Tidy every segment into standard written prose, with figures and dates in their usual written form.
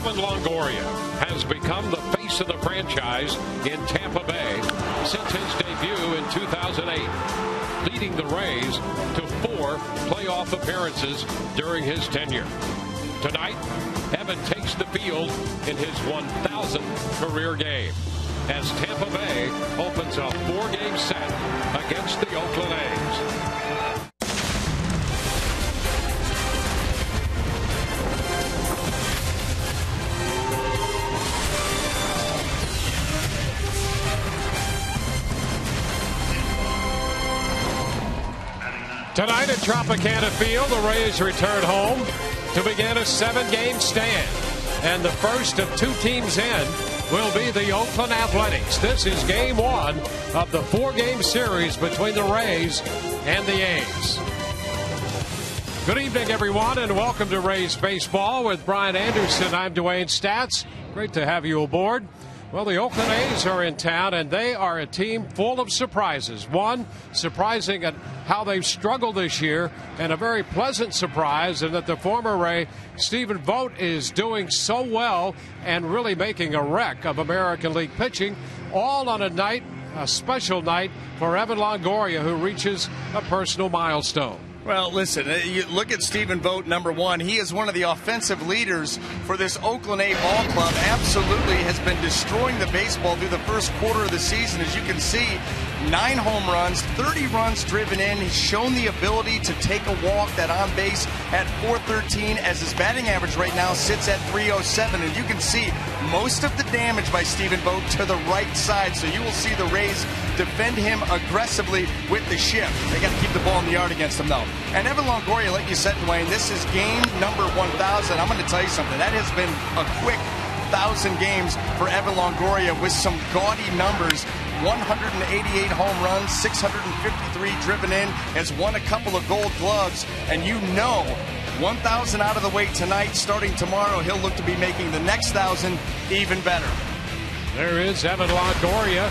Evan Longoria has become the face of the franchise in Tampa Bay since his debut in 2008, leading the Rays to 4 playoff appearances during his tenure. Tonight, Evan takes the field in his 1,000th career game as Tampa Bay opens a 4-game set against the Oakland A's. Tonight at Tropicana Field, the Rays return home to begin a 7-game stand. And the first of 2 teams in will be the Oakland Athletics. This is game 1 of the 4-game series between the Rays and the A's. Good evening, everyone, and welcome to Rays Baseball with Brian Anderson. I'm Dwayne Statz. Great to have you aboard. Well, the Oakland A's are in town, and they are a team full of surprises. One, surprising at how they've struggled this year, and a very pleasant surprise in that the former Ray, Stephen Vogt, is doing so well and really making a wreck of American League pitching, all on a special night for Evan Longoria, who reaches a personal milestone. Well, listen, you look at Stephen Vogt, number 1. He is one of the offensive leaders for this Oakland A ball club. Absolutely has been destroying the baseball through the first quarter of the season. As you can see, 9 home runs, 30 runs driven in. He's shown the ability to take a walk, that on base at .413, as his batting average right now sits at .307. And you can see most of the damage by Stephen Vogt to the right side. So you will see the Rays defend him aggressively with the shift. They got to keep the ball in the yard against him, though. And Evan Longoria, like you said, Dwayne, this is game number 1,000. I'm going to tell you something. That has been a quick 1,000 games for Evan Longoria with some gaudy numbers. 188 home runs, 653 driven in, has won a couple of gold gloves. And you know, 1,000 out of the way tonight. Starting tomorrow, he'll look to be making the next 1,000 even better. There is Evan Longoria.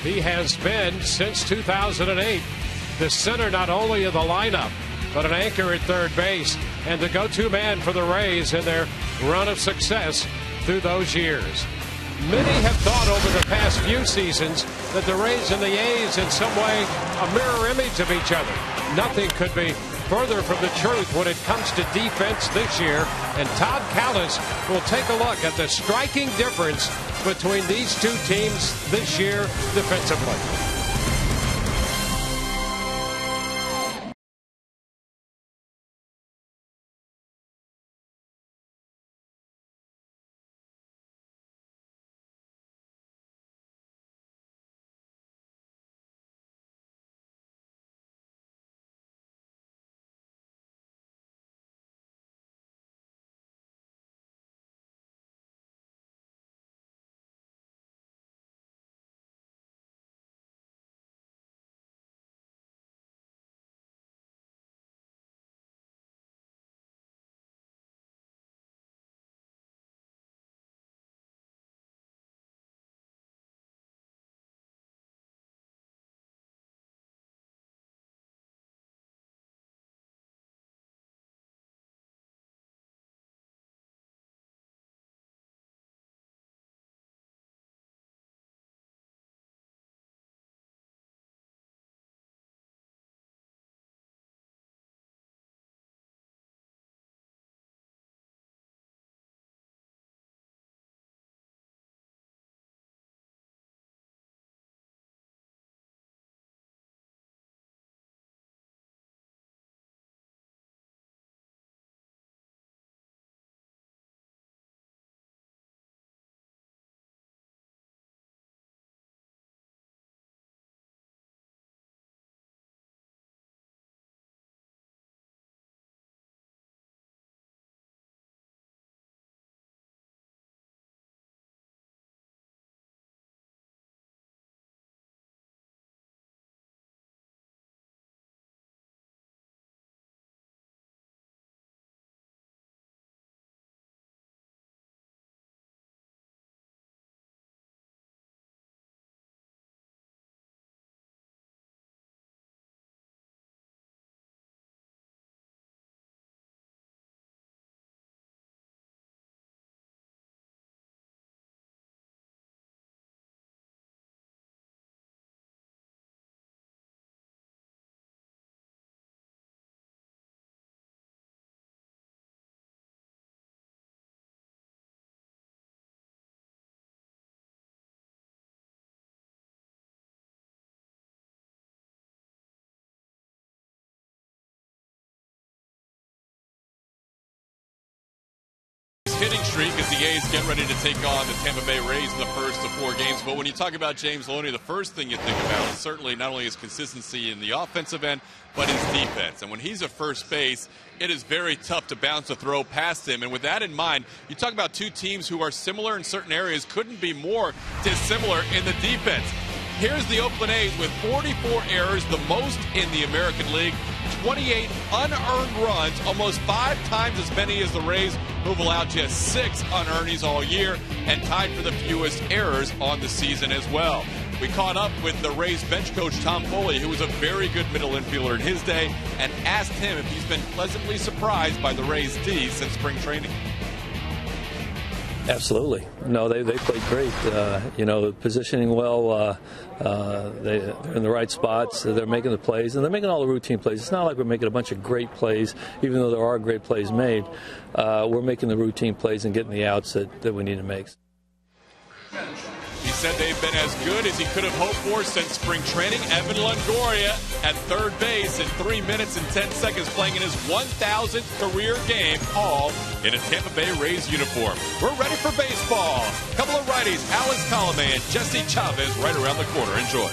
He has been, since 2008, the center not only of the lineup, but an anchor at third base and the go-to man for the Rays in their run of success through those years. Many have thought over the past few seasons that the Rays and the A's in some way a mirror image of each other. Nothing could be further from the truth when it comes to defense this year, and Todd Callis will take a look at the striking difference between these 2 teams this year defensively. hitting streak as the A's get ready to take on the Tampa Bay Rays in the first of 4 games. But when you talk about James Loney, the first thing you think about is certainly not only his consistency in the offensive end, but his defense. And when he's at first base, it is very tough to bounce a throw past him. And with that in mind, you talk about 2 teams who are similar in certain areas, couldn't be more dissimilar in the defense. Here's the Oakland A's with 44 errors, the most in the American League. 28 unearned runs, almost 5 times as many as the Rays, who've allowed just 6 unearneds all year, and tied for the fewest errors on the season as well. We caught up with the Rays bench coach Tom Foley, who was a very good middle infielder in his day, and asked him if he's been pleasantly surprised by the Rays' D since spring training. Absolutely. No, they played great. Positioning well. They're in the right spots. They're making the plays, and they're making all the routine plays. It's not like we're making a bunch of great plays, even though there are great plays made. We're making the routine plays and getting the outs that we need to make. He said they've been as good as he could have hoped for since spring training. Evan Longoria at third base in 3 minutes and 10 seconds, playing in his 1,000th career game, all in a Tampa Bay Rays uniform. We're ready for baseball. A couple of righties, Alex Colomé and Jesse Chavez right around the corner. Enjoy.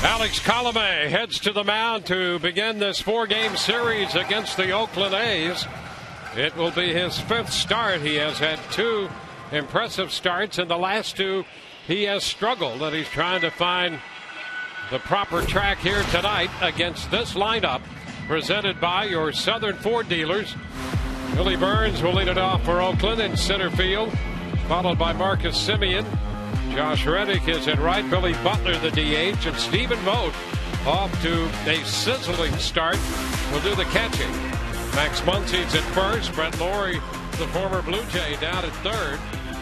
Alex Colomé heads to the mound to begin this 4-game series against the Oakland A's. It will be his 5th start. He has had 2 impressive starts. In the last 2, he has struggled, and he's trying to find the proper track here tonight against this lineup presented by your Southern Ford dealers. Billy Burns will lead it off for Oakland in center field, followed by Marcus Semien. Josh Reddick is at right, Billy Butler the DH, and Stephen Vogt off to a sizzling start will do the catching. Max Muncy's at first, Brent Laurie, the former Blue Jay, down at third.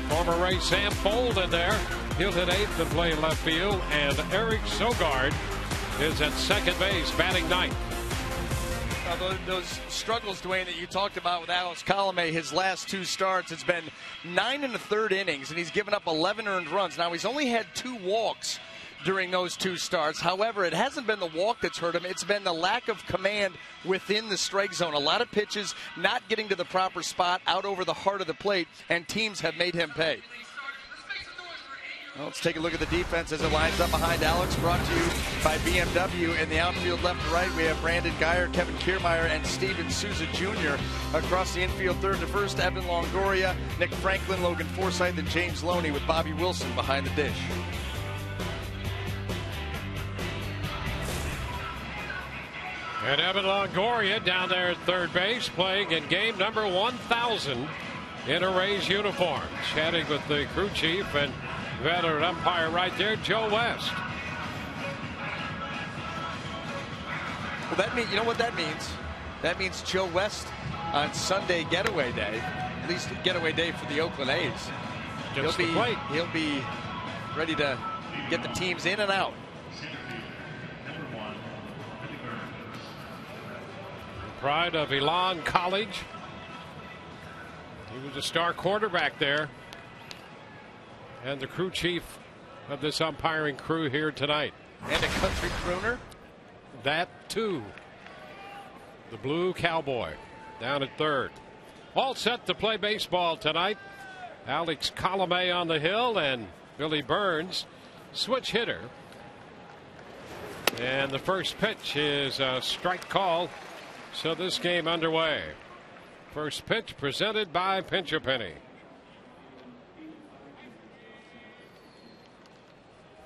Former Ray Sam Fold in there, he'll hit 8th and play left field, and Eric Sogard is at second base, batting 9th. Those struggles, Dwayne, that you talked about with Alex Colomé, his last 2 starts, it's been 9 1/3 innings, and he's given up 11 earned runs. Now, he's only had 2 walks during those 2 starts. However, it hasn't been the walk that's hurt him. It's been the lack of command within the strike zone. A lot of pitches not getting to the proper spot out over the heart of the plate, and teams have made him pay. Well, let's take a look at the defense as it lines up behind Alex, brought to you by BMW. In the outfield left to right, we have Brandon Geyer, Kevin Kiermaier, and Steven Souza Jr. Across the infield, third to first, Evan Longoria, Nick Franklin, Logan Forsythe, and James Loney, with Bobby Wilson behind the dish. And Evan Longoria down there at third base, playing in game number 1,000 in a Rays uniform. Chatting with the crew chief and veteran umpire right there, Joe West. Well, that means, you know what that means? That means Joe West on Sunday getaway day, at least getaway day for the Oakland A's. He'll be ready to get the teams in and out. Pride of Elon College. He was a star quarterback there, and the crew chief of this umpiring crew here tonight. And a country crooner. That too. The Blue Cowboy down at third. All set to play baseball tonight. Alex Colomé on the hill and Billy Burns, switch hitter. And the first pitch is a strike call. So this game underway. First pitch presented by Pinch a Penny.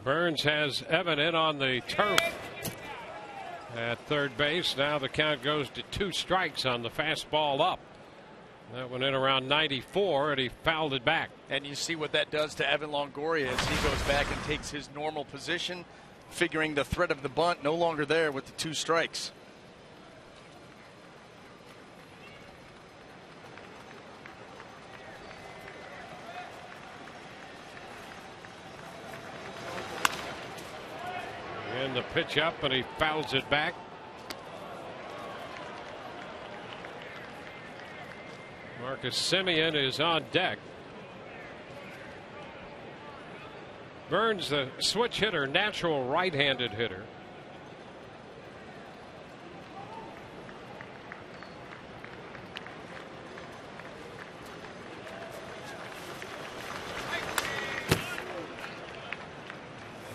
Burns has Evan in on the turf at third base. Now the count goes to 2 strikes on the fastball up. That went in around 94, and he fouled it back. And you see what that does to Evan Longoria as he goes back and takes his normal position, figuring the threat of the bunt no longer there with the 2 strikes. And the pitch up, and he fouls it back. Marcus Semien is on deck. Burns, the switch hitter, natural right-handed hitter.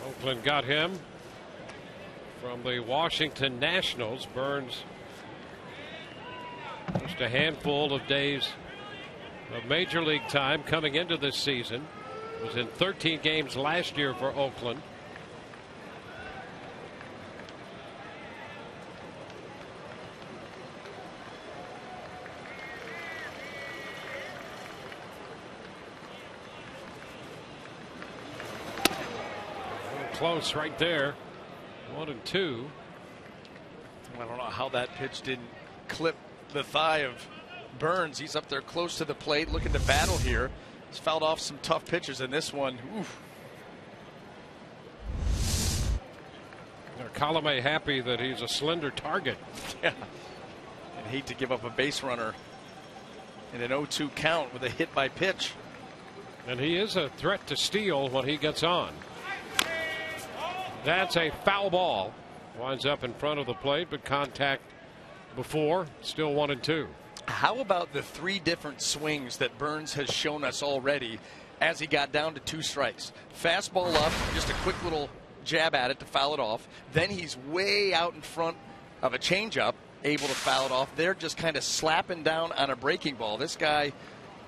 Oakland got him from the Washington Nationals. Burns, just a handful of days of major league time coming into this season. Was in 13 games last year for Oakland. Close right there. 1-2. I don't know how that pitch didn't clip the thigh of Burns. He's up there close to the plate, looking to battle here. He's fouled off some tough pitches in this one. Oof. Colomé happy that he's a slender target. Yeah. And hate to give up a base runner in an 0-2 count with a hit by pitch. And he is a threat to steal when he gets on. That's a foul ball. Winds up in front of the plate, but contact before. Still 1-2. How about the 3 different swings that Burns has shown us already as he got down to 2 strikes? Fastball up, just a quick little jab at it to foul it off. Then he's way out in front of a changeup, able to foul it off. They're just kind of slapping down on a breaking ball. This guy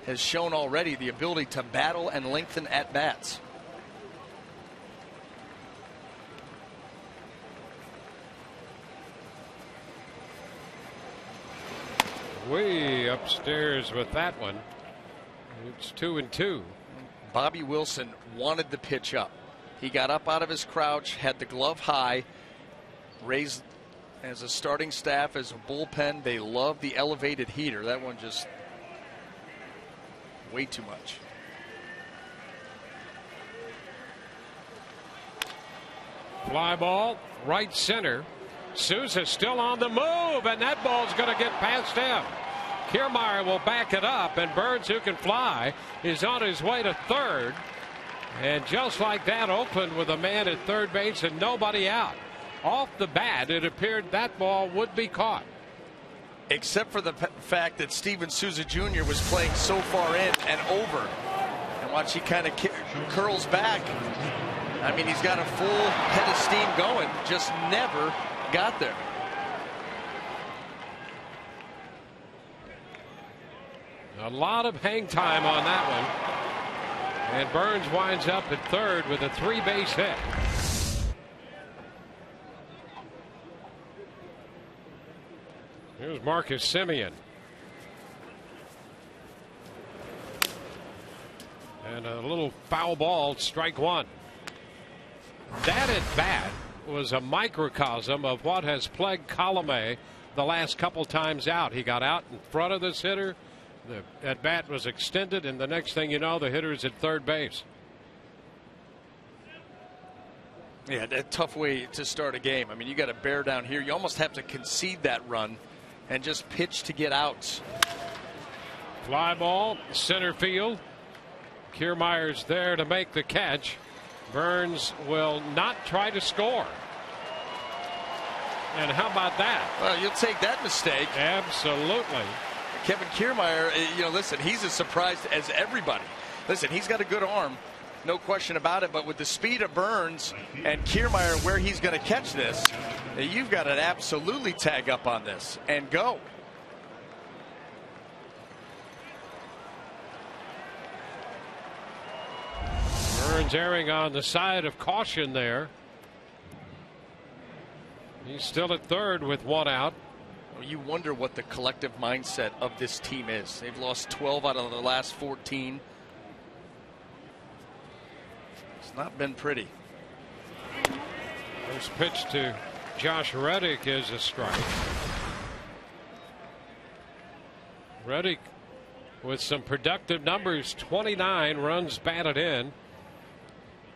has shown already the ability to battle and lengthen at bats. Way upstairs with that one. It's 2-2. Bobby Wilson wanted the pitch up. He got up out of his crouch, had the glove high, raised as a starting staff, as a bullpen. They love the elevated heater. That one just way too much. Fly ball, right center. Souza still on the move, and that ball's going to get past him. Kiermaier will back it up, and Burns, who can fly, is on his way to third. And just like that, Oakland with a man at third base and nobody out. Off the bat, it appeared that ball would be caught. Except for the fact that Steven Souza Jr. was playing so far in and over. And watch, he kind of curls back. I mean, he's got a full head of steam going, just never got there. A lot of hang time on that one. And Burns winds up at third with a 3-base hit. Here's Marcus Semien. And a little foul ball, strike one. That at bat was a microcosm of what has plagued Colomé the last couple times out. He got out in front of this hitter. The at bat was extended, and the next thing you know, the hitter's at third base. Yeah, a tough way to start a game. I mean, you got to bear down here. You almost have to concede that run and just pitch to get outs. Fly ball, center field. Kiermaier's there to make the catch. Burns will not try to score. And how about that? Well, you'll take that mistake. Absolutely. Kevin Kiermaier, listen, he's as surprised as everybody. Listen, he's got a good arm, no question about it, but with the speed of Burns and Kiermaier where he's going to catch this, you've got to absolutely tag up on this and go. Burns erring on the side of caution there. He's still at third with one out. You wonder what the collective mindset of this team is. They've lost 12 out of the last 14. It's not been pretty. First pitch to Josh Reddick is a strike. Reddick with some productive numbers, 29 runs batted in.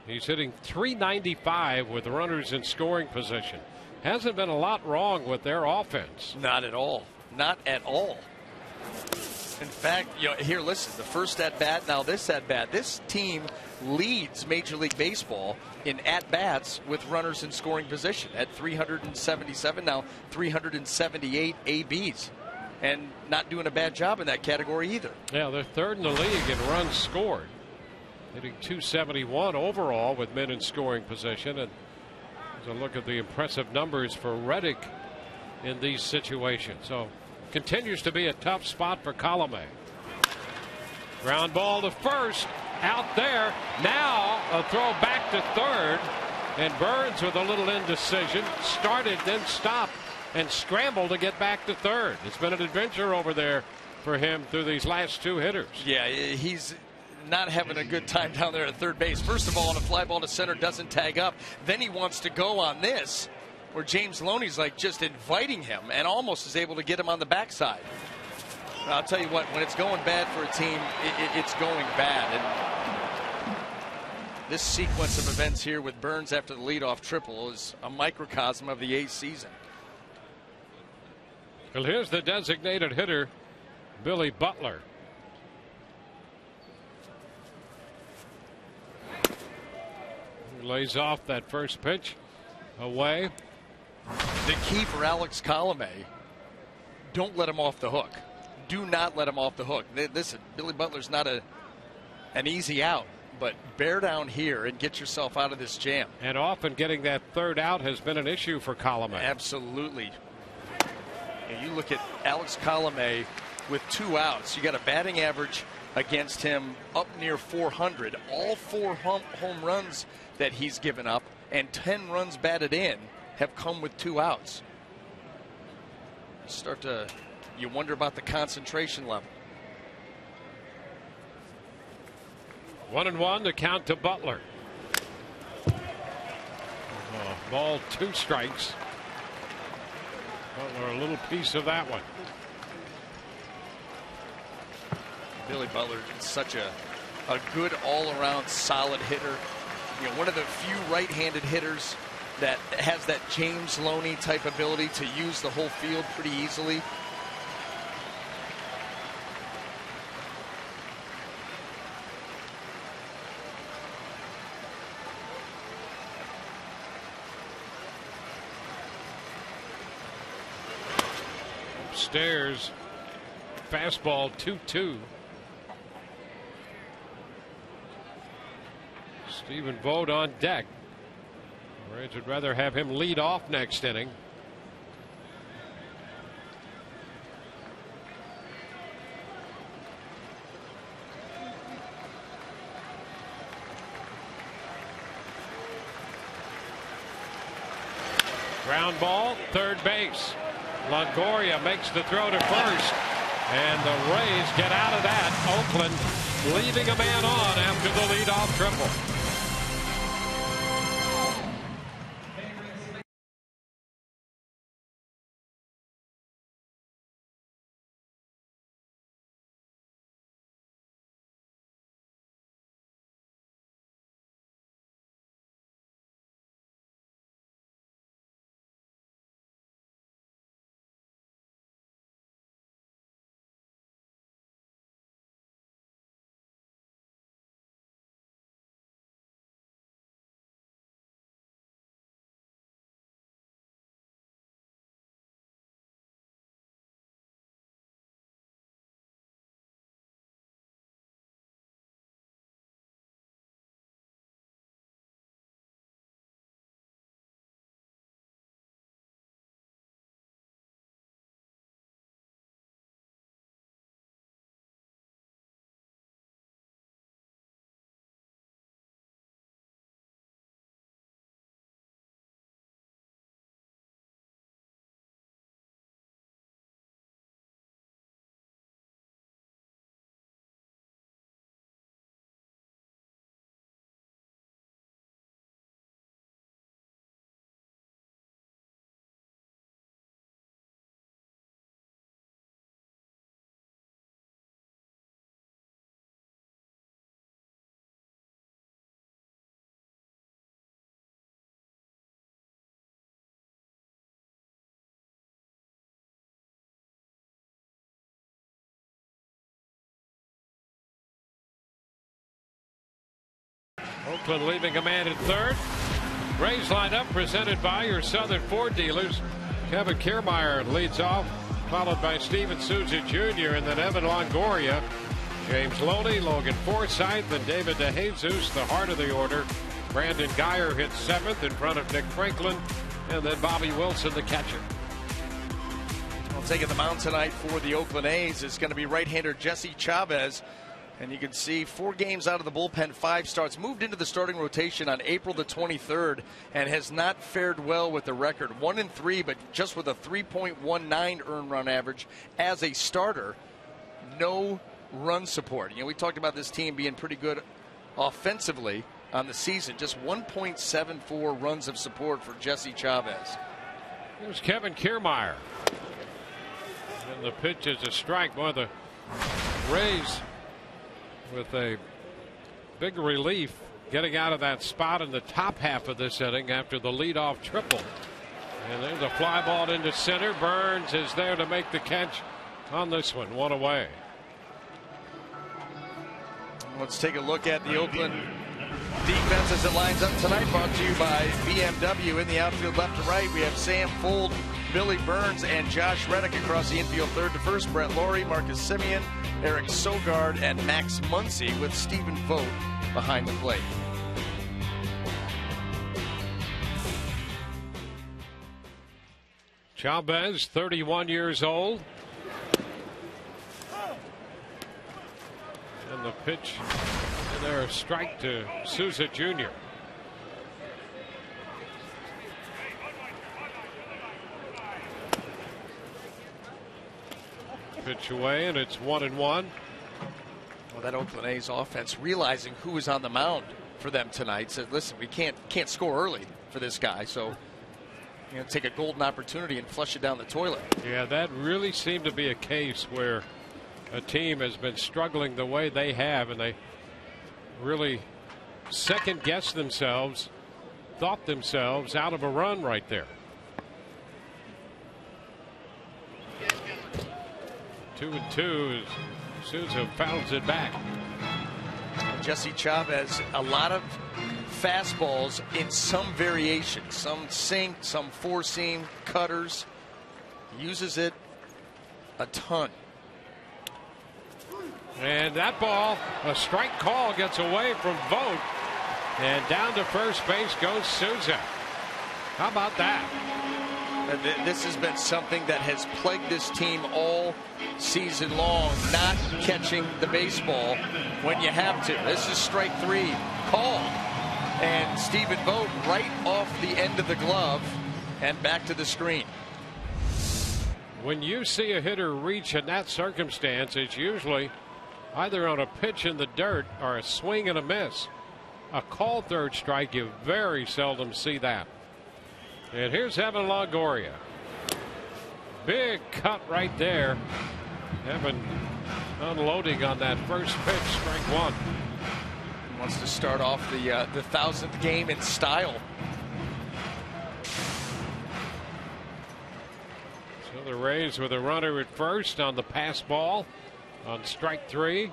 He's hitting .395 with runners in scoring position. Hasn't been a lot wrong with their offense. Not at all. Not at all. In fact, here, listen, the first at-bat, now this at-bat, this team leads Major League Baseball in at-bats with runners in scoring position at 377, now 378 ABs. And not doing a bad job in that category either. Yeah, they're third in the league in runs scored. Hitting .271 overall with men in scoring position. And a look at the impressive numbers for Reddick in these situations. So continues to be a tough spot for Colomé. Ground ball to first, out there. Now a throw back to third, and Burns with a little indecision started, then stopped, and scrambled to get back to third. It's been an adventure over there for him through these last two hitters. Yeah, he's not having a good time down there at third base. First of all, on a fly ball to center, doesn't tag up. Then he wants to go on this, where James Loney's like just inviting him and almost is able to get him on the backside. I'll tell you what, when it's going bad for a team, it's going bad. And this sequence of events here with Burns after the leadoff triple is a microcosm of the A's season. Well, here's the designated hitter, Billy Butler. Lays off that first pitch away. The key for Alex Colomé, don't let him off the hook. Do not let him off the hook. Listen, Billy Butler's not an easy out, but bear down here and get yourself out of this jam. And often getting that third out has been an issue for Colomé. Absolutely. And you look at Alex Colomé with 2 outs. You got a batting average against him up near 400. All 4 home runs that he's given up and 10 runs batted in have come with 2 outs. You wonder about the concentration level. 1-1 to count to Butler. Ball 2 strikes. Butler a little piece of that one. Billy Butler is such a good all-around solid hitter. One of the few right-handed hitters that has that James Loney type ability to use the whole field pretty easily. Upstairs, fastball 2-2. Stephen Vogt on deck. Braves would rather have him lead off next inning. Ground ball, third base. Longoria makes the throw to first. And the Rays get out of that. Oakland leaving a man on after the leadoff triple. Oakland leaving a man at third. Rays line up, presented by your Southern Ford dealers. Kevin Kiermaier leads off, followed by Steven Souza Jr. and then Evan Longoria. James Loney, Logan Forsythe, and David DeJesus, the heart of the order. Brandon Guyer hits seventh in front of Nick Franklin, and then Bobby Wilson, the catcher. Well, taking the mound tonight for the Oakland A's is going to be right-hander Jesse Chavez. And you can see 4 games out of the bullpen, 5 starts. Moved into the starting rotation on April the 23rd and has not fared well with the record. 1-3, but just with a 3.19 earned run average as a starter. No run support. You know, we talked about this team being pretty good offensively on the season. Just 1.74 runs of support for Jesse Chavez. Here's Kevin Kiermaier. And the pitch is a strike. Boy, the Rays with a big relief getting out of that spot in the top half of this inning after the leadoff triple. And there's a fly ball into center. Burns is there to make the catch on this one. One away. Let's take a look at the Oakland defense as it lines up tonight. Brought to you by BMW. In the outfield left to right, we have Sam Fuld, Billy Burns, and Josh Reddick. Across the infield third to first, Brett Laurie, Marcus Simeon, Eric Sogard, and Max Muncy, with Stephen Vogt behind the plate. Chavez, 31 years old. And the pitch, and there, a strike to Souza Jr. Pitch away, and it's 1-1. Well, that Oakland A's offense, realizing who was on the mound for them tonight, said, listen, we can't score early for this guy, so take a golden opportunity and flush it down the toilet. Yeah, that really seemed to be a case where a team has been struggling the way they have, and they really second-guessed themselves, thought themselves out of a run right there. 2-2 as Souza fouls it back. Jesse Chavez, a lot of fastballs in some variation, some sink, some four seam, cutters. Uses it a ton. And that ball, a strike call, gets away from Vogt. And down to first base goes Souza. How about that? This has been something that has plagued this team all season long, not catching the baseball when you have to. This is strike 3 call. And Stephen Vogt right off the end of the glove and back to the screen. When you see a hitter reach in that circumstance, it's usually either on a pitch in the dirt or a swing and a miss. A called third strike, you very seldom see that. And here's Evan Longoria. Big cut right there. Evan unloading on that first pitch, strike 1. Wants to start off the 1,000th game in style. So the Rays with a runner at first on the pass ball on strike 3.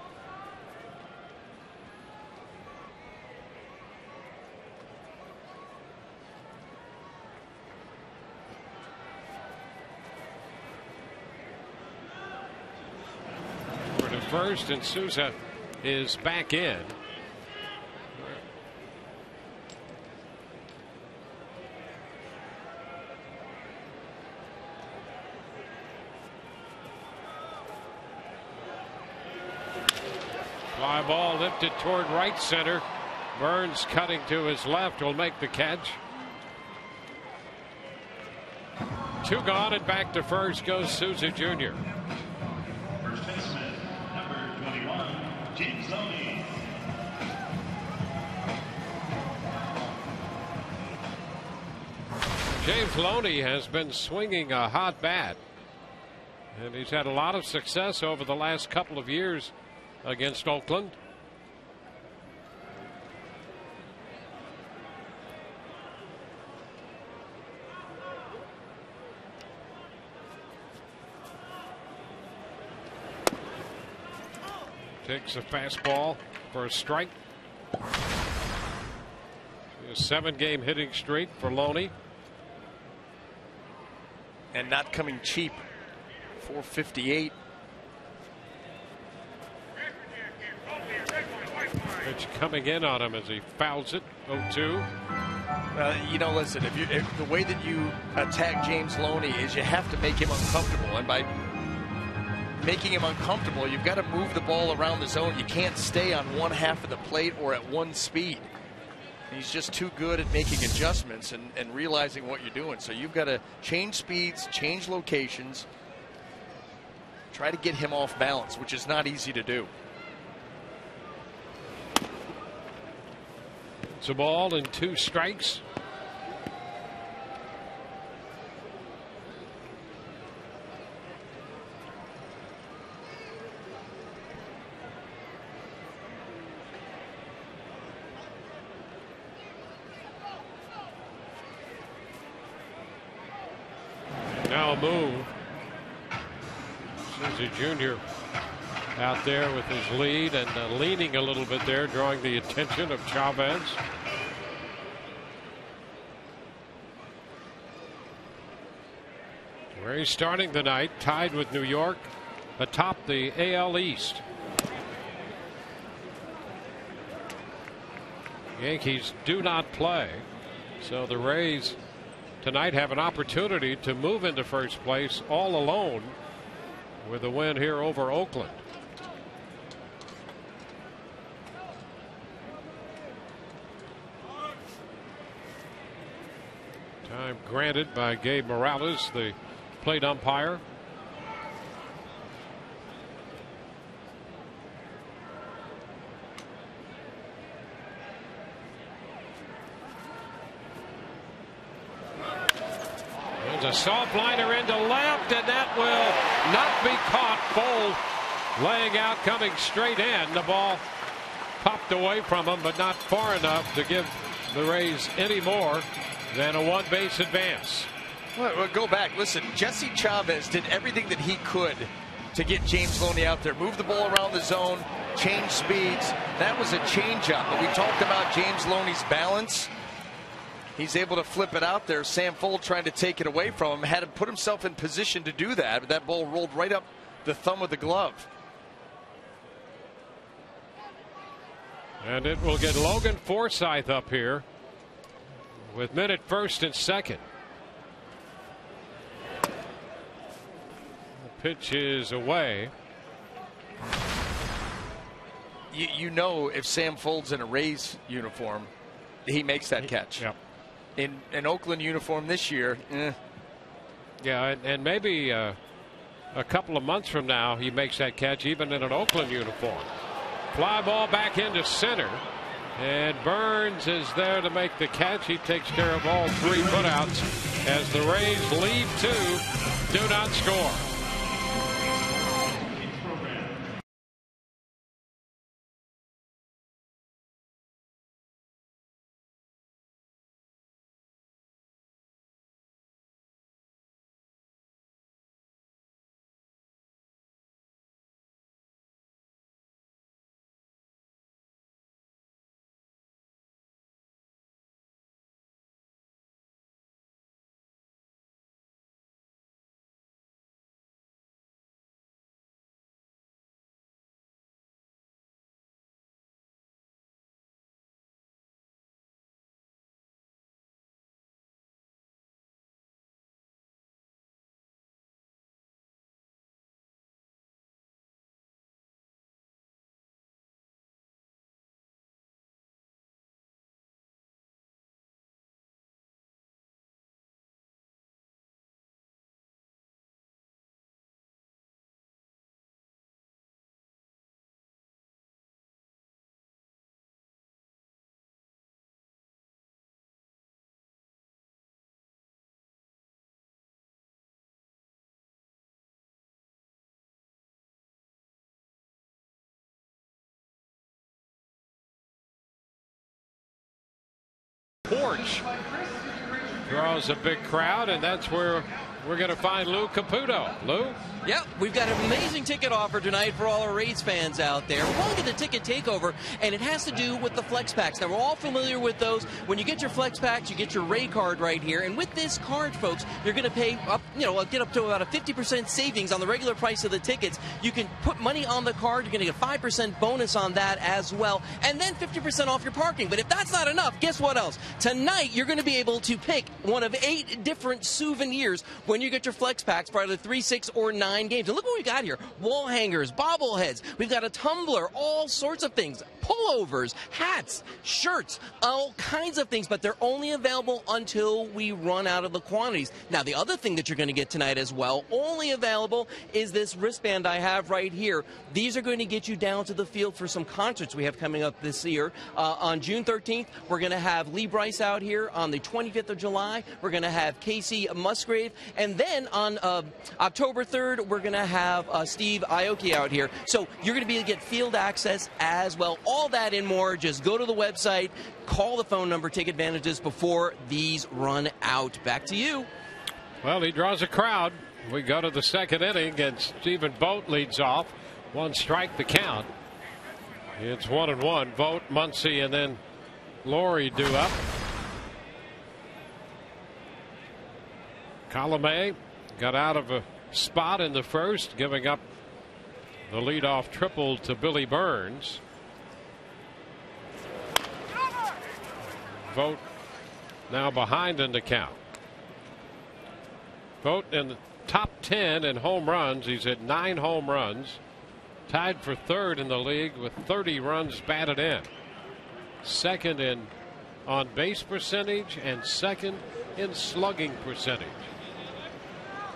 Over to first, and Souza is back in. Fly ball lifted toward right center. Burns cutting to his left will make the catch. 2 gone, and back to first goes Souza Jr. First baseman, number 21, James Loney. James Loney has been swinging a hot bat, and he's had a lot of success over the last couple of years against Oakland. Takes a fastball for a strike. A 7-game hitting streak for Loney. And not coming cheap. 458. Pitch coming in on him as he fouls it. 0-2. Listen, if the way that you attack James Loney is you have to make him uncomfortable, and by making him uncomfortable, you've got to move the ball around the zone. You can't stay on one half of the plate or at one speed. He's just too good at making adjustments and realizing what you're doing. So you've got to change speeds, change locations, try to get him off balance, which is not easy to do. It's a ball and 2 strikes. Now a move. Souza Jr. out there with his lead and leaning a little bit there, drawing the attention of Chavez. Rays starting the night tied with New York atop the AL East. Yankees do not play, so the Rays tonight have an opportunity to move into first place all alone with a win here over Oakland. Time granted by Gabe Morales, the plate umpire. There's a soft liner into left, and that will not be caught. Fold laying out, coming straight in. The ball popped away from him, but not far enough to give the Rays any more than a 1-base advance. Well, go back. Listen, Jesse Chavez did everything that he could to get James Loney out there. Move the ball around the zone, change speeds. That was a changeup. But we talked about James Loney's balance. He's able to flip it out there. Sam Fold trying to take it away from him. Had to put himself in position to do that. But that ball rolled right up the thumb of the glove. And it will get Logan Forsythe up here with men at first and second. The pitch is away. You know, if Sam Folds in a Rays uniform, he makes that catch. Yep. In an Oakland uniform this year, Yeah, and maybe a couple of months from now he makes that catch even in an Oakland uniform. Fly ball back into center, and Burns is there to make the catch. He takes care of all 3 putouts as the Rays lead 2, do not score. Porch draws a big crowd, and that's where we're going to find Lou Caputo. Lou? Yep, we've got an amazing ticket offer tonight for all our Rays fans out there. We're calling it the Ticket Takeover, and it has to do with the Flex Packs. Now, we're all familiar with those. When you get your Flex Packs, you get your Ray card right here, and with this card, folks, you're going to pay up, get up to about a 50% savings on the regular price of the tickets. You can put money on the card. You're going to get 5% bonus on that as well, and then 50% off your parking. But if that's not enough, guess what else? Tonight, you're going to be able to pick one of 8 different souvenirs when you get your Flex Packs for either 3, 6, or 9 games. And look what we got here. Wall hangers, bobbleheads. We've got a tumbler, all sorts of things. Pullovers, hats, shirts, all kinds of things, but they're only available until we run out of the quantities. Now, the other thing that you're going to get tonight as well, only available, is this wristband I have right here. These are going to get you down to the field for some concerts we have coming up this year. On June 13th, we're going to have Lee Brice out here. On the 25th of July, we're going to have Casey Musgrave. And then on October 3rd, we're going to have Steve Aoki out here. So you're going to be able to get field access as well. All that and more, just go to the website, call the phone number, take advantages before these run out. Back to you. Well, he draws a crowd. We go to the second inning, and Stephen Vogt leads off. 1 strike the count. It's 1-1. Vogt, Muncy, and then Laurie due up. Colomé got out of a spot in the first, giving up the leadoff triple to Billy Burns. Vogt now behind in the count. Vogt in the top 10 in home runs. He's at 9 home runs. Tied for 3rd in the league with 30 runs batted in. 2nd in on base percentage and 2nd in slugging percentage.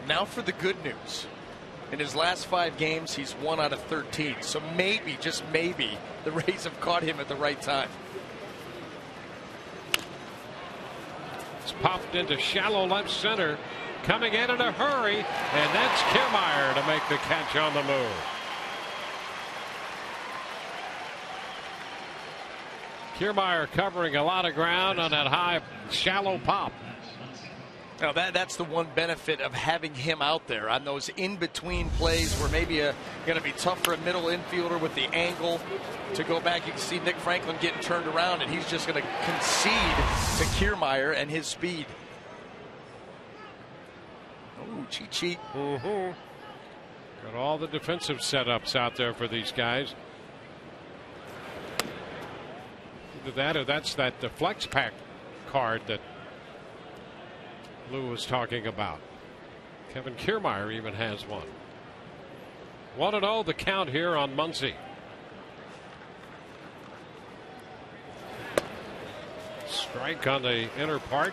Now for the good news. In his last 5 games, he's 1 out of 13. So maybe, just maybe, the Rays have caught him at the right time. It's popped into shallow left center. Coming in a hurry, and that's Kiermaier to make the catch on the move. Kiermaier covering a lot of ground on that high, shallow pop. Now that's the one benefit of having him out there on those in-between plays where maybe going to be tough for a middle infielder with the angle to go back. You can see Nick Franklin getting turned around, and he's just going to concede to Kiermaier and his speed. Oh, cheat. Got all the defensive setups out there for these guys. Either that or that's the flex pack card that Lou was talking about. Kevin Kiermaier even has one. 1-0 the count here on Muncy. Strike on the inner part.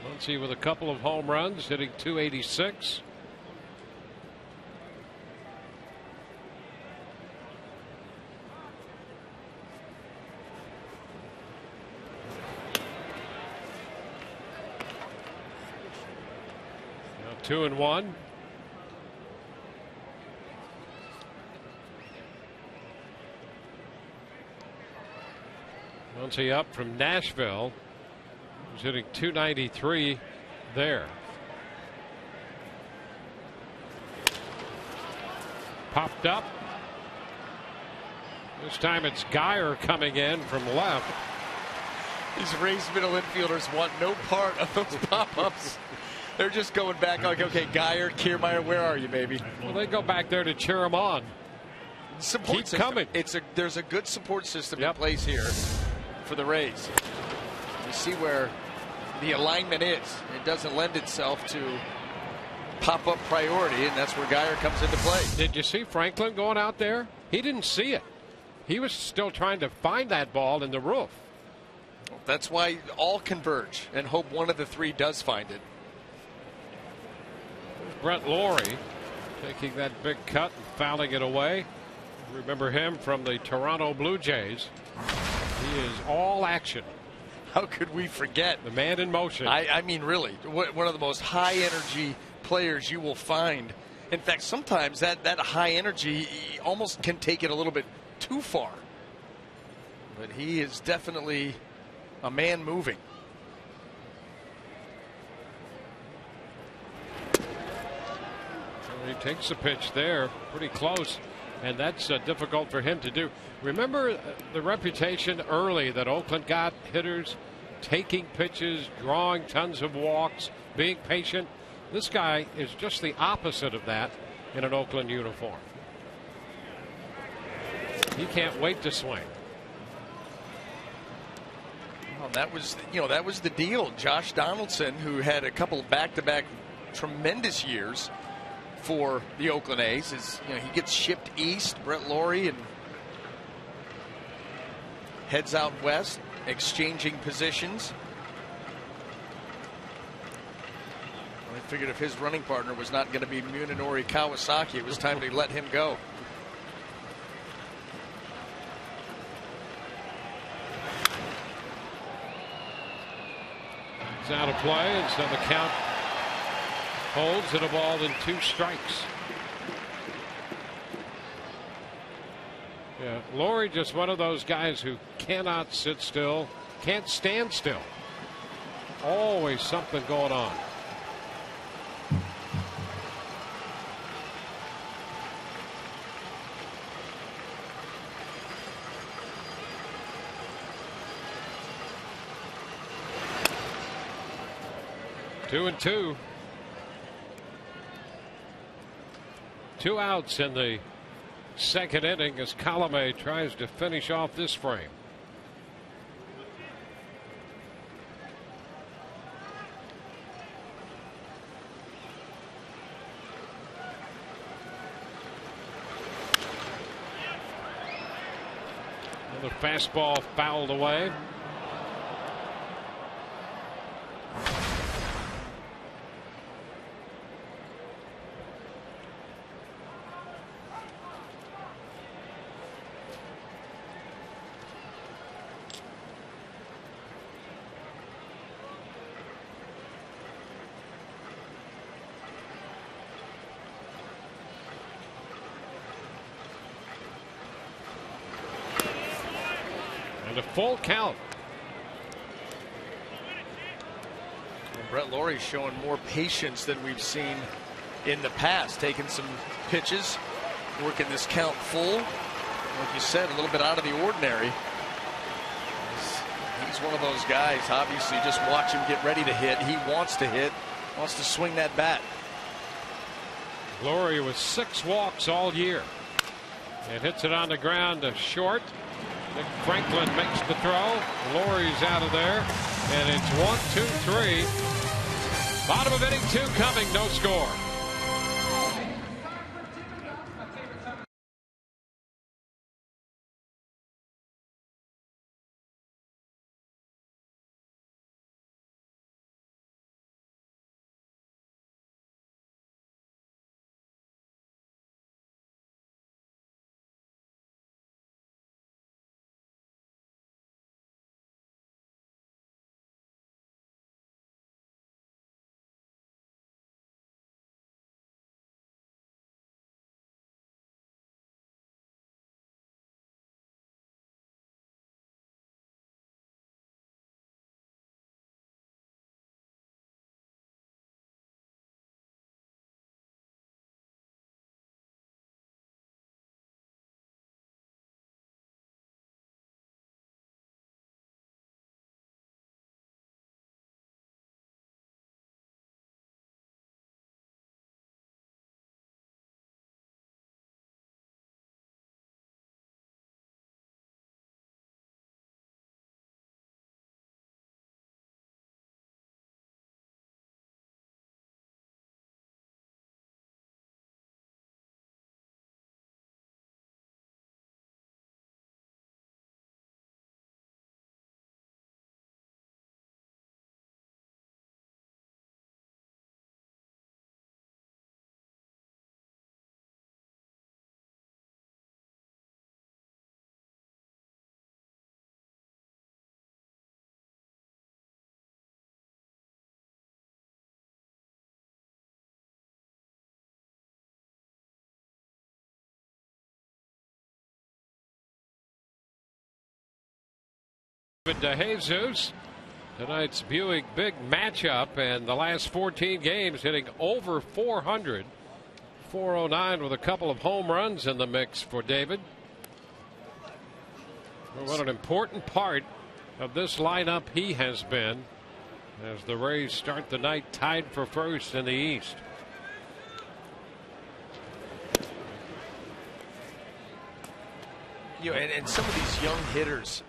Muncy with a couple of home runs, hitting .286. Now 2-1. Muncy up from Nashville. He's hitting .293 there. Popped up. This time it's Geyer coming in from left. These Rays middle infielders want no part of those pop-ups. They're just going back like, okay, Geyer, Kiermaier, where are you, baby? Well, they go back there to cheer him on. Support Keep system. coming. There's a good support system in place here for the Rays. You see where the alignment is. It doesn't lend itself to pop-up priority, and that's where Geyer comes into play. Did you see Franklin going out there? He didn't see it. He was still trying to find that ball in the roof. That's why all converge and hope one of the three does find it. Brett Lawrie taking that big cut and fouling it away. Remember him from the Toronto Blue Jays. He is all action. How could we forget? The man in motion. I mean, really, one of the most high energy players you will find. In fact, sometimes that high energy almost can take it a little bit too far. But he is definitely a man moving. He takes the pitch there, pretty close, and that's difficult for him to do. Remember the reputation early that Oakland got, hitters taking pitches, drawing tons of walks, being patient. This guy is just the opposite of that in an Oakland uniform. He can't wait to swing. Well, that was the deal. Josh Donaldson, who had a couple of back-to-back tremendous years for the Oakland A's, he gets shipped east. Brett Lawrie and heads out west, exchanging positions. I figured if his running partner was not going to be Munenori Kawasaki, it was time to let him go. It's out of play, and so the count holds at a ball and 2 strikes. Yeah, Lawrie just one of those guys who cannot sit still, can't stand still. Always something going on. Two and two. 2 outs in the second inning as Colomé tries to finish off this frame. Another fastball fouled away. And a full count. And Brett Lawrie showing more patience than we've seen in the past, taking some pitches, working this count full. Like you said, a little bit out of the ordinary. He's one of those guys, obviously, just watch him get ready to hit. He wants to hit, wants to swing that bat. Laurie with 6 walks all year. And hits it on the ground to short. Nick Franklin makes the throw. Laurie's out of there. And it's 1-2-3. Bottom of inning 2 coming. No score. DeJesus, tonight's Buick big matchup, and the last 14 games hitting over 400. 409 with a couple of home runs in the mix for David. What an important part of this lineup he has been as the Rays start the night tied for first in the East. You know, and some of these young hitters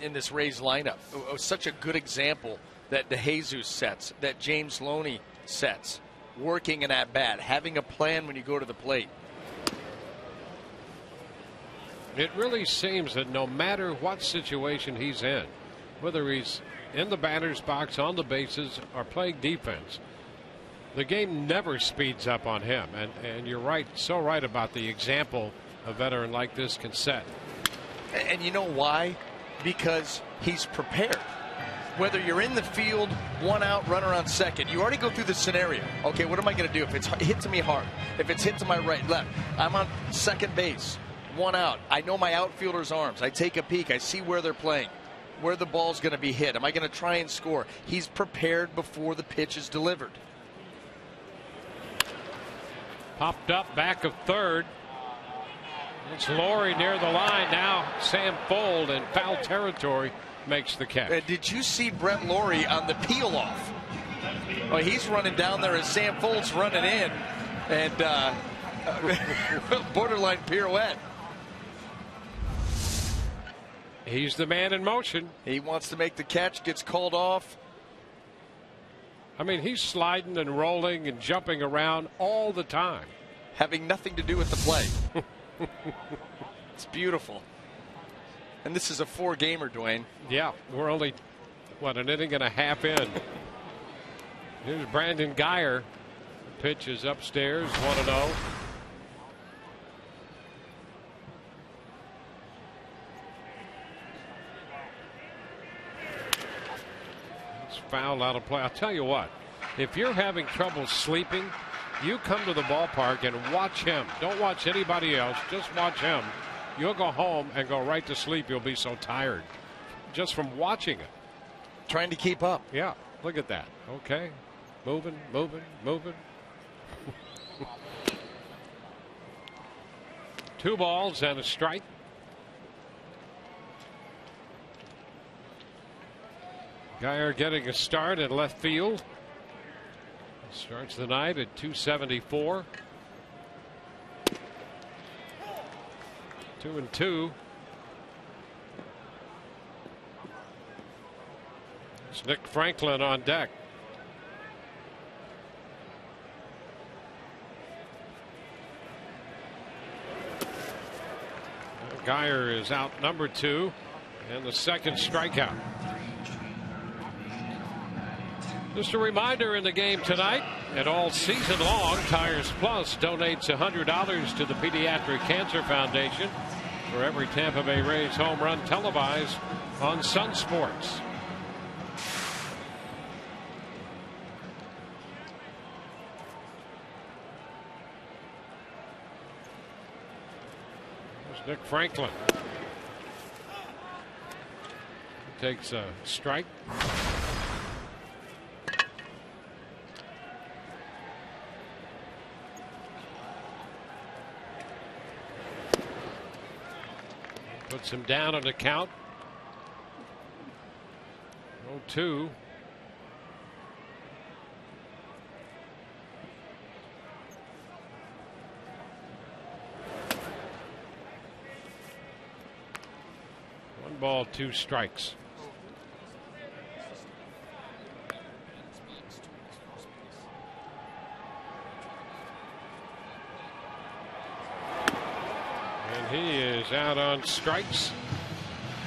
in this Rays lineup, such a good example that DeJesus sets, that James Loney sets, working an at bat, having a plan when you go to the plate. It really seems that no matter what situation he's in, whether he's in the batter's box, on the bases, or playing defense, the game never speeds up on him. And you're right, so right about the example a veteran like this can set. And you know why? Because he's prepared. Whether you're in the field, 1 out, runner on second, you already go through the scenario. Okay, what am I going to do if it's hit to me hard? If it's hit to my right, left, I'm on second base, 1 out. I know my outfielder's arms. I take a peek. I see where they're playing, where the ball's going to be hit. Am I going to try and score? He's prepared before the pitch is delivered. Popped up back of third. It's Laurie near the line now. Sam Fold in foul territory makes the catch. Did you see Brett Laurie on the peel off? Oh, he's running down there as Sam Fold's running in, and borderline pirouette. He's the man in motion. He wants to make the catch, gets called off. I mean, he's sliding and rolling and jumping around all the time, having nothing to do with the play. It's beautiful. And this is a 4-gamer, Dwayne. Yeah, we're only, what, an inning and a half in. Here's Brandon Geyer. Pitch is upstairs, 1-0. It's foul out of play. I'll tell you what, if you're having trouble sleeping, you come to the ballpark and watch him. Don't watch anybody else. Just watch him. You'll go home and go right to sleep. You'll be so tired just from watching it. Trying to keep up. Yeah, look at that. Okay. Moving, moving, moving. 2 balls and a strike. Geyer getting a start in left field. Starts the night at 274. 2-2. It's Nick Franklin on deck. Geyer is out number 2 and the second strikeout. Just a reminder in the game tonight and all season long, Tires Plus donates $100 to the Pediatric Cancer Foundation for every Tampa Bay Rays home run televised on Sun Sports. There's Nick Franklin. He takes a strike. Puts him down on the count. 0-2. One ball, 2 strikes. He is out on strikes.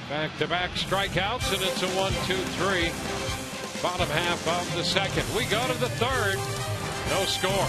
Back-to-back strikeouts, and it's a 1-2-3. Bottom half of the second. We go to the third. No score.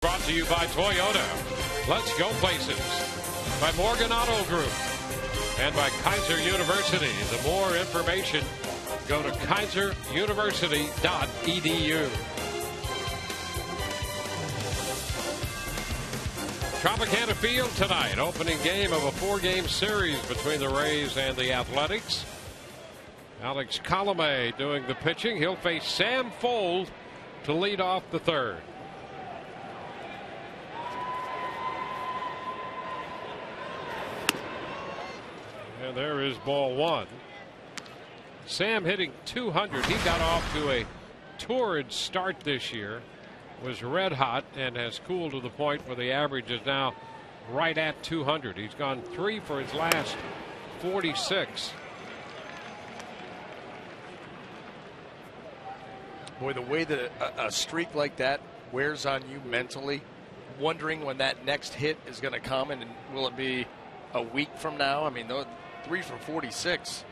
Brought to you by Toyota. Let's go places. By Morgan Auto Group. And by Kaiser University. The more information, go to kaiseruniversity.edu. Tropicana Field tonight. Opening game of a 4-game series between the Rays and the Athletics. Alex Colomé doing the pitching. He'll face Sam Fold to lead off the third. And there is ball 1. Sam hitting 200. He got off to a torrid start this year. Was red hot and has cooled to the point where the average is now right at 200. He's gone 3 for his last 46. Boy, the way that a streak like that wears on you mentally, wondering when that next hit is going to come, and will it be a week from now? I mean, 3 for 46.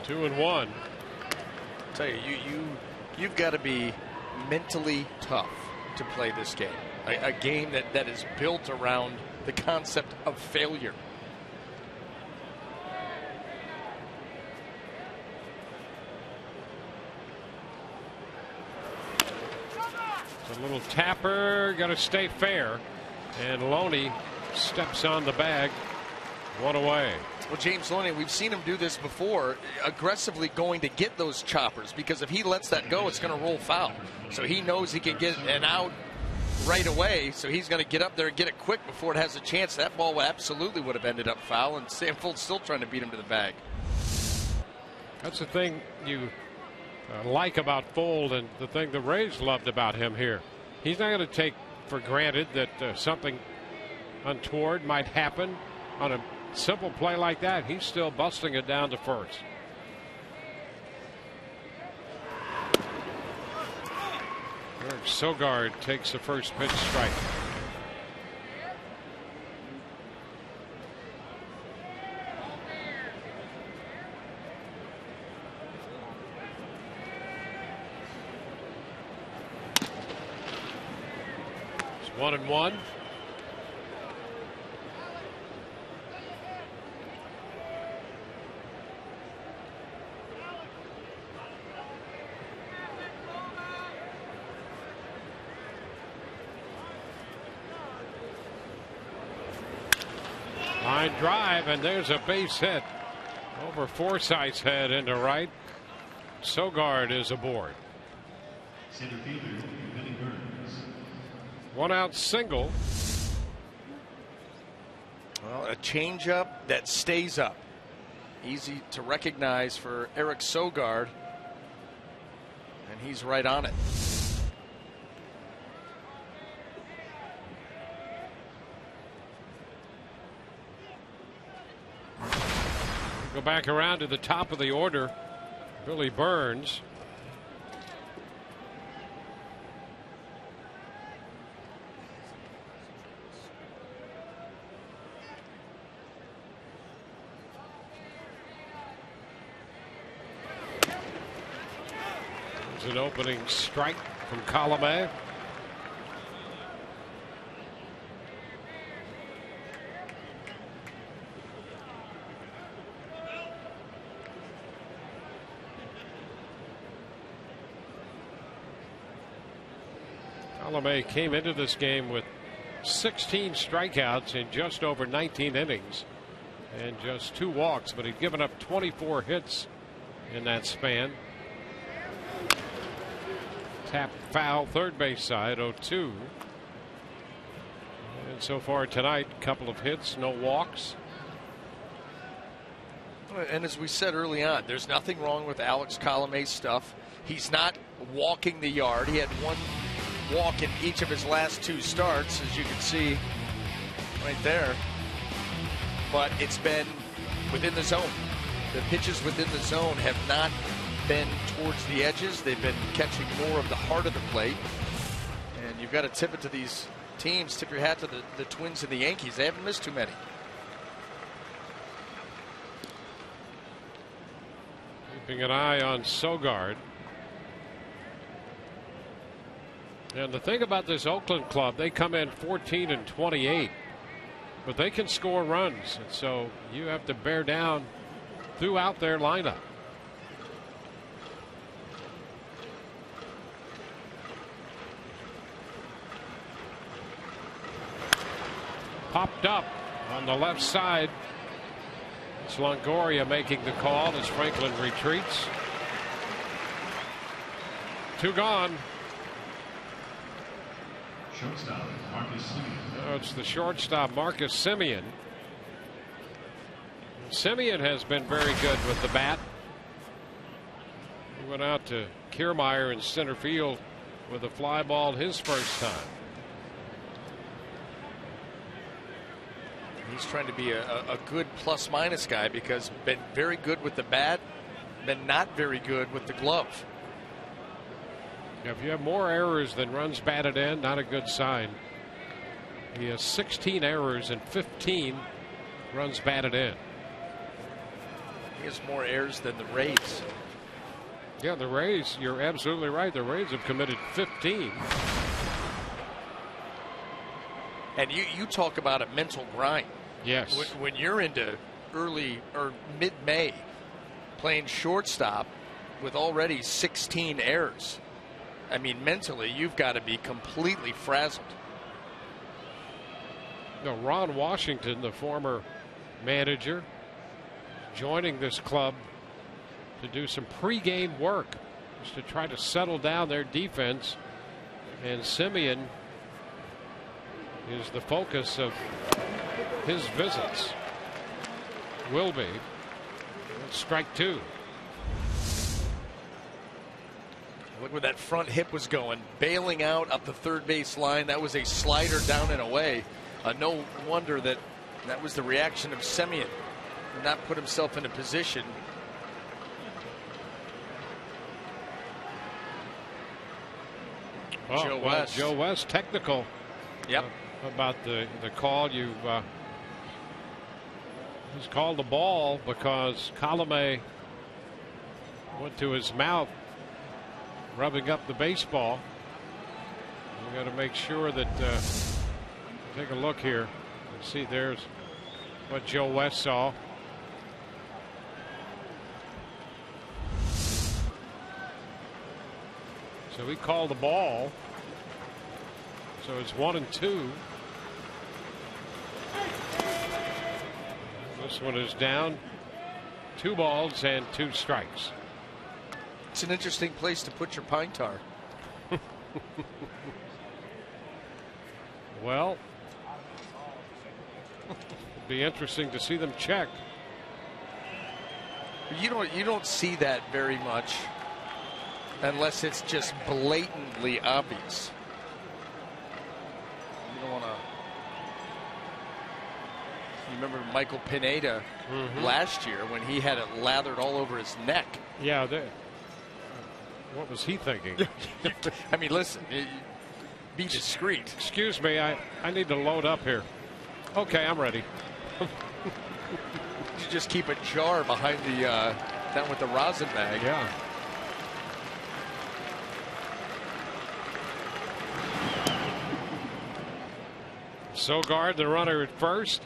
2-1. I tell you, you've got to be mentally tough to play this game. A game that is built around the concept of failure. It's a little tapper, got to stay fair. And Loney steps on the bag. One away. Well, James Loney, we've seen him do this before, aggressively going to get those choppers, because if he lets that go, it's going to roll foul. So he knows he can get an out right away, so he's going to get up there and get it quick before it has a chance. That ball absolutely would have ended up foul, and Sam Folt's still trying to beat him to the bag. That's the thing you like about Fold, and the thing the Rays loved about him here. He's not going to take for granted that something untoward might happen on a simple play like that. He's still busting it down to first. Eric Sogard takes the first pitch strike. It's 1-1. Line drive, and there's a base hit over Forsythe's head into right. Sogard is aboard. Center fielder, Billy Burns. One out single. Well, a changeup that stays up. Easy to recognize for Eric Sogard, and he's right on it. Go back around to the top of the order. Billy Burns. There's an opening strike from Colomé. Colomé came into this game with 16 strikeouts in just over 19 innings and just 2 walks, but he'd given up 24 hits in that span. Tap foul, third base side, 0-2. And so far tonight, a couple of hits, no walks. And as we said early on, there's nothing wrong with Alex Colomé's stuff. He's not walking the yard. He had 1 walk in each of his last 2 starts, as you can see right there. But it's been within the zone. The pitches within the zone have not been towards the edges. They've been catching more of the heart of the plate. And you've got to tip it to these teams. Tip your hat to the Twins and the Yankees. They haven't missed too many. Keeping an eye on Sogard. And the thing about this Oakland club, they come in 14-28, but they can score runs, and so you have to bear down throughout their lineup. Popped up on the left side. It's Longoria making the call as Franklin retreats. 2 gone. Shortstop, Marcus Semien. It's the shortstop, Marcus Semien. Semien has been very good with the bat. He went out to Kiermaier in center field with a fly ball his first time. He's trying to be a good plus-minus guy because been very good with the bat, been not very good with the glove. If you have more errors than runs batted in, not a good sign. He has 16 errors and 15 runs batted in. He has more errors than the Rays. Yeah, the Rays, you're absolutely right. The Rays have committed 15. And you talk about a mental grind. Yes. When you're into early or mid-May playing shortstop with already 16 errors, I mean, mentally, you've got to be completely frazzled. No, Ron Washington, the former manager, joining this club to do some pregame work just to try to settle down their defense. And Semien is the focus of his visits. Will be. Strike two. Look where that front hip was going, bailing out up the third base line. That was a slider down and away. No wonder that was the reaction of Semien. Not put himself in a position. Joe West, technical. Yep. About the call. He's called the ball because Colomé went to his mouth, rubbing up the baseball. We got to make sure that. Take a look here. Let's see. There's what Joe West saw. So he called the ball. So it's 1-2. This one is down. 2 balls and 2 strikes. It's an interesting place to put your pine tar. Well, it'd be interesting to see them check. You don't see that very much unless it's just blatantly obvious. You don't want to. You remember Michael Pineda last year when he had it lathered all over his neck. Yeah. What was he thinking? I mean, listen. Be discreet. Excuse me, I need to load up here. Okay, I'm ready. You just keep a jar behind the down with the rosin bag. Yeah. Sogard, the runner at first.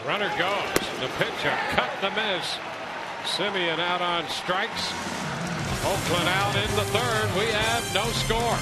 Runner goes. The pitch, a cut and a miss. Semien out on strikes. Oakland out in the third. We have no score.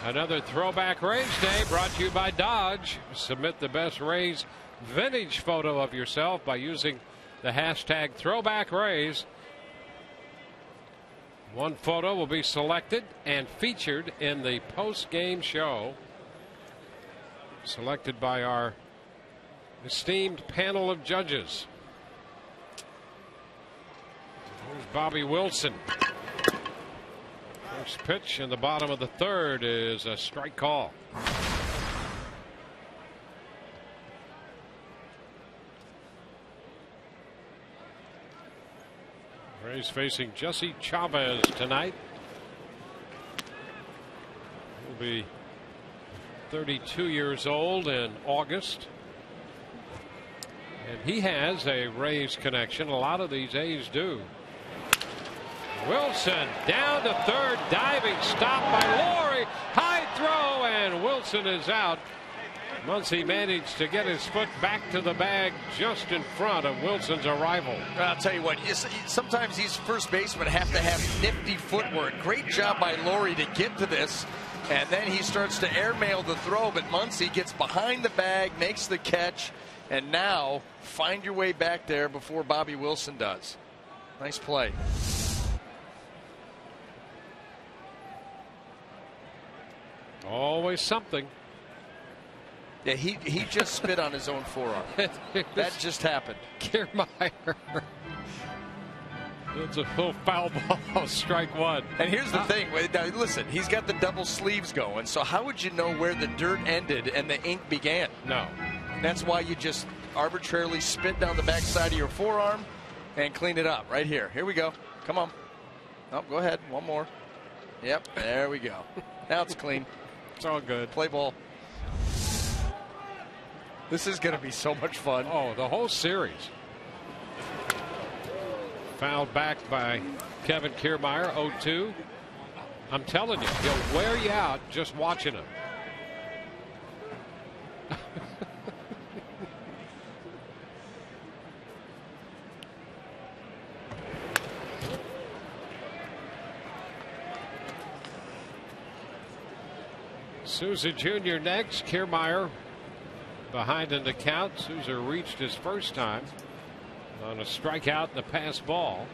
Another Throwback Rays Day brought to you by Dodge. Submit the best Rays vintage photo of yourself by using the hashtag Throwback Rays. One photo will be selected and featured in the post-game show, selected by our esteemed panel of judges. Here's Bobby Wilson. First pitch in the bottom of the third is a strike call. Rays facing Jesse Chavez tonight. He'll be 32 years old in August. And he has a Rays connection. A lot of these A's do. Wilson down to third, diving stop by Laurie. High throw, and Wilson is out. Muncy managed to get his foot back to the bag just in front of Wilson's arrival. I'll tell you what, sometimes these first basemen have to have nifty footwork. Great job by Laurie to get to this, and then he starts to airmail the throw, but Muncy gets behind the bag, makes the catch, and now find your way back there before Bobby Wilson does. Nice play. Always something. Yeah, he just spit on his own forearm. That just happened. Kiermaier. It's a full foul ball, strike one. And here's the thing. Now, listen, he's got the double sleeves going, so how would you know where the dirt ended and the ink began? No. That's why you just arbitrarily spit down the backside of your forearm and clean it up. Right here. Here we go. Come on. Oh, go ahead. One more. Yep, there we go. Now it's clean. It's all good. Play ball. This is going to be so much fun. Oh, the whole series. Fouled back by Kevin Kiermaier, 0-2. I'm telling you, he'll wear you out just watching him. Souza Jr. next. Kiermaier behind in the count. Souza reached his first time on a strikeout and a pass ball.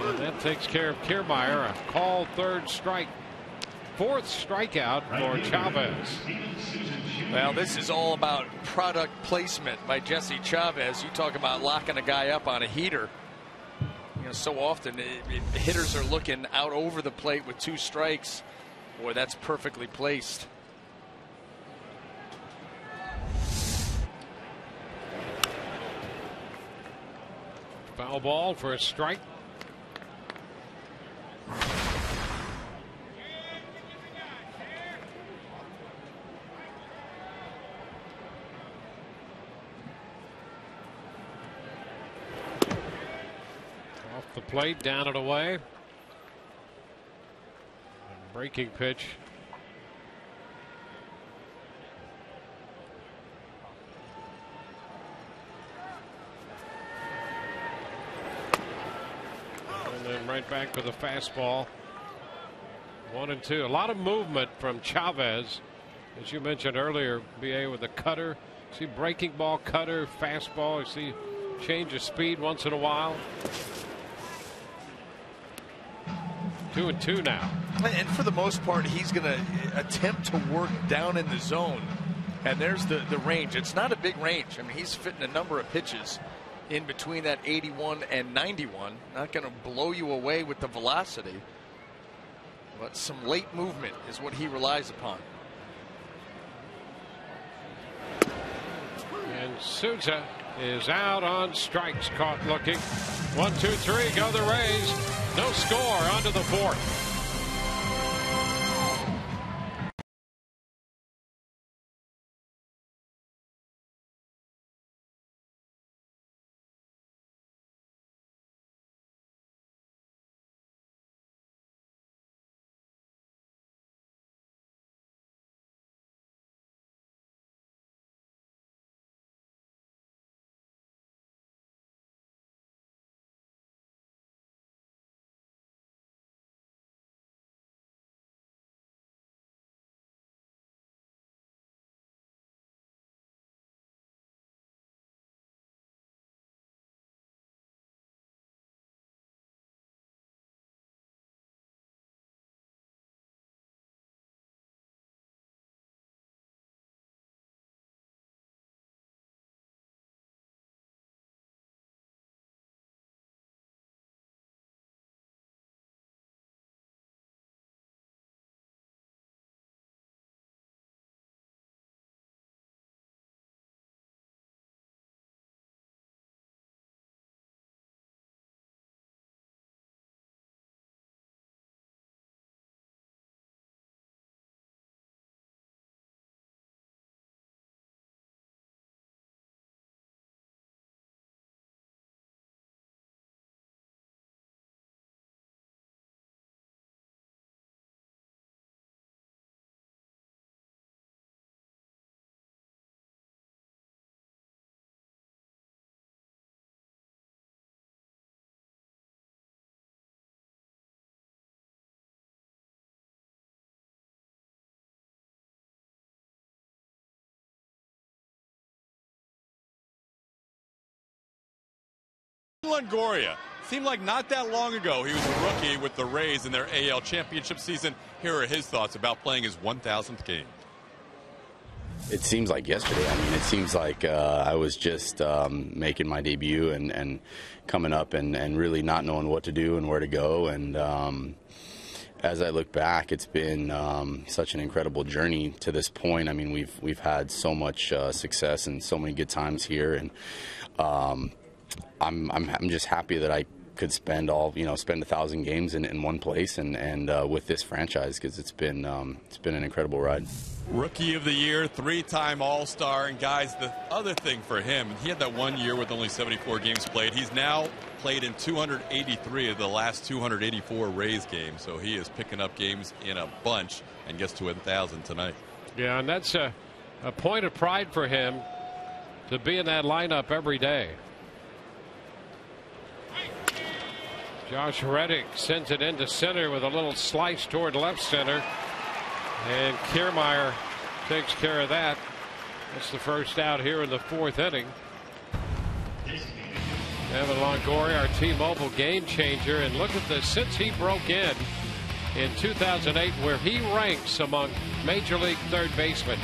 And that takes care of Kiermaier. A called third strike. Fourth strikeout for Chavez. Well, this is all about product placement by Jesse Chavez. You talk about locking a guy up on a heater. You know, so often hitters are looking out over the plate with two strikes. Boy, that's perfectly placed. Foul ball for a strike. Off the plate, down and away. Breaking pitch. And then right back with a fastball. 1-2. A lot of movement from Chavez. As you mentioned earlier, BA with a cutter. See breaking ball, cutter, fastball. You see change of speed once in a while. 2-2 now. And for the most part, he's going to attempt to work down in the zone. And there's the range. It's not a big range. I mean, he's fitting a number of pitches in between that 81 and 91. Not going to blow you away with the velocity. But some late movement is what he relies upon. And Souza is out on strikes, caught looking. 1-2-3, go the Rays. No score, onto the fourth. Longoria. Seemed like not that long ago he was a rookie with the Rays in their AL championship season. Here are his thoughts about playing his 1,000th game. It seems like yesterday. I mean, it seems like I was just making my debut and coming up and really not knowing what to do and where to go. And as I look back, it's been such an incredible journey to this point. I mean, we've had so much success and so many good times here, and I'm just happy that I could spend 1,000 games in one place and with this franchise, because it's been an incredible ride. Rookie of the Year, 3-time All-Star, and guys, the other thing for him, he had that 1 year with only 74 games played. He's now played in 283 of the last 284 Rays games, so he is picking up games in a bunch and gets to 1,000 tonight. Yeah, and that's a point of pride for him to be in that lineup every day. Josh Reddick sends it into center with a little slice toward left center, and Kiermaier takes care of that. That's the first out here in the 4th inning. Evan Longoria, our T-Mobile game changer, and look at this, since he broke in 2008, where he ranks among Major League third basemen.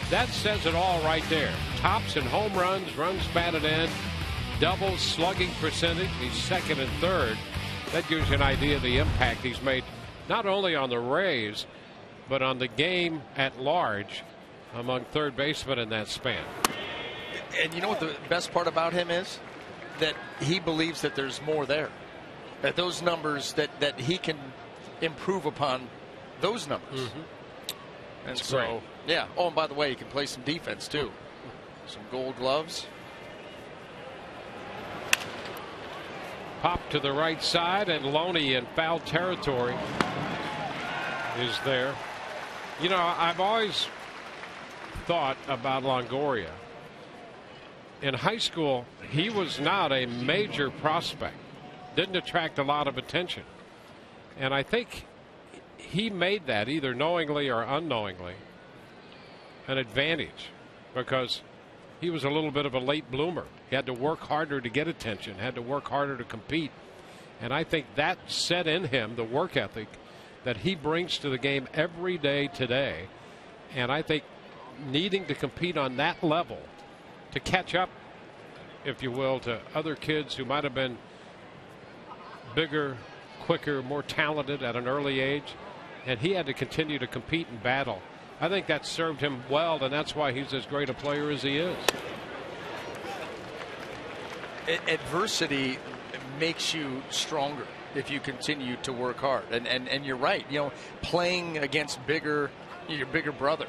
That says it all right there. Tops in home runs, runs batted in, doubles, slugging percentage. He's second and third. That gives you an idea of the impact he's made, not only on the Rays, but on the game at large among third basemen in that span. And you know what the best part about him is? That he believes that there's more there. That those numbers, that he can improve upon those numbers. Mm-hmm. And so, great. Yeah. Oh, and by the way, he can play some defense, too. Some gold gloves. Pop to the right side, and Loney in foul territory is there. You know, I've always thought about Longoria. In high school, he was not a major prospect. Didn't attract a lot of attention. And I think he made that, either knowingly or unknowingly, an advantage, because he was a little bit of a late bloomer. He had to work harder to get attention, had to work harder to compete. And I think that set in him the work ethic that he brings to the game every day today. And I think needing to compete on that level to catch up, if you will, to other kids who might have been bigger, quicker, more talented at an early age, and he had to continue to compete and battle. I think that served him well, and that's why he's as great a player as he is. Adversity makes you stronger if you continue to work hard. And you're right. You know, playing against your bigger brother,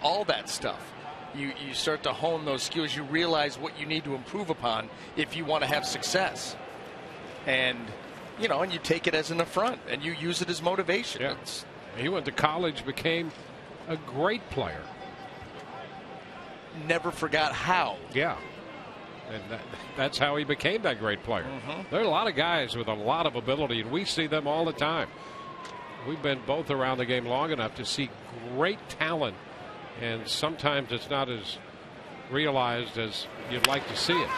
all that stuff. You start to hone those skills. You realize what you need to improve upon if you want to have success. And, you know, and you take it as an affront and you use it as motivation. Yeah. He went to college, became a great player. Never forgot how. Yeah. And that's how he became that great player. Mm-hmm. There are a lot of guys with a lot of ability, and we see them all the time. We've been both around the game long enough to see great talent, and sometimes it's not as realized as you'd like to see it.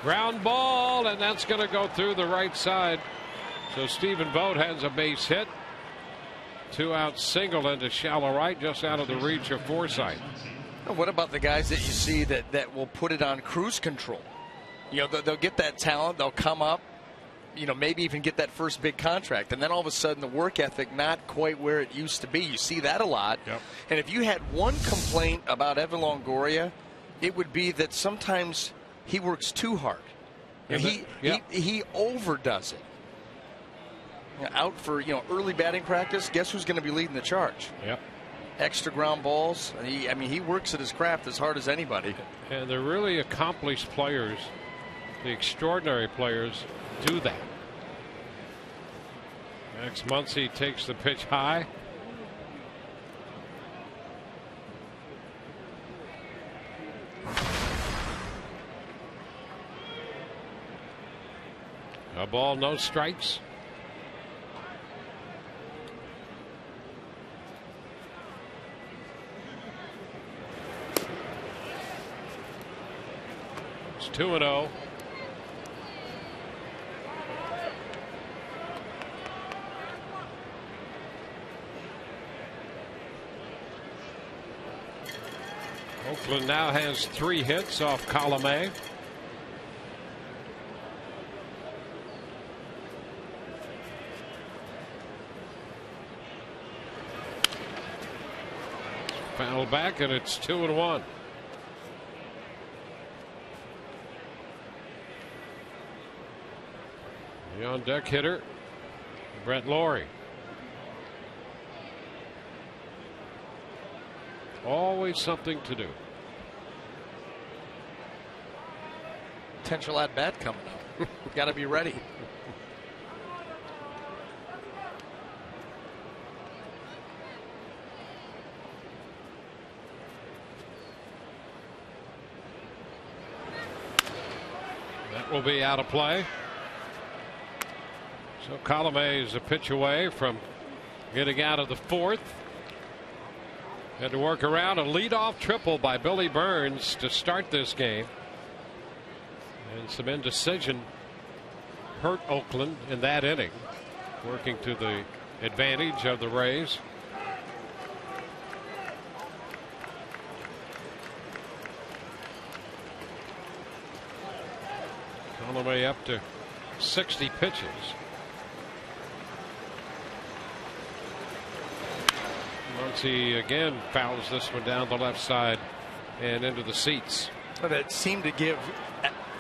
Ground ball, and that's going to go through the right side. So Stephen Vogt has a base hit. 2-out single into shallow right, just out of the reach of Forsythe. What about the guys that you see that will put it on cruise control? You know, they'll get that talent, they'll come up, you know, maybe even get that first big contract, and then all of a sudden the work ethic not quite where it used to be. You see that a lot. Yep. And if you had one complaint about Evan Longoria, it would be that sometimes he works too hard. You know, he overdoes it. You know, out for, you know, early batting practice, guess who's going to be leading the charge? Yep. Extra ground balls. He works at his craft as hard as anybody. And the really accomplished players, the extraordinary players, do that. Max Muncy takes the pitch high. A ball, no strikes. It's 2-0. Oakland now has 3 hits off column A. Foul back, and it's 2-1. The on deck hitter, Brett Lawrie. Always something to do. Potential at bat coming up. Got to be ready. That will be out of play. So column A is a pitch away from getting out of the 4th. Had to work around a leadoff triple by Billy Burns to start this game. And some indecision hurt Oakland in that inning, working to the advantage of the Rays. Column A up to 60 pitches. Muncy again fouls this one down the left side and into the seats. That seemed to give,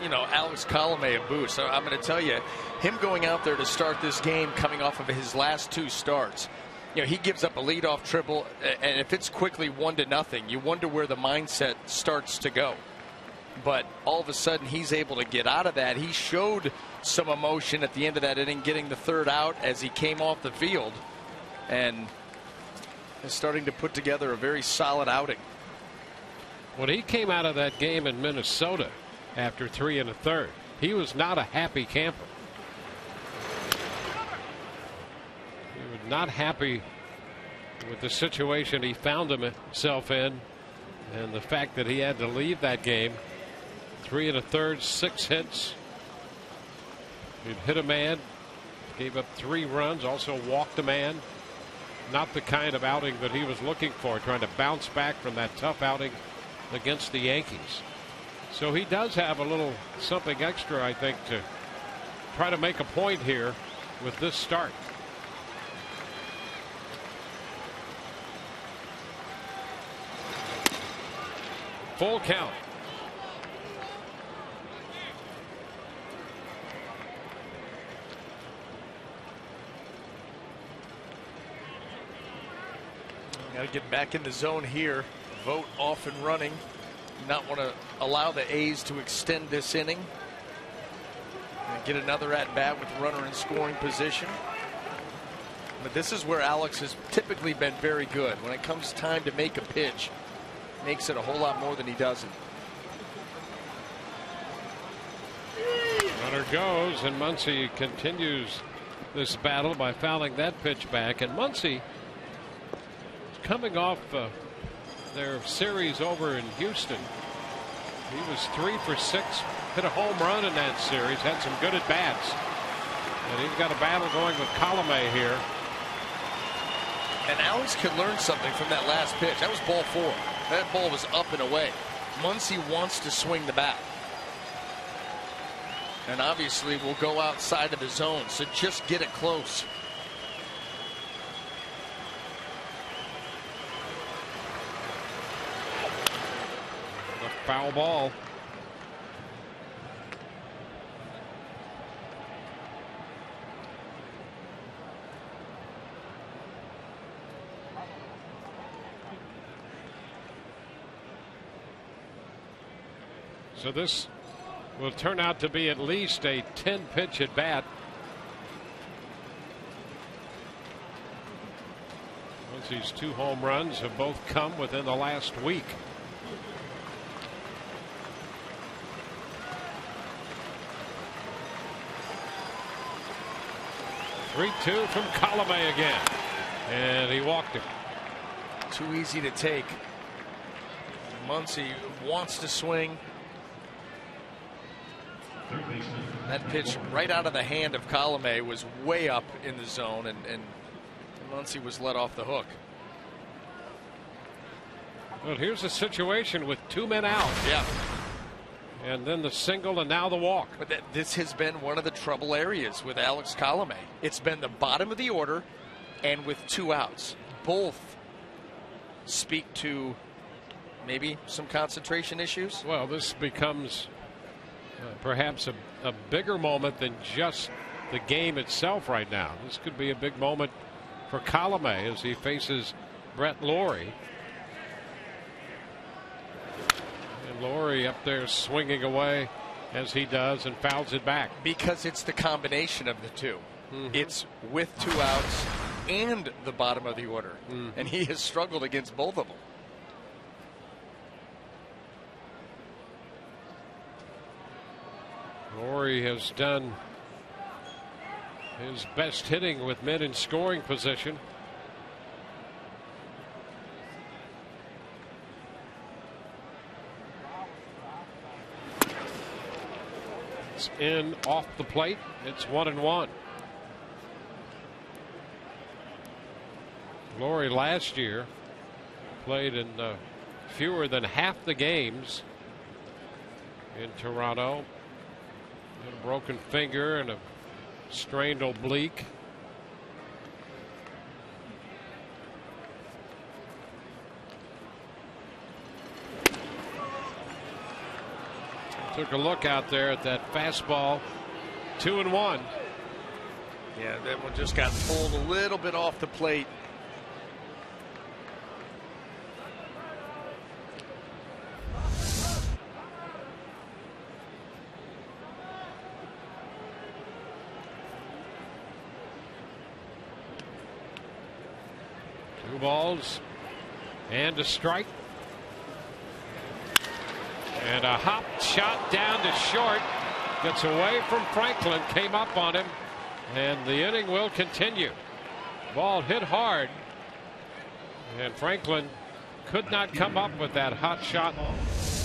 Alex Colomé a boost. So I'm going to tell you, him going out there to start this game, coming off of his last 2 starts, he gives up a leadoff triple, and if it's quickly 1-0, you wonder where the mindset starts to go. But all of a sudden, he's able to get out of that. He showed some emotion at the end of that inning, getting the 3rd out as he came off the field, and is starting to put together a very solid outing. When he came out of that game in Minnesota after 3 1/3, he was not a happy camper. He was not happy with the situation he found himself in, and the fact that he had to leave that game. 3 1/3, 6 hits. He'd hit a man, gave up 3 runs, also walked a man. Not the kind of outing that he was looking for, trying to bounce back from that tough outing against the Yankees. So he does have a little something extra, I think, to try to make a point here with this start. Full count. Got to get back in the zone here. Vogt off and running. Not want to allow the A's to extend this inning. And get another at bat with runner in scoring position. But this is where Alex has typically been very good. When it comes time to make a pitch, makes it a whole lot more than he doesn't. Runner goes, and Muncy continues this battle by fouling that pitch back. And Muncy, coming off their series over in Houston, he was 3 for 6, hit a home run in that series, had some good at bats, and he's got a battle going with Colomé here. And Alex could learn something from that last pitch. That was ball 4. That ball was up and away. Muncy wants to swing the bat, and obviously will go outside of the zone, so just get it close. Foul ball. So this will turn out to be at least a 10-pitch at bat. Once these 2 home runs have both come within the last week. 3-2 from Colomé again, and he walked him. Too easy to take. Muncy wants to swing. That pitch right out of the hand of Colomé was way up in the zone, and Muncy was let off the hook. Well, here's a situation with 2 men out. Yeah. And then the single and now the walk. But this has been one of the trouble areas with Alex Colomé. It's been the bottom of the order and with 2 outs. Both speak to maybe some concentration issues. Well, this becomes perhaps a bigger moment than just the game itself right now. This could be a big moment for Colomé as he faces Brett Lawrie. And Lawrie up there swinging away as he does and fouls it back. Because it's the combination of the two. It's with 2 outs and the bottom of the order. And he has struggled against both of them. Lawrie has done his best hitting with men in scoring position. It's in off the plate. It's 1-1. Lawrie last year played in fewer than half the games in Toronto. A broken finger and a strained oblique. Took a look out there at that fastball. 2-1. Yeah, that one just got pulled a little bit off the plate. Two balls and a strike. And a hop shot down to short. Gets away from Franklin. Came up on him. And the inning will continue. Ball hit hard. And Franklin could not come up with that hot shot.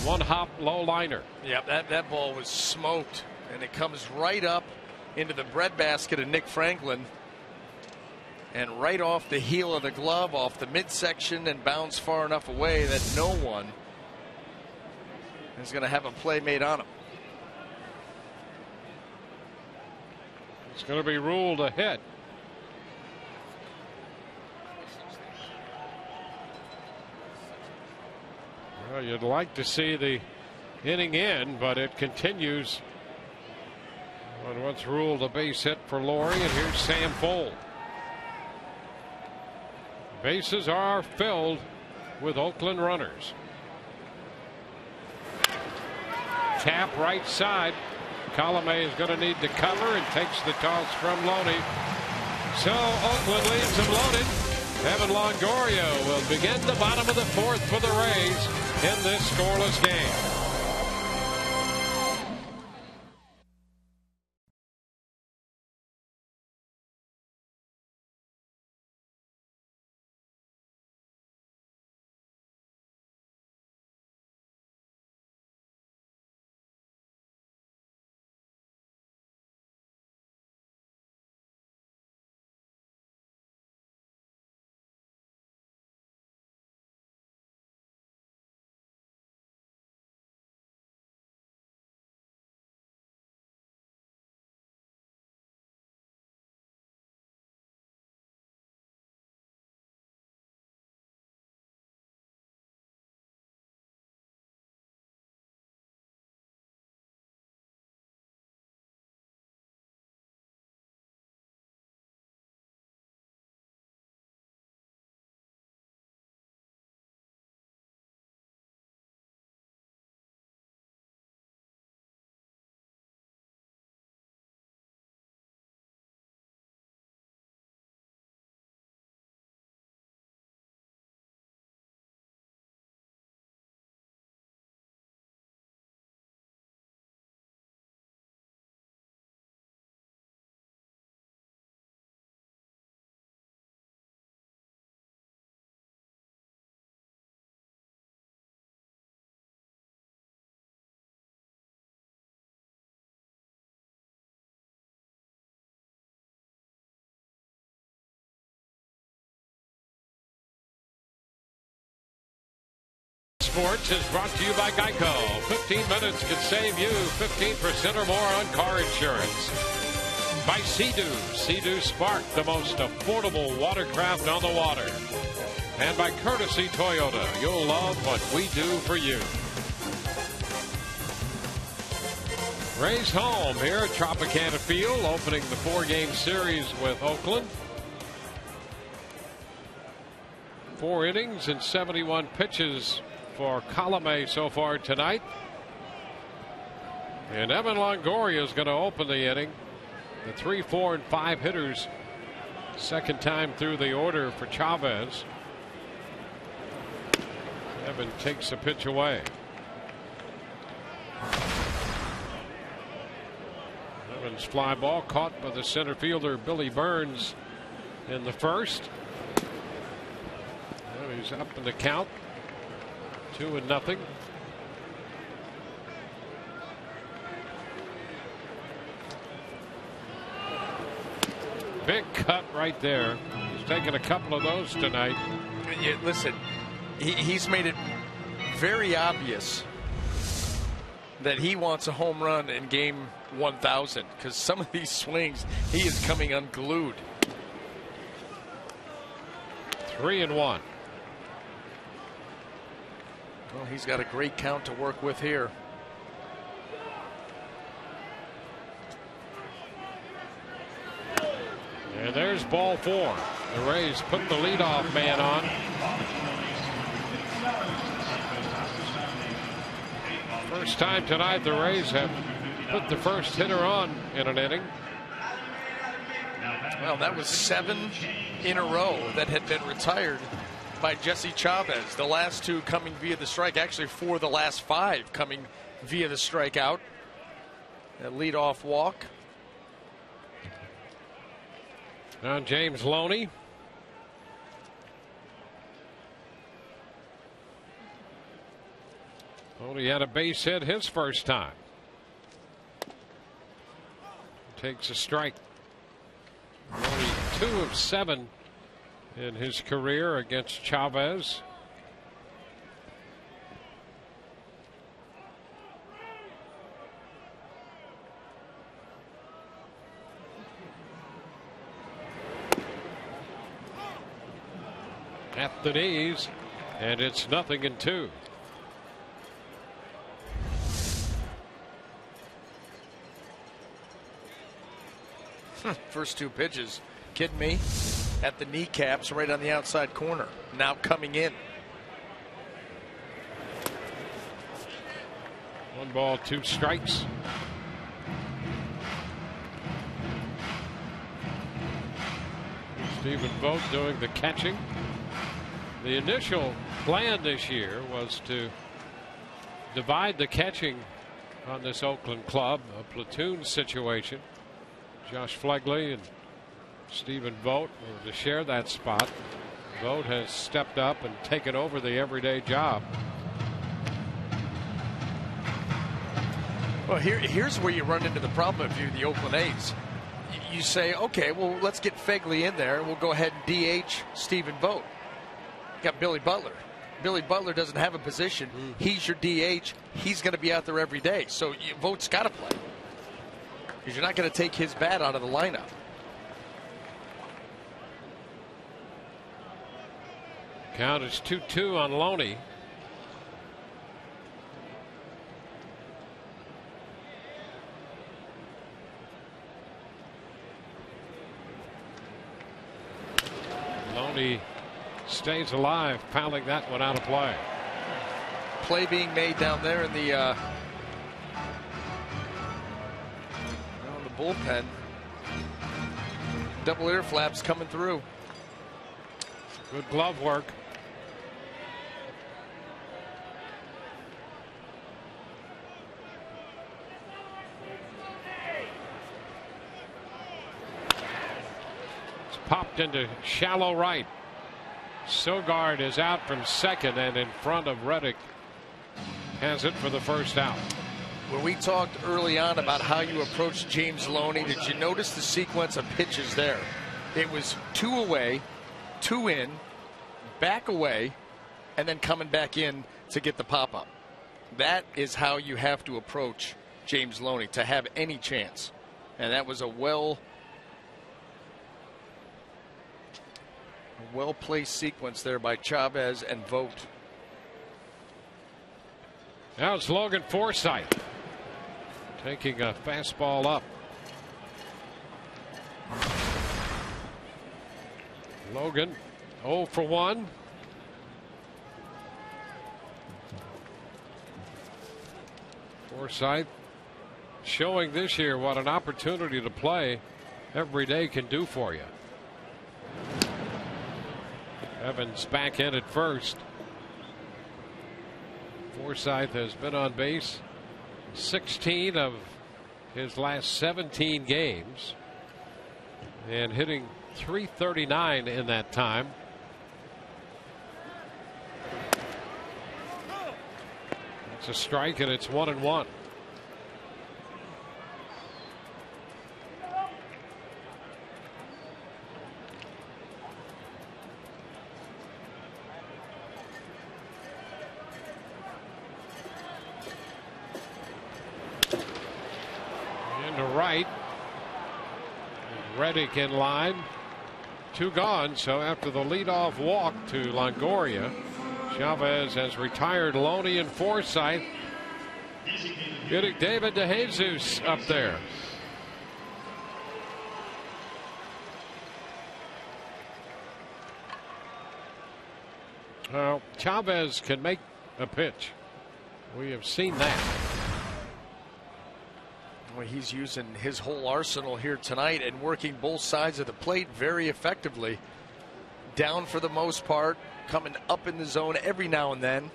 One hop low liner. Yeah, that ball was smoked. And it comes right up into the breadbasket of Nick Franklin. And right off the heel of the glove, off the midsection, and bounced far enough away that no one is going to have a play made on him. It's going to be ruled a hit. Well, you'd like to see the inning end, but it continues on what's ruled a base hit for Lawrie. And here's Sam Fuld. Bases are filled with Oakland runners. Tap right side. Colomé is going to need to cover and takes the toss from Loney. So Oakland leaves him loaded. Evan Longoria will begin the bottom of the 4th for the Rays in this scoreless game. Sports is brought to you by Geico. 15 minutes could save you 15% or more on car insurance. By Sea-Doo. Sea-Doo Spark, the most affordable watercraft on the water. And by Courtesy Toyota. You'll love what we do for you. Rays home here at Tropicana Field, opening the 4-game series with Oakland. 4 innings and 71 pitches for Colome so far tonight. And Evan Longoria is going to open the inning. The 3, 4, and 5 hitters. Second time through the order for Chavez. Evan takes a pitch away. Evans' fly ball caught by the center fielder Billy Burns in the first. Well, he's up in the count. 2-0. Big cut right there. He's taken a couple of those tonight. Yeah, listen, he's made it very obvious that he wants a home run in game 1000, because some of these swings he is coming unglued. 3-1. Well, he's got a great count to work with here. And there's ball 4. The Rays put the leadoff man on. First time tonight the Rays have put the first hitter on in an inning. Well, that was 7 in a row that had been retired by Jesse Chavez. The last 2 coming via the strike. Actually, 4 of the last 5 coming via the strikeout. A leadoff walk. Now James Loney. Loney had a base hit his first time. Takes a strike. Loney 2 of 7 in his career against Chavez. At the knees, and it's 0-2. First 2 pitches, kidding me? At the kneecaps, right on the outside corner. Now coming in. 1 ball, 2 strikes. Stephen Vogt doing the catching. The initial plan this year was to divide the catching on this Oakland club, a platoon situation. Josh Flegley and Stephen Vogt were to share that spot. Vogt has stepped up and taken over the everyday job. Well, here's where you run into the problem if you're the Oakland A's. You say, okay, well, let's get Flegley in there. We'll go ahead and DH Stephen Vogt. Got Billy Butler. Billy Butler doesn't have a position. He's your DH. He's going to be out there every day. So Vogt's got to play, because you're not going to take his bat out of the lineup. Count is 2-2 on Loney. Loney stays alive, pounding that one out of play. Play being made down there in the bullpen. Double ear flaps coming through. Good glove work. It's popped into shallow right. Sogard is out from second, and in front of Reddick has it for the first out. When we talked early on about how you approach James Loney, did you notice the sequence of pitches there? It was 2 away, 2 in, back away, and then coming back in to get the pop-up. That is how you have to approach James Loney to have any chance. And that was a well-placed sequence there by Chavez and Vogt. Now it's Logan Forsythe taking a fastball up. Logan 0 for 1. Forsythe showing this year what an opportunity to play every day can do for you. Evans back in at first. Forsythe has been on base 16 of his last 17 games and hitting .339 in that time. It's a strike and it's 1-1. Into right. Reddick in line. 2 gone. So after the leadoff walk to Longoria, Chavez has retired Loney and Forsythe. Getting David DeJesus up there. Well, Chavez can make a pitch. We have seen that. Well, he's using his whole arsenal here tonight and working both sides of the plate very effectively. Down for the most part, coming up in the zone every now and then.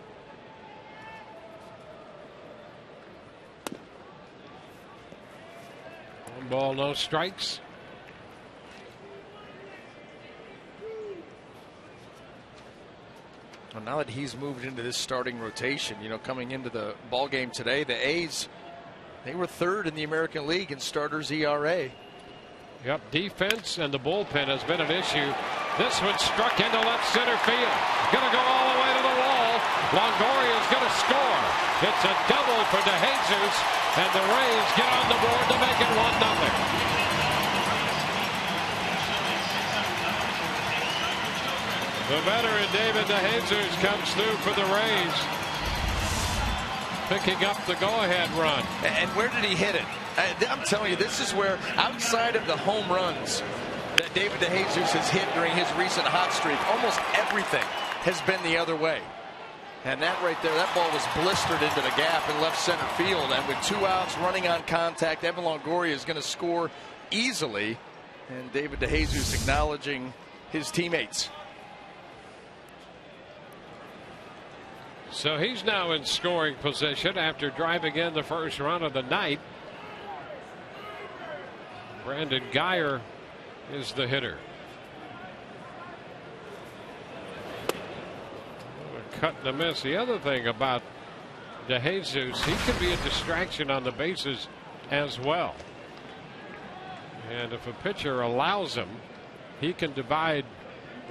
One ball, no strikes. Well, now that he's moved into this starting rotation, you know, coming into the ball game today, the A's, they were 3rd in the American League in starters ERA. Yep, defense and the bullpen has been an issue. This one struck into left center field. Going to go all the way to the wall. Longoria is going to score. It's a double for DeJesus, and the Rays get on the board to make it 1-0. The veteran David DeJesus comes through for the Rays, picking up the go-ahead run. And where did he hit it? I'm telling you, this is where, outside of the home runs that David DeJesus has hit during his recent hot streak, almost everything has been the other way. And that right there, that ball was blistered into the gap in left center field. And with 2 outs running on contact, Evan Longoria is going to score easily. And David DeJesus acknowledging his teammates. So he's now in scoring position after driving in the first run of the night. Brandon Guyer is the hitter. A cut and a miss. The other thing about DeJesus, he can be a distraction on the bases as well. And if a pitcher allows him, he can divide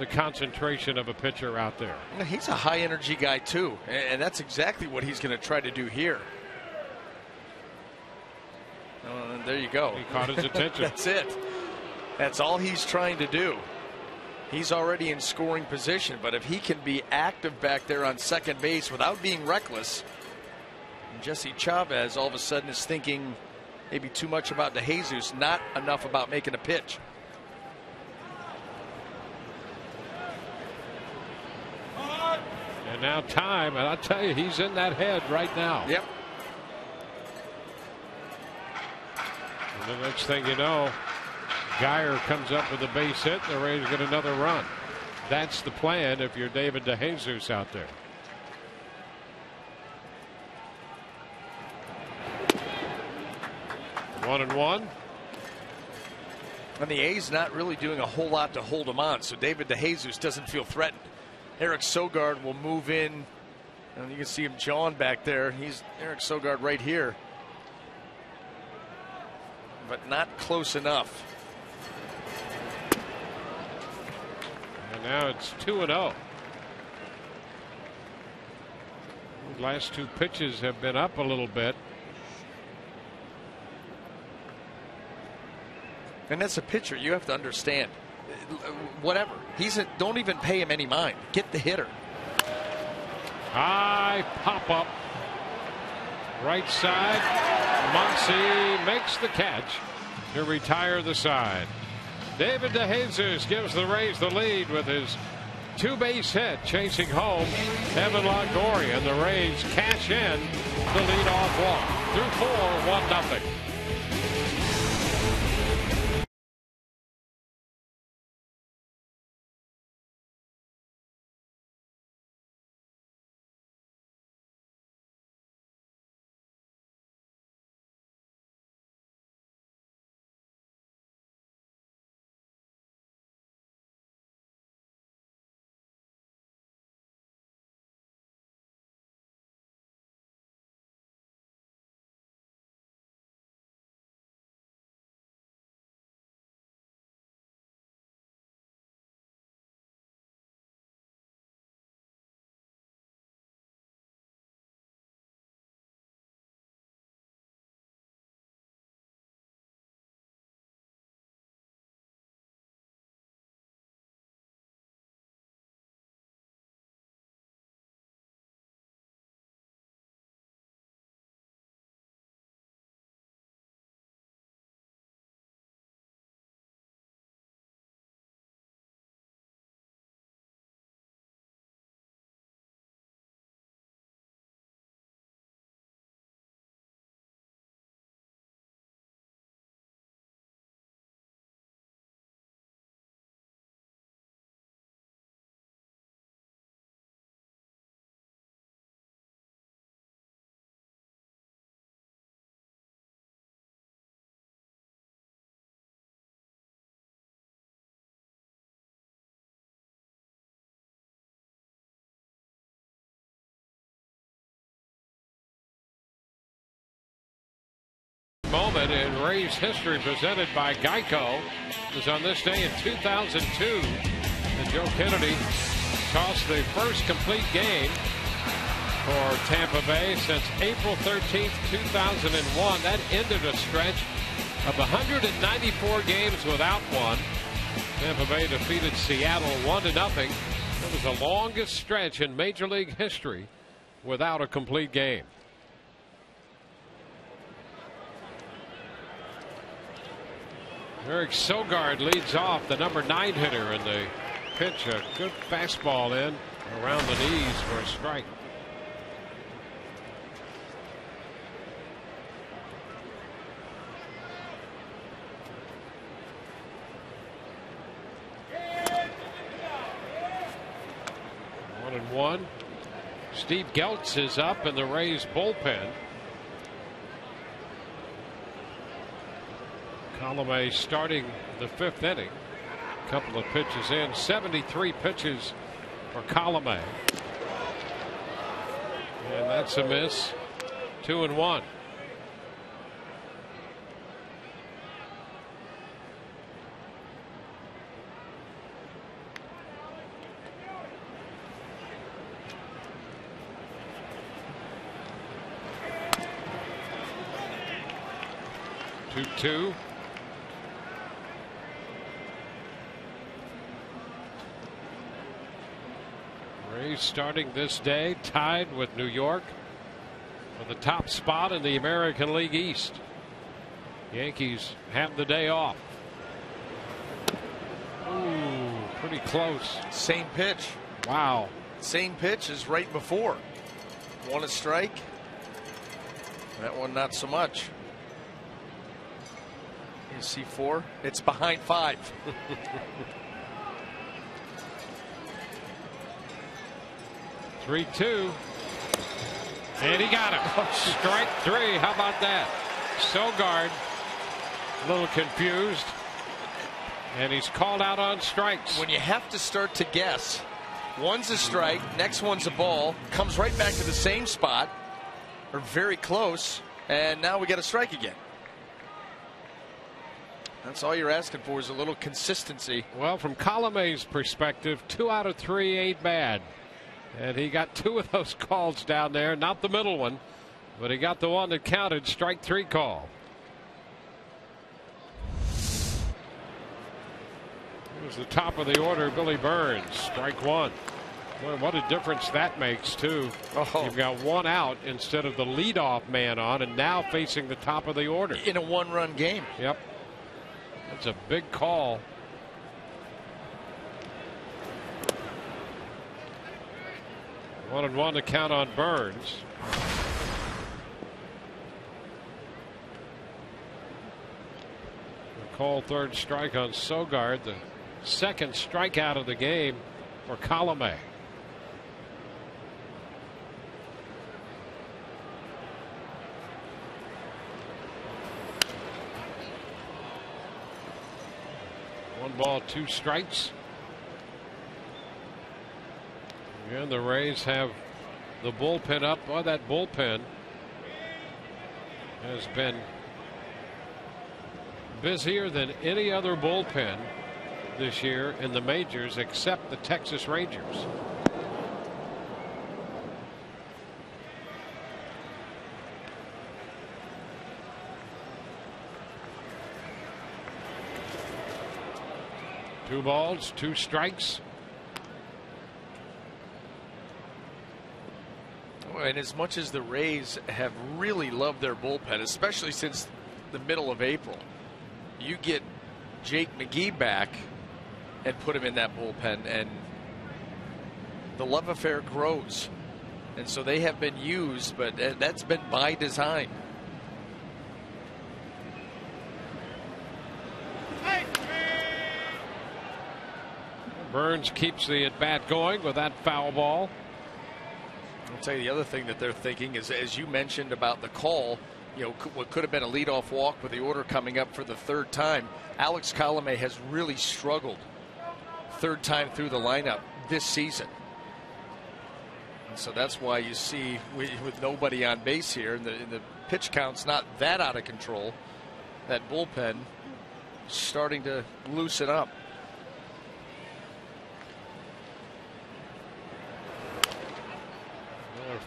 the concentration of a pitcher out there. He's a high energy guy too, and that's exactly what he's going to try to do here. There you go. He caught his attention. That's it. That's all he's trying to do. He's already in scoring position, but if he can be active back there on second base without being reckless, Jesse Chavez all of a sudden is thinking maybe too much about DeJesus, not enough about making a pitch. And now time, and I'll tell you, he's in that head right now. Yep. And the next thing you know, Guyer comes up with a base hit, and the Rays get another run. That's the plan if you're David DeJesus out there. One and one. And the A's not really doing a whole lot to hold him on, so David DeJesus doesn't feel threatened. Eric Sogard will move in, and you can see him jawing back there. He's Eric Sogard right here, but not close enough. And now it's 2-0. last 2 pitches have been up a little bit. And as a pitcher, you have to understand, whatever. Don't even pay him any mind. Get the hitter. High pop up. Right side. Muncy makes the catch to retire the side. David DeJesus gives the Rays the lead with his 2-base hit, chasing home Evan Longoria. The Rays cash in the leadoff walk. Through 4, 1-0. Moment in Rays history presented by Geico. It was on this day in 2002 that Joe Kennedy tossed the first complete game for Tampa Bay since April 13th, 2001. That ended a stretch of 194 games without one. Tampa Bay defeated Seattle 1-0. It was the longest stretch in Major League history without a complete game. Eric Sogard leads off, the number 9 hitter, in the pitch. A good fastball in around the knees for a strike. One and one. Steve Geltz is up in the Rays bullpen. Colomé starting the 5th inning. A couple of pitches in. 73 pitches for Colomé. And that's a miss. 2-1. Two. Rays starting this day tied with New York for the top spot in the American League East. Yankees have the day off. Ooh, pretty close. Same pitch. Wow. Same pitch as right before. One a strike. That one not so much. You see 4. It's behind 5. 3-2. And he got him. Strike 3. How about that? Sogard a little confused. And he's called out on strikes. When you have to start to guess, one's a strike, next one's a ball, comes right back to the same spot, or very close, and now we get a strike again. That's all you're asking for is a little consistency. Well, from Colomé's perspective, 2 out of 3 ain't bad. And he got 2 of those calls down there, not the middle one, but he got the one that counted, strike 3 call. Here's the top of the order, Billy Burns, strike 1. Boy, what a difference that makes, too. Oh. You've got 1 out instead of the leadoff man on, and now facing the top of the order. In a 1-run game. Yep. That's a big call. One and one to count on Burns. A called third strike on Sogard, the second strikeout of the game for Colomé. One ball, 2 strikes. And the Rays have the bullpen up. Oh, that bullpen has been busier than any other bullpen this year in the majors except the Texas Rangers. Two balls, 2 strikes. And as much as the Rays have really loved their bullpen, especially since the middle of April, you get Jake McGee back and put him in that bullpen, and the love affair grows. And so they have been used, but that's been by design. Burns keeps the at bat going with that foul ball. I'll tell you the other thing that they're thinking is, as you mentioned about the call, you know, what could have been a leadoff walk with the order coming up for the 3rd time. Alex Colomé has really struggled 3rd time through the lineup this season. And so that's why you see with nobody on base here, and the pitch count's not that out of control, that bullpen starting to loosen up.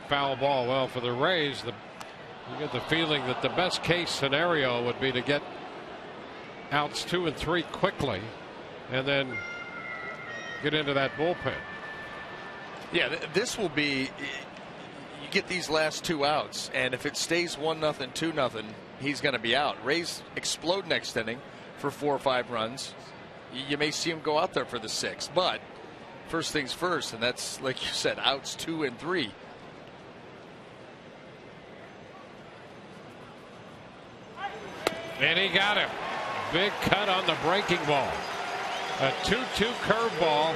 Foul ball. Well, for the Rays, you get the feeling that the best case scenario would be to get outs 2 and 3 quickly and then get into that bullpen. Yeah, this will be, you get these last 2 outs, and if it stays 1-0, 2-0, he's going to be out. Rays explode next inning for 4 or 5 runs. You may see him go out there for the 6th, but first things first, and that's, like you said, outs 2 and 3. And he got him. Big cut on the breaking ball. A 2-2 curveball.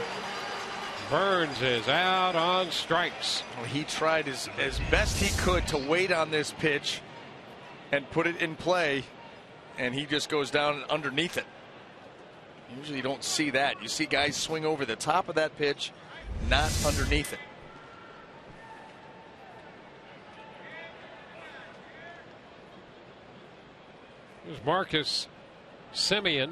Burns is out on strikes. Well, he tried as best he could to wait on this pitch and put it in play, and he just goes down underneath it. Usually you don't see that. You see guys swing over the top of that pitch, not underneath it. There's Marcus Semien.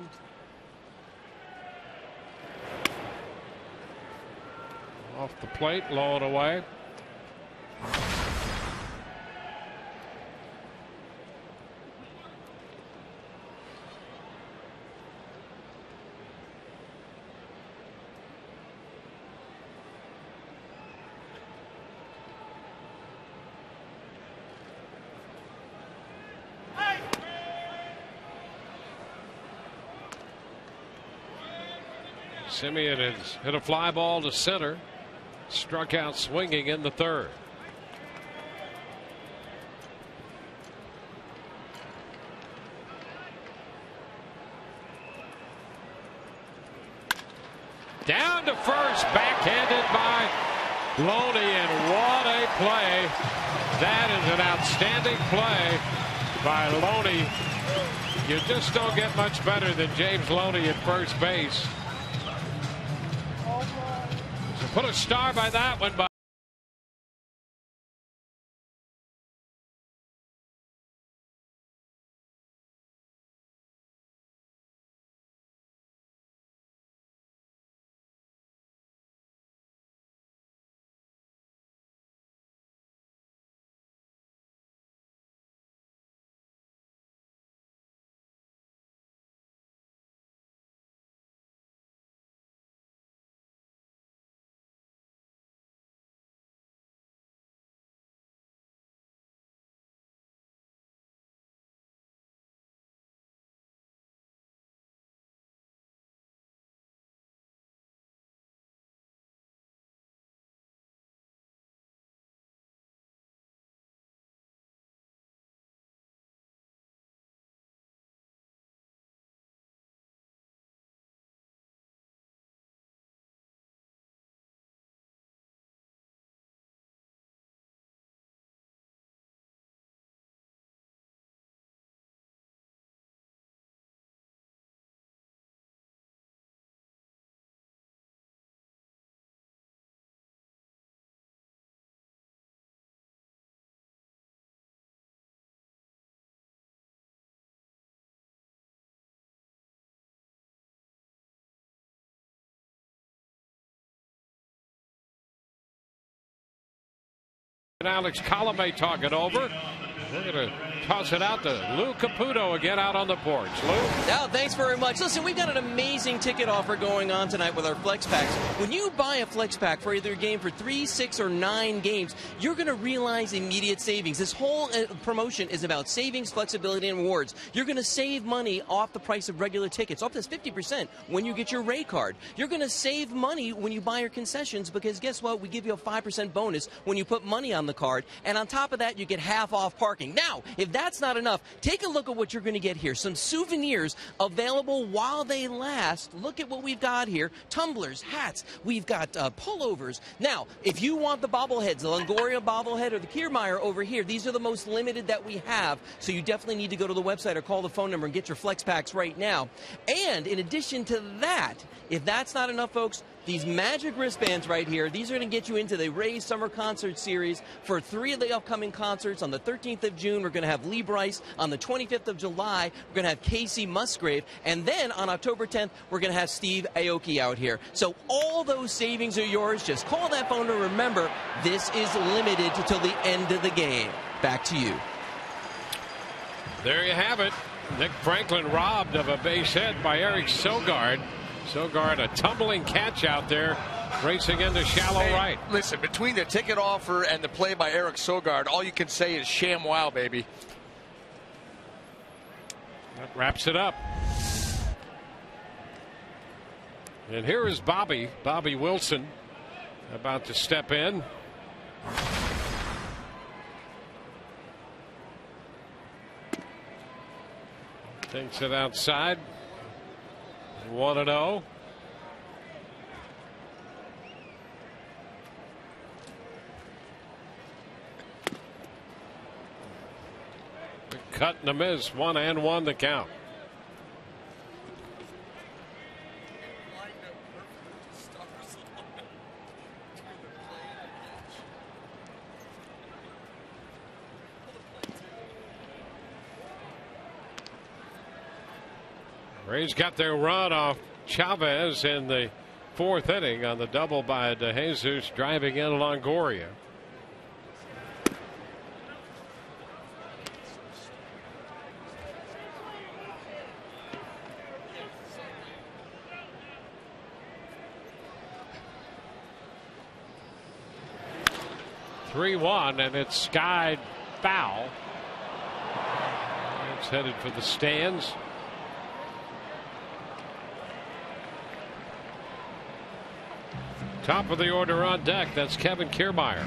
Off the plate, low and away. Semien has hit a fly ball to center. Struck out swinging in the 3rd. Down to first, backhanded by Loney, and what a play. That is an outstanding play by Loney. You just don't get much better than James Loney at first base. So put a star by that one. Alex Colomé talk it over. We're going to toss it out to Lou Caputo again out on the porch. Lou? Now, thanks very much. Listen, we've got an amazing ticket offer going on tonight with our Flex Packs. When you buy a Flex Pack for either a game for 3, 6, or 9 games, you're going to realize immediate savings. This whole promotion is about savings, flexibility, and rewards. You're going to save money off the price of regular tickets, off this 50% when you get your Ray card. You're going to save money when you buy your concessions because guess what? We give you a 5% bonus when you put money on the card. And on top of that, you get half off parking. Now, if that's not enough, take a look at what you're going to get here. Some souvenirs available while they last. Look at what we've got here. Tumblers, hats. We've got pullovers. Now, if you want the bobbleheads, the Longoria bobblehead or the Kiermaier over here, these are the most limited that we have. So you definitely need to go to the website or call the phone number and get your Flex Packs right now. And in addition to that, if that's not enough, folks, these magic wristbands right here, these are going to get you into the Rays Summer Concert Series for 3 of the upcoming concerts. On the 13th of June, we're going to have Lee Brice. On the 25th of July, we're going to have Casey Musgrave. And then on October 10th, we're going to have Steve Aoki out here. So all those savings are yours. Just call that phone and remember, this is limited until the end of the game. Back to you. There you have it. Nick Franklin robbed of a base hit by Eric Sogard. Sogard, a tumbling catch out there, racing into shallow right. Listen, between the ticket offer and the play by Eric Sogard, all you can say is sham wow, baby. That wraps it up. And here is Bobby Wilson, about to step in. Takes it outside. 1-0. Cut and a miss. 1-1 the count. Rays got their run off Chavez in the 4th inning on the double by DeJesus, driving in Longoria. (3-1) and it's skied foul. It's headed for the stands. Top of the order on deck. That's Kevin Kiermaier.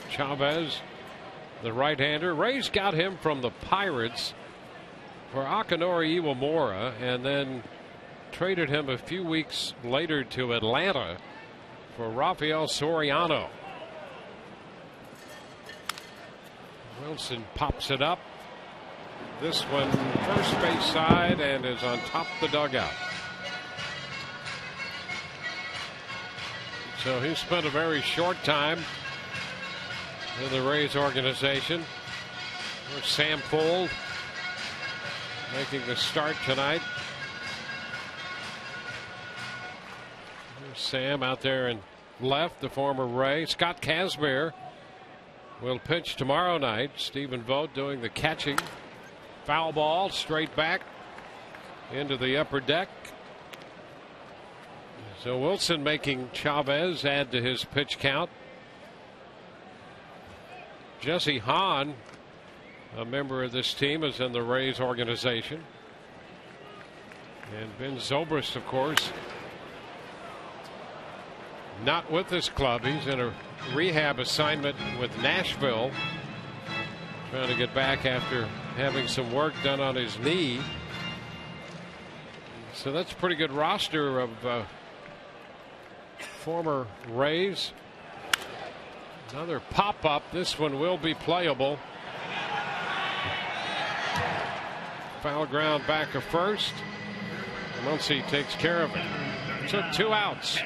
Chavez, the right-hander. Rays got him from the Pirates for Akinori Iwamura and then traded him a few weeks later to Atlanta for Rafael Soriano. Wilson pops it up. This one first base side and is on top of the dugout. So he spent a very short time in the Rays organization. There's Sam Fuld making the start tonight. There's Sam out there in left, the former Ray. Scott Kazmir will pitch tomorrow night. Stephen Vogt doing the catching. Foul ball straight back into the upper deck. So Wilson making Chavez add to his pitch count. Jesse Hahn, a member of this team, is in the Rays organization. And Ben Zobrist, of course, not with this club. He's in a rehab assignment with Nashville, trying to get back after having some work done on his knee. So that's a pretty good roster of former Rays. Another pop-up. This one will be playable. Foul ground back of first. Muncy takes care of it. Took 2 outs.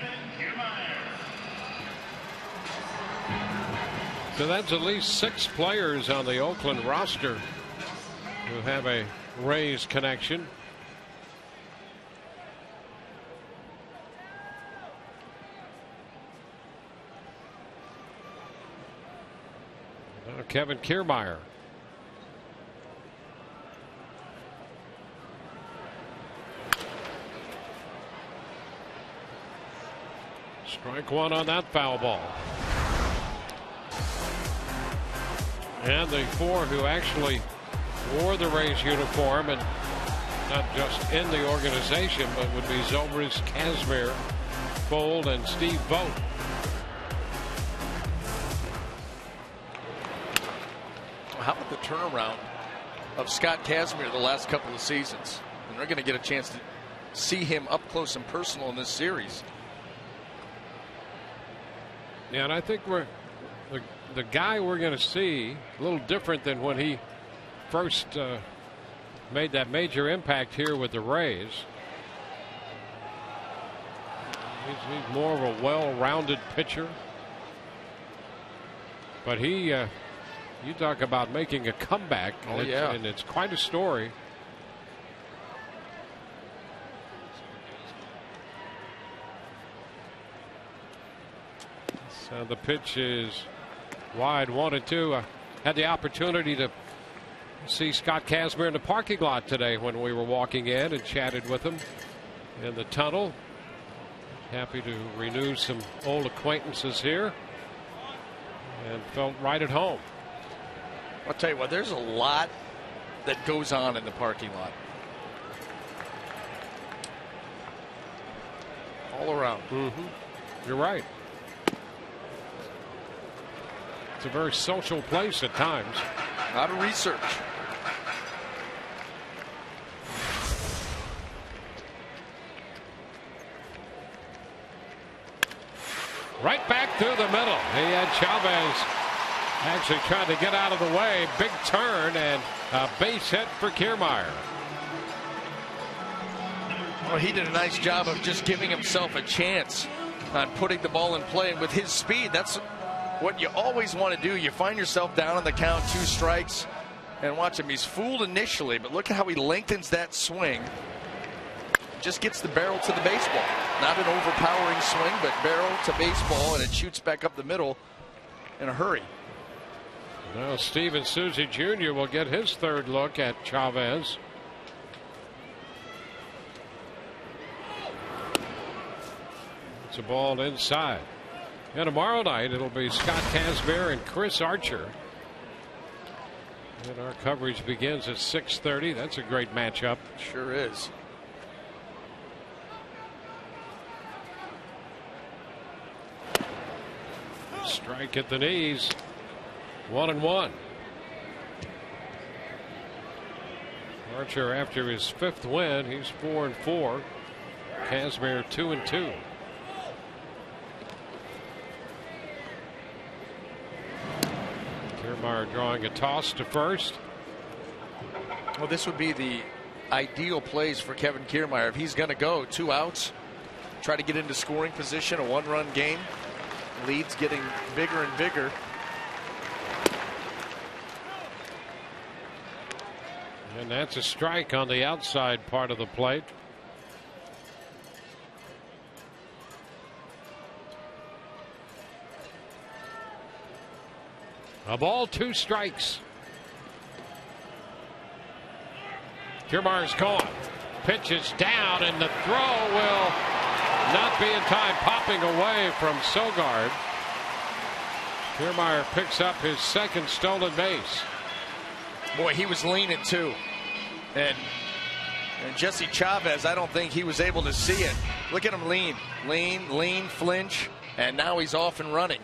So that's at least 6 players on the Oakland roster who have a Rays connection. Kevin Kiermaier. Strike one on that foul ball. And the four who actually wore the Rays uniform, and not just in the organization, but would be Zobrist, Kazmir, Fold, and Steve Vogt. How about the turnaround of Scott Kazmir the last couple of seasons? And they're going to get a chance to see him up close and personal in this series. Yeah, and I think the guy we're going to see a little different than when he first made that major impact here with the Rays. He's more of a well-rounded pitcher. But he, you talk about making a comeback, and it's quite a story. So the pitch is wide, 1-2. Had the opportunity to see Scott Kazmir in the parking lot today when we were walking in and chatted with him in the tunnel. Happy to renew some old acquaintances here, and felt right at home. I'll tell you what, there's a lot that goes on in the parking lot. All around. You're right. It's a very social place at times. A lot of research. Right back through the middle. He had Chavez actually trying to get out of the way. Big turn and a base hit for Kiermaier. Well, he did a nice job of just giving himself a chance on putting the ball in play. And with his speed, that's what you always want to do. You find yourself down on the count, 2 strikes, and watch him. He's fooled initially, but look at how he lengthens that swing. Just gets the barrel to the baseball. Not an overpowering swing, but barrel to baseball, and it shoots back up the middle in a hurry. Now Steven Suzy Jr. will get his third look at Chavez. It's a ball inside. And tomorrow night it'll be Scott Kazmir and Chris Archer. And our coverage begins at 6:30. That's a great matchup. Sure is. Strike at the knees. 1-1. Archer, after his 5th win, he's 4-4. Kazmir 2-2. Kiermaier drawing a toss to first. Well, this would be the ideal plays for Kevin Kiermaier. If he's going to go 2 outs, try to get into scoring position, a 1-run game. Leads getting bigger and bigger. And that's a strike on the outside part of the plate. A ball, 2 strikes. Kiermaier's gone. Pitch is down, and the throw will not be in time. Popping away from Sogard. Kiermaier picks up his 2nd stolen base. Boy, he was leaning too. And Jesse Chavez, I don't think he was able to see it. Look at him lean, flinch, and now he's off and running.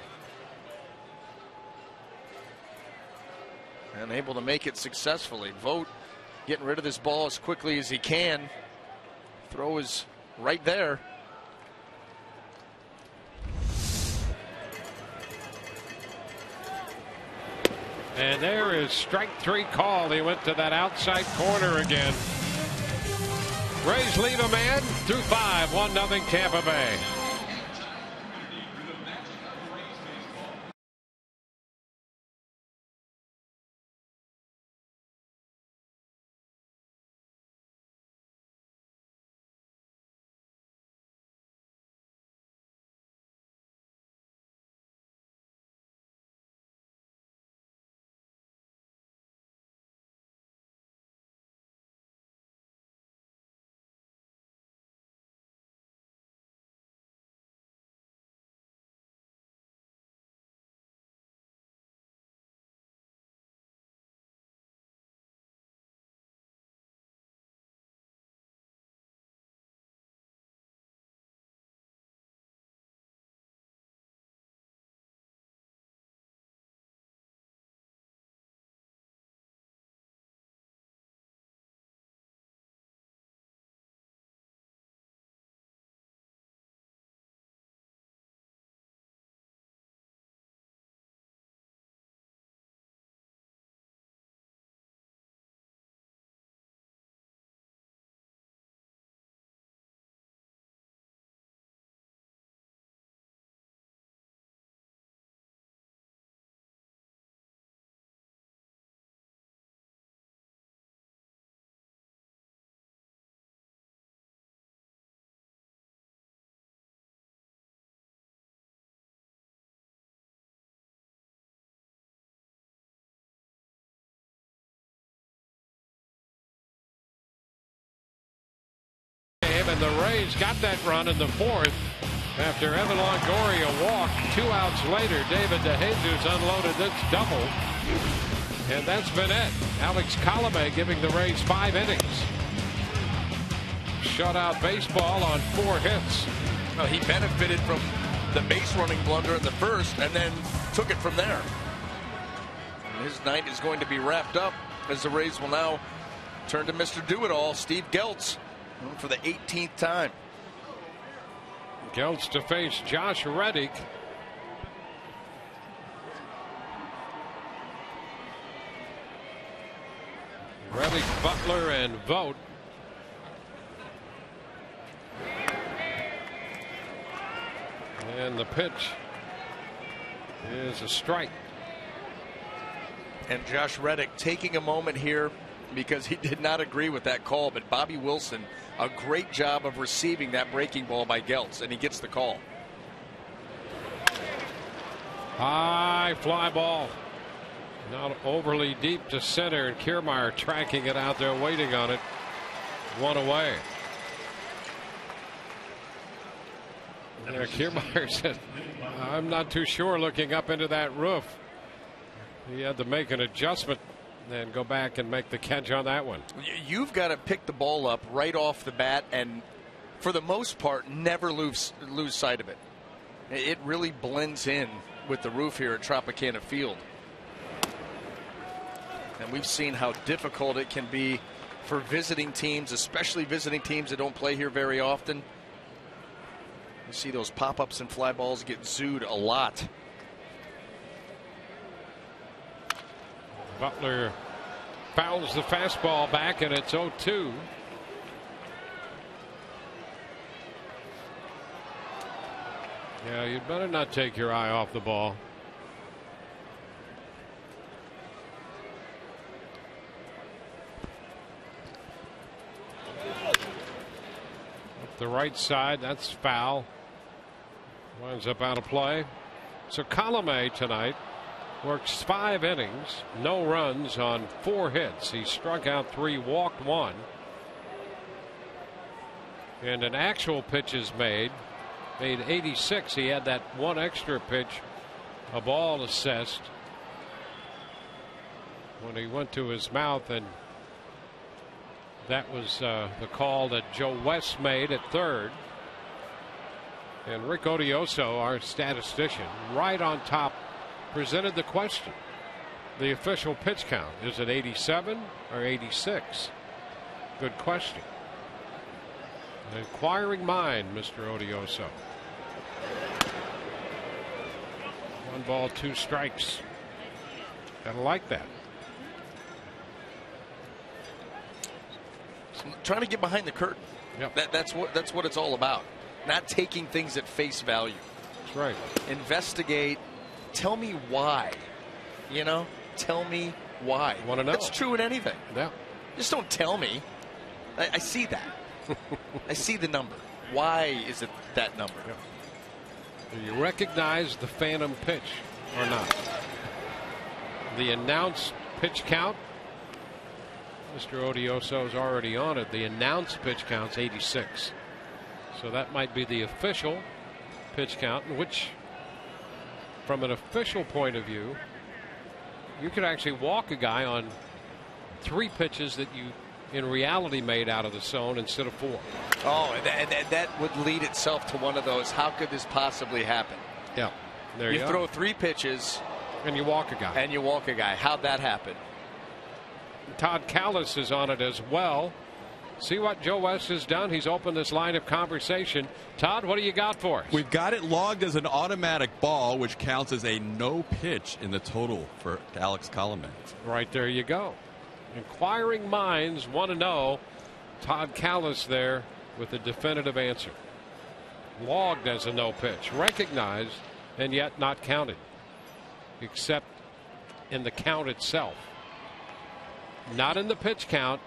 And able to make it successfully. Vogt getting rid of this ball as quickly as he can. Throw is right there. And there is strike 3 call. He went to that outside corner again. Rays leave a man through 5. 1-0 Tampa Bay. game, and the Rays got that run in the fourth after Evan Longoria walked. 2 outs later, David DeJesus unloaded this double, and that's been it. Alex Colomé giving the Rays 5 innings. Shutout baseball on 4 hits. Well, he benefited from the base running blunder in the first and then took it from there. And his night is going to be wrapped up as the Rays will now turn to Mr. Do-It-All, Steve Geltz, for the 18th time. Geltz to face Josh Reddick. Reddick, Butler, and Vogt. And the pitch is a strike. And Josh Reddick taking a moment here because he did not agree with that call, but Bobby Wilson, a great job of receiving that breaking ball by Geltz, and he gets the call. High fly ball. Not overly deep to center, and Kiermaier tracking it out there, waiting on it. 1 away. Yeah, Kiermaier said, I'm not too sure looking up into that roof. He had to make an adjustment and go back and make the catch on that one. You've got to pick the ball up right off the bat and, for the most part, never lose sight of it. It really blends in with the roof here at Tropicana Field. And we've seen how difficult it can be for visiting teams, especially visiting teams that don't play here very often. You see those pop-ups and fly balls get zooed a lot. Butler fouls the fastball back, and it's 0-2. Yeah, you'd better not take your eye off the ball. Up the right side, that's foul. Winds up out of play. So Colomé tonight works 5 innings, no runs on 4 hits. He struck out 3, walked 1. And an actual pitches made 86. He had that 1 extra pitch, a ball assessed when he went to his mouth, and that was the call that Joe West made at third. And Rick Odioso, our statistician, right on top, presented the question. The official pitch count, is it 87 or 86? Good question. An inquiring mind, Mr. Odioso. 1 ball, 2 strikes. Gotta like that. Trying to get behind the curtain. Yep. That's what it's all about. Not taking things at face value. That's right. Investigate. Tell me why. You know, tell me why. Want to know? That's true in anything. Yeah. Just don't tell me. I see that. I see the number. Why is it that number? Yeah. Do you recognize the phantom pitch or not? The announced pitch count, Mr. Odioso is already on it. The announced pitch count's 86. So that might be the official pitch count, in which, from an official point of view, you could actually walk a guy on 3 pitches that you in reality made out of the zone instead of 4. Oh, and that would lead itself to one of those, how could this possibly happen? Yeah. There you go. throw 3 pitches. And you walk a guy. How'd that happen? Todd Callis is on it as well. See what Joe West has done. He's opened this line of conversation. Todd, what do you got for us? We've got it logged as an automatic ball, which counts as a no pitch in the total for Alex Colomé. Right there you go. Inquiring minds want to know. Todd Callis there with a definitive answer. Logged as a no pitch, recognized and yet not counted, except in the count itself. Not in the pitch count,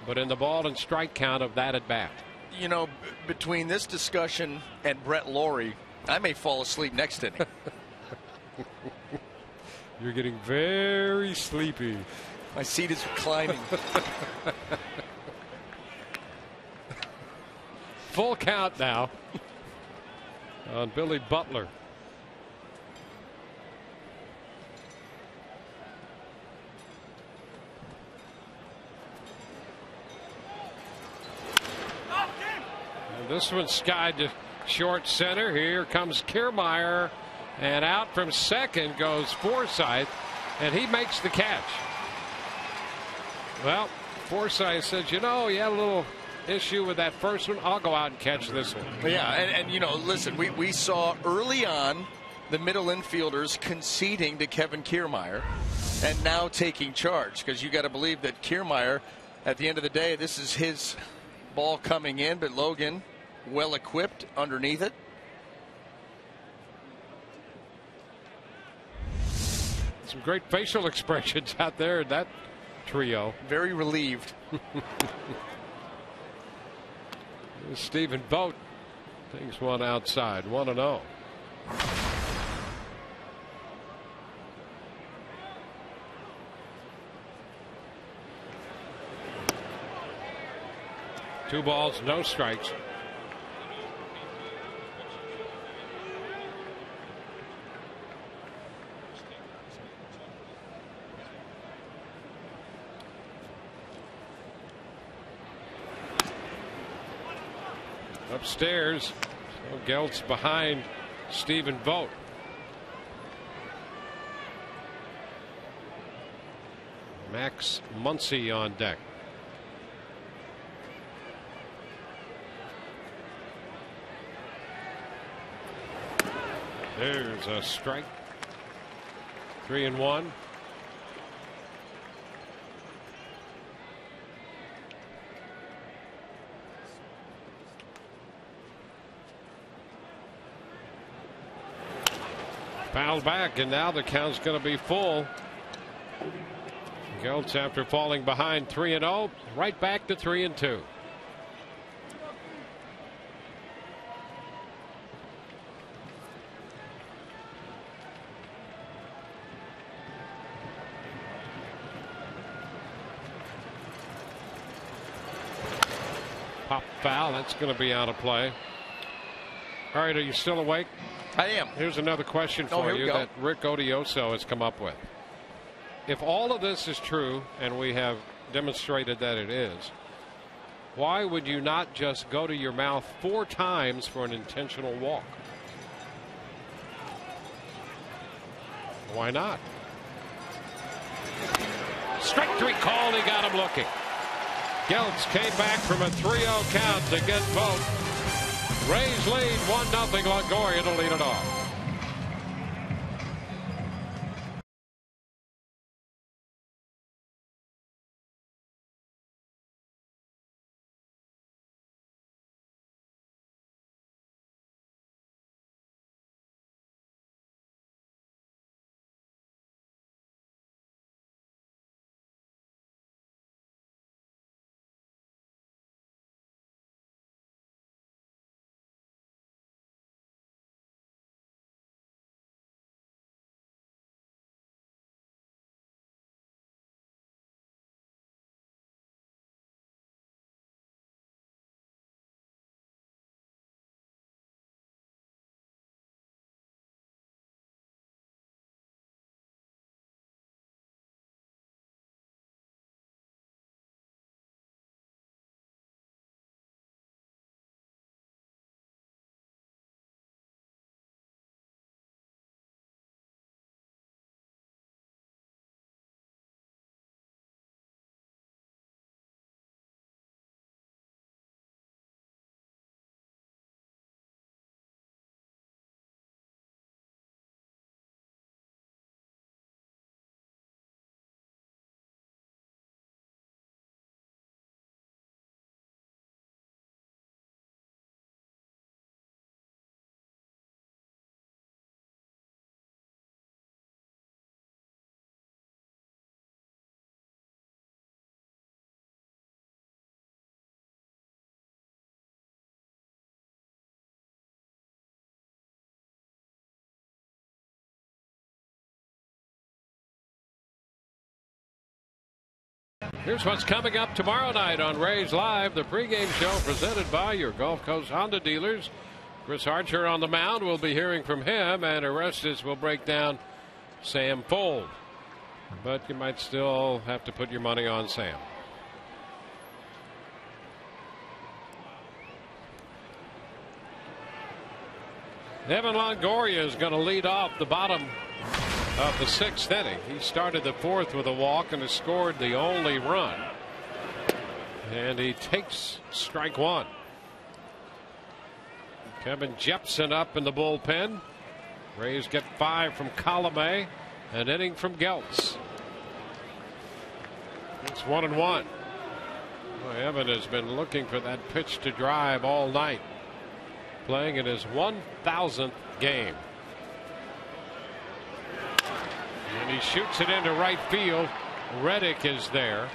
but in the ball and strike count of that at bat. You know, between this discussion and Brett Laurie, I may fall asleep next inning. You're getting very sleepy. My seat is reclining. full count now on Billy Butler. And this one's skied to short center. Here comes Kiermaier, and out from second goes Forsythe, and he makes the catch. Well, Forsythe says, you know, you had a little issue with that first one. I'll go out and catch this one. Yeah, and you know, listen, we saw early on the middle infielders conceding to Kevin Kiermaier and now taking charge, because you got to believe that Kiermaier, at the end of the day, this is his ball coming in, but Logan well equipped underneath it. Some great facial expressions out there in that trio. Very relieved. Stephen Vogt takes one outside, 1-0. Two balls, no strikes. Upstairs, so Gelt's behind Stephen Vogt. Max Muncy on deck. There's a strike. 3-1. Fouled back, and now the count's going to be full. Geltz, after falling behind 3-0, right back to 3-2. Pop foul, that's going to be out of play. All right, are you still awake? I am. Here's another question for you that Rick Odioso has come up with. If all of this is true, and we have demonstrated that it is, why would you not just go to your mouth 4 times for an intentional walk? Why not? Strike 3 called. He got him looking. Geltz came back from a 3-0 count to get Vogt. Rays lead 1-0. Longoria to lead it off. Here's what's coming up tomorrow night on Rays Live, the pregame show presented by your Gulf Coast Honda dealers. Chris Archer on the mound. We'll be hearing from him, and Orestes will break down Sam Fold. But you might still have to put your money on Sam. Evan Longoria is going to lead off the bottom of the 6th inning. He started the 4th with a walk and has scored the only run. And he takes strike 1. Kevin Jepson up in the bullpen. Rays get 5 from Colomé, an inning from Geltz. It's 1-1. Well, Evan has been looking for that pitch to drive all night, playing in his 1,000th game. And he shoots it into right field. Reddick is there.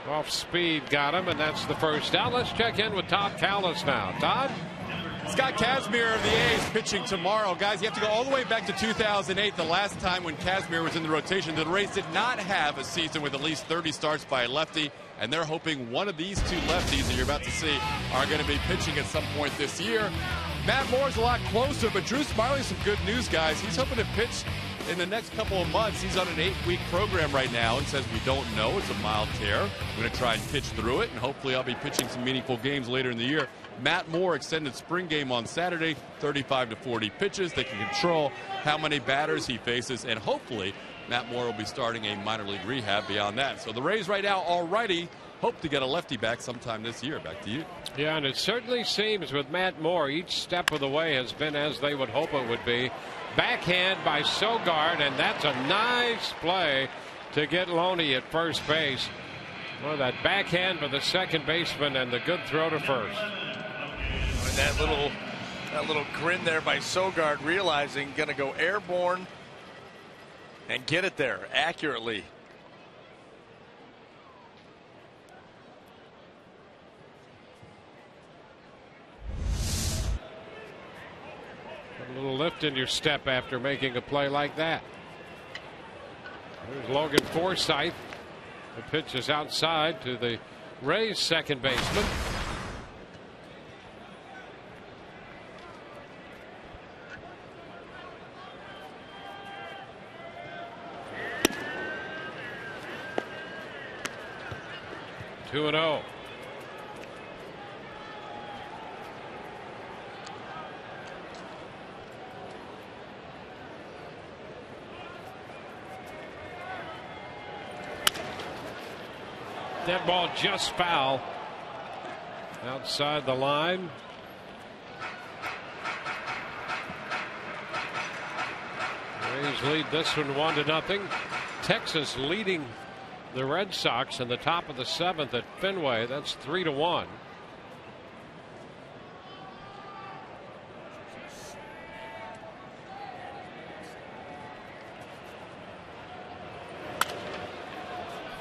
Off speed got him, and that's the first out. Let's check in with Todd Callis now. Todd? Scott Kazmir of the A's pitching tomorrow. Guys, you have to go all the way back to 2008, the last time when Kazmir was in the rotation. The Rays did not have a season with at least 30 starts by a lefty, and they're hoping one of these 2 lefties that you're about to see are going to be pitching at some point this year. Matt Moore's a lot closer, but Drew Smiley's some good news, guys. He's hoping to pitch in the next couple of months. He's on an 8-week program right now and says we don't know. It's a mild tear. I'm going to try and pitch through it, and hopefully I'll be pitching some meaningful games later in the year. Matt Moore extended spring game on Saturday, 35 to 40 pitches. They can control how many batters he faces, and hopefully Matt Moore will be starting a minor league rehab beyond that. So the Rays right now already hope to get a lefty back sometime this year. Back to you. Yeah, and it certainly seems with Matt Moore, each step of the way has been as they would hope it would be. Backhand by Sogard, and that's a nice play to get Loney at first base. Well, that backhand for the second baseman and the good throw to first. And that little grin there by Sogard, realizing going to go airborne and get it there accurately. A little lift in your step after making a play like that. There's Logan Forsythe. The pitch is outside to the Rays second baseman. Two and 0. That ball just foul outside the line. Rays lead this one 1-0. Texas leading the Red Sox in the top of the 7th at Fenway. That's 3-1.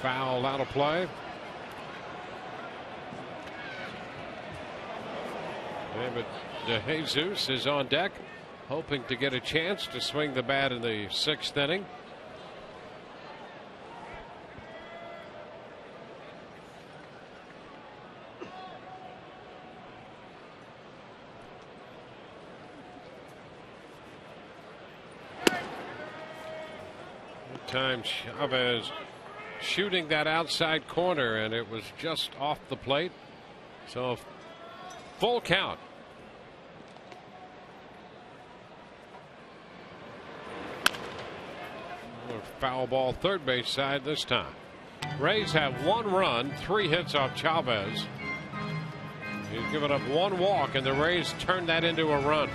Foul out of play. David DeJesus is on deck, hoping to get a chance to swing the bat in the 6th inning. Good time Chavez shooting that outside corner, and it was just off the plate. So full count. Foul ball third base side this time. Rays have 1 run, 3 hits off Chavez. He's given up 1 walk, and the Rays turned that into a run.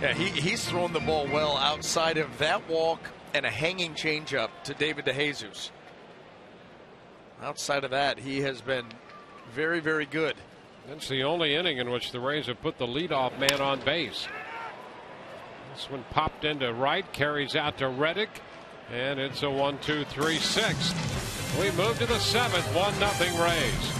Yeah, he's thrown the ball well outside of that walk and a hanging changeup to David DeJesus. Outside of that, he has been very, very good. That's the only inning in which the Rays have put the leadoff man on base. This one popped into right, carries out to Reddick, and it's a 1-2-3-6. We move to the 7th, 1-0 Rays.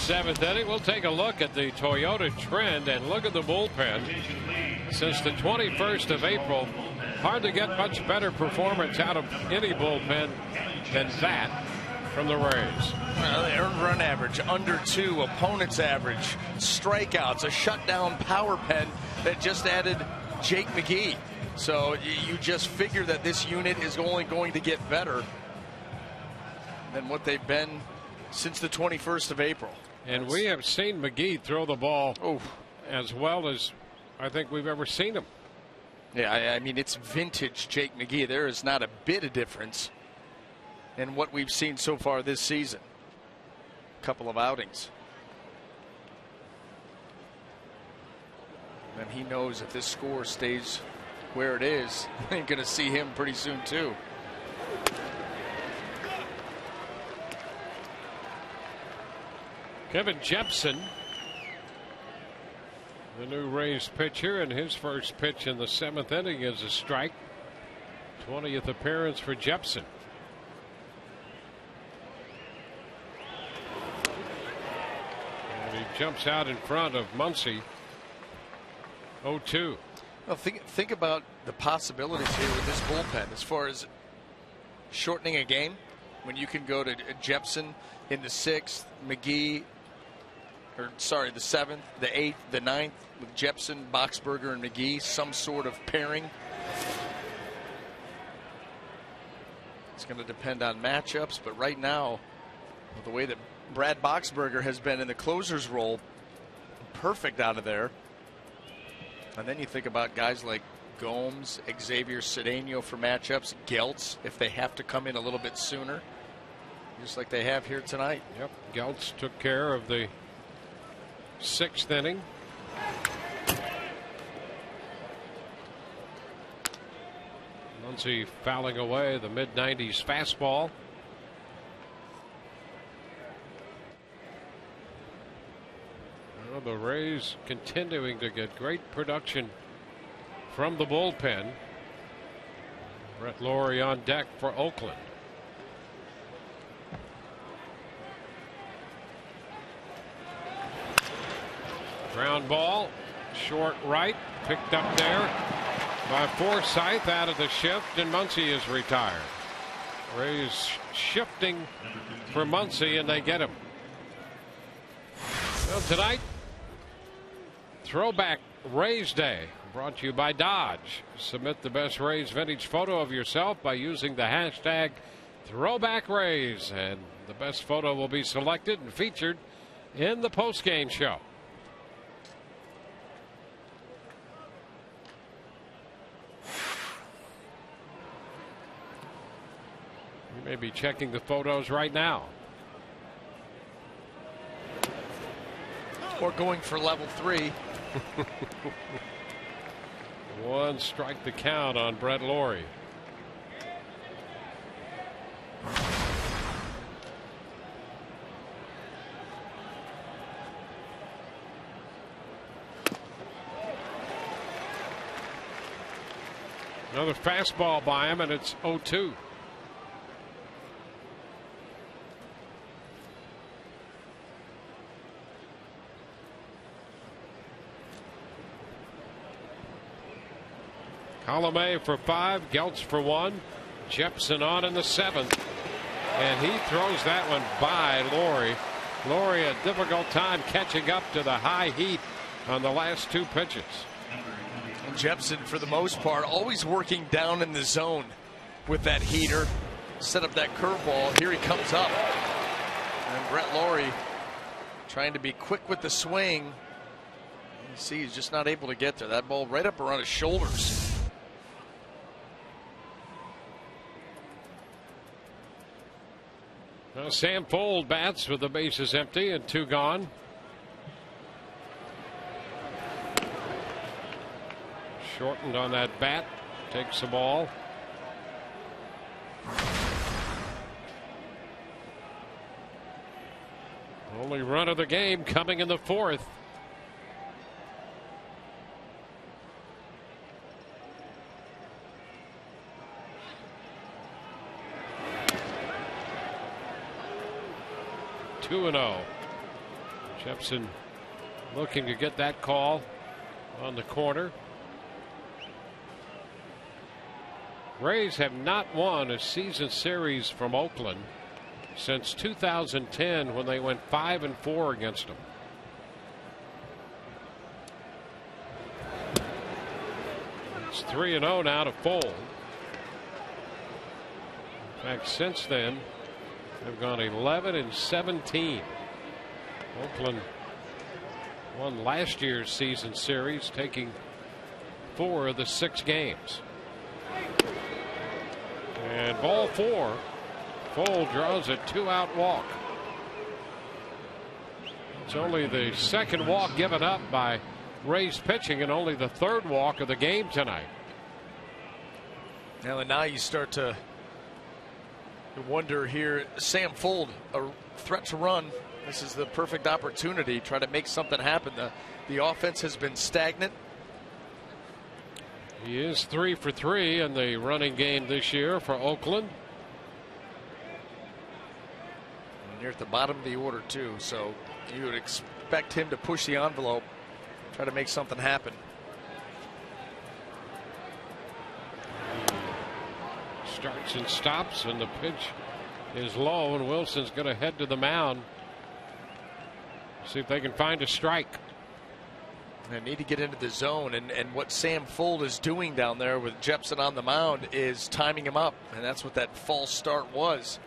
seventh inning. We'll take a look at the Toyota trend and look at the bullpen. Since the 21st of April, hard to get much better performance out of any bullpen than that from the Rays. Well, the earned run average under 2, opponent's average, strikeouts, a shutdown power pen that just added Jake McGee. So you just figure that this unit is only going to get better than what they've been since the 21st of April. And we have seen McGee throw the ball as well as I think we've ever seen him. Yeah, I mean, it's vintage Jake McGee. There is not a bit of difference in what we've seen so far this season. A couple of outings. And he knows if this score stays where it is, you're going to see him pretty soon, too. Kevin Jepson, the new Rays pitcher, and his first pitch in the 7th inning is a strike. 20th appearance for Jepson. And he jumps out in front of Muncy. 0-2. Well, think about the possibilities here with this bullpen as far as shortening a game when you can go to Jepson in the 6th, McGee, or sorry, the 7th, the 8th, the 9th with Jepson, Boxberger, and McGee, some sort of pairing. It's going to depend on matchups, but right now, with the way that Brad Boxberger has been in the closer's role, perfect out of there. And then you think about guys like Gomes, Xavier Cedeno for matchups, Geltz if they have to come in a little bit sooner, just like they have here tonight. Yep, Geltz took care of the 6th inning. Muncy fouling away the mid-90s fastball. Well, the Rays continuing to get great production from the bullpen. Brett Lawrie on deck for Oakland. Ground ball, short right, picked up there by Forsythe out of the shift, and Muncy is retired. Rays shifting for Muncy, and they get him. Well, tonight, Throwback Rays Day, brought to you by Dodge. Submit the best Rays vintage photo of yourself by using the hashtag #ThrowbackRays, and the best photo will be selected and featured in the postgame show. You may be checking the photos right now. Or going for level 3. 1 strike the count on Brett Lawrie. Another fastball by him, and it's 0-2. Colomé for 5, Geltz for 1, Jepson on in the 7th, and he throws that one by Lawrie. Lawrie a difficult time catching up to the high heat on the last 2 pitches. And Jepson, for the most part, always working down in the zone with that heater. Set up that curveball. Here he comes up. And Brett Lawrie trying to be quick with the swing. You see, he's just not able to get there. That ball right up around his shoulders. Now Sam Fold bats with the bases empty and 2 gone. Shortened on that bat, takes the ball. Only run of the game coming in the 4th. Two 2-0. Jepson looking to get that call on the corner. Rays have not won a season series from Oakland since 2010 when they went 5-4 against them. It's 3-0 now to Fold. In fact, since then, they've gone 11-17. Oakland won last year's season series, taking 4 of the 6 games. And ball 4. Fold draws a 2-out walk. It's only the second walk given up by Rays pitching and only the 3rd walk of the game tonight. Now you start to wonder here. Sam Fold, a threat to run. This is the perfect opportunity. Try to make something happen. The offense has been stagnant. He is 3 for 3 in the running game this year for Oakland. And you're at the bottom of the order too, so you would expect him to push the envelope, try to make something happen. Starts and stops, and the pitch is low, and Wilson's going to head to the mound. See if they can find a strike. They need to get into the zone, and what Sam Fold is doing down there with Jepson on the mound is timing him up, and that's what that false start was.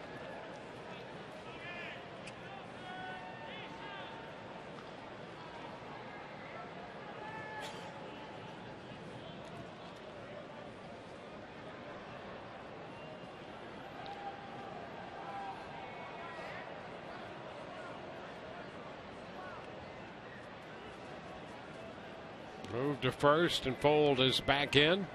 Move to first, and Fold is back in.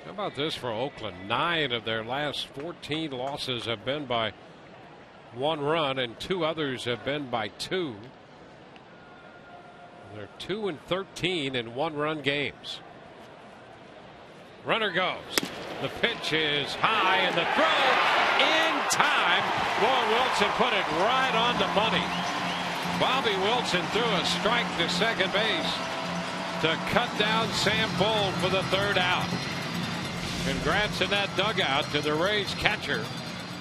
How about this for Oakland? 9 of their last 14 losses have been by 1 run, and 2 others have been by 2. They're 2-13 in 1-run games. Runner goes. The pitch is high, and the throw in time. Boy, Wilson put it right on the money. Bobby Wilson threw a strike to second base to cut down Sam Fold for the 3rd out. Congrats in that dugout to the Rays catcher.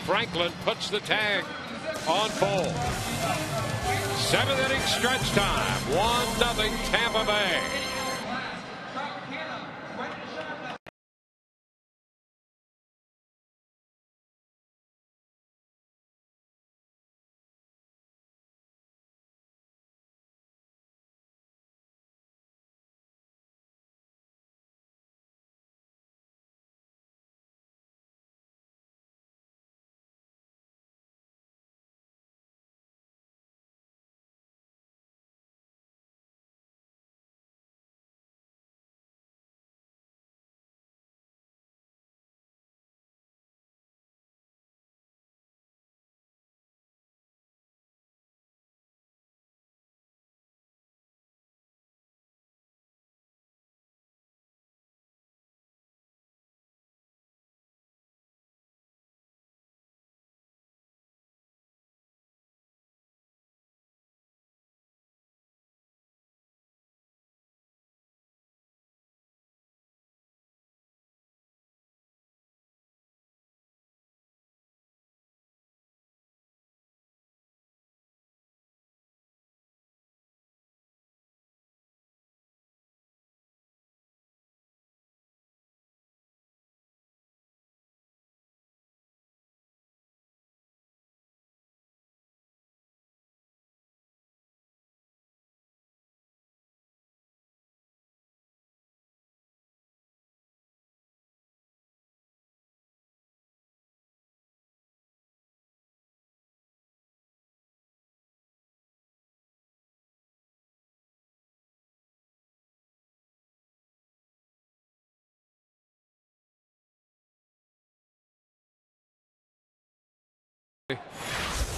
Franklin puts the tag on Fold. 7th inning stretch time. 1-0 Tampa Bay.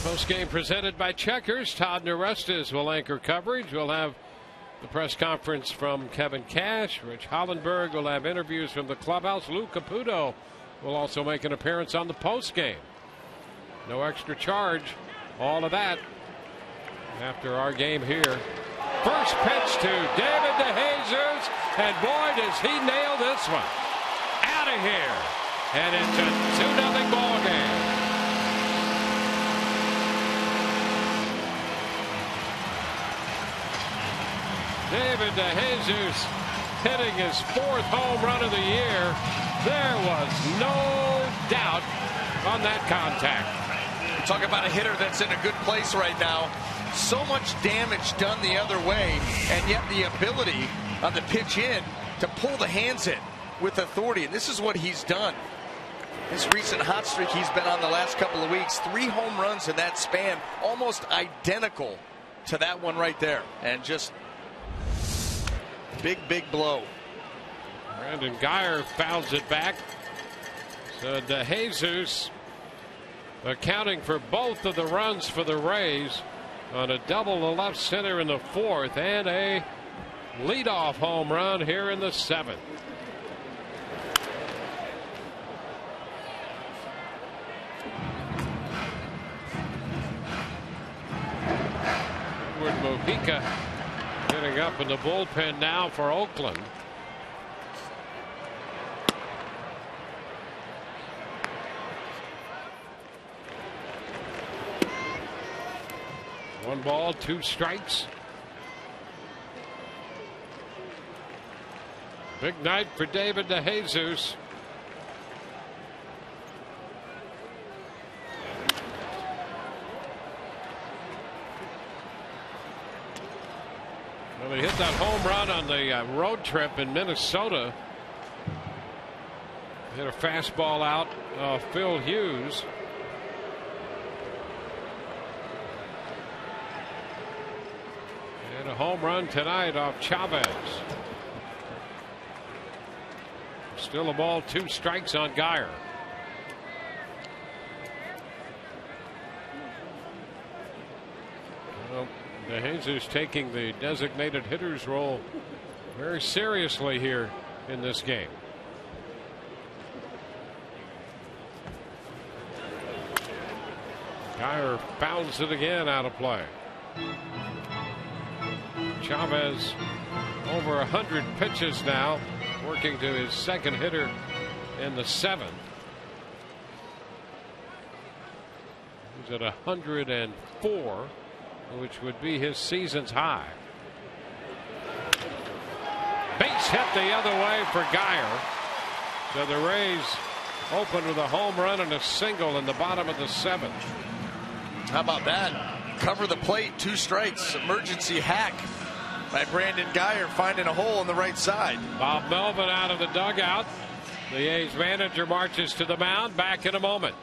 Post game presented by Checkers. Todd Narestas will anchor coverage. We'll have the press conference from Kevin Cash. Rich Hollenberg will have interviews from the clubhouse. Lou Caputo will also make an appearance on the post game. No extra charge. All of that after our game here. First pitch to David DeJesus, and boy, does he nail this one. Out of here. And it's a 2-0 ball game. David DeJesus hitting his 4th home run of the year. There was no doubt on that contact. Talk about a hitter that's in a good place right now. So much damage done the other way, and yet the ability on the pitch in to pull the hands in with authority. And this is what he's done. His recent hot streak he's been on the last couple of weeks, 3 home runs in that span, almost identical to that one right there. And just big blow. Brandon Guyer fouls it back. So DeJesus accounting for both of the runs for the Rays on a double to left center in the 4th and a leadoff home run here in the 7th. Edward Mojica getting up in the bullpen now for Oakland. One ball, 2 strikes. Big night for David DeJesus. Well, he hit that home run on the road trip in Minnesota. Hit a fastball out Phil Hughes. And a home run tonight off Chavez. Still a ball, 2 strikes on Guyer. Well, DeJesus taking the designated hitter's role very seriously here in this game. Guyer fouls it again out of play. Chavez over 100 pitches now, working to his 2nd hitter in the 7th. He's at 104, which would be his season's high. Base hit the other way for Guyer. So the Rays open with a home run and a single in the bottom of the 7th. How about that? Cover the plate, 2 strikes. Emergency hack by Brandon Guyer, finding a hole on the right side. Bob Melvin out of the dugout. The A's manager marches to the mound. Back in a moment.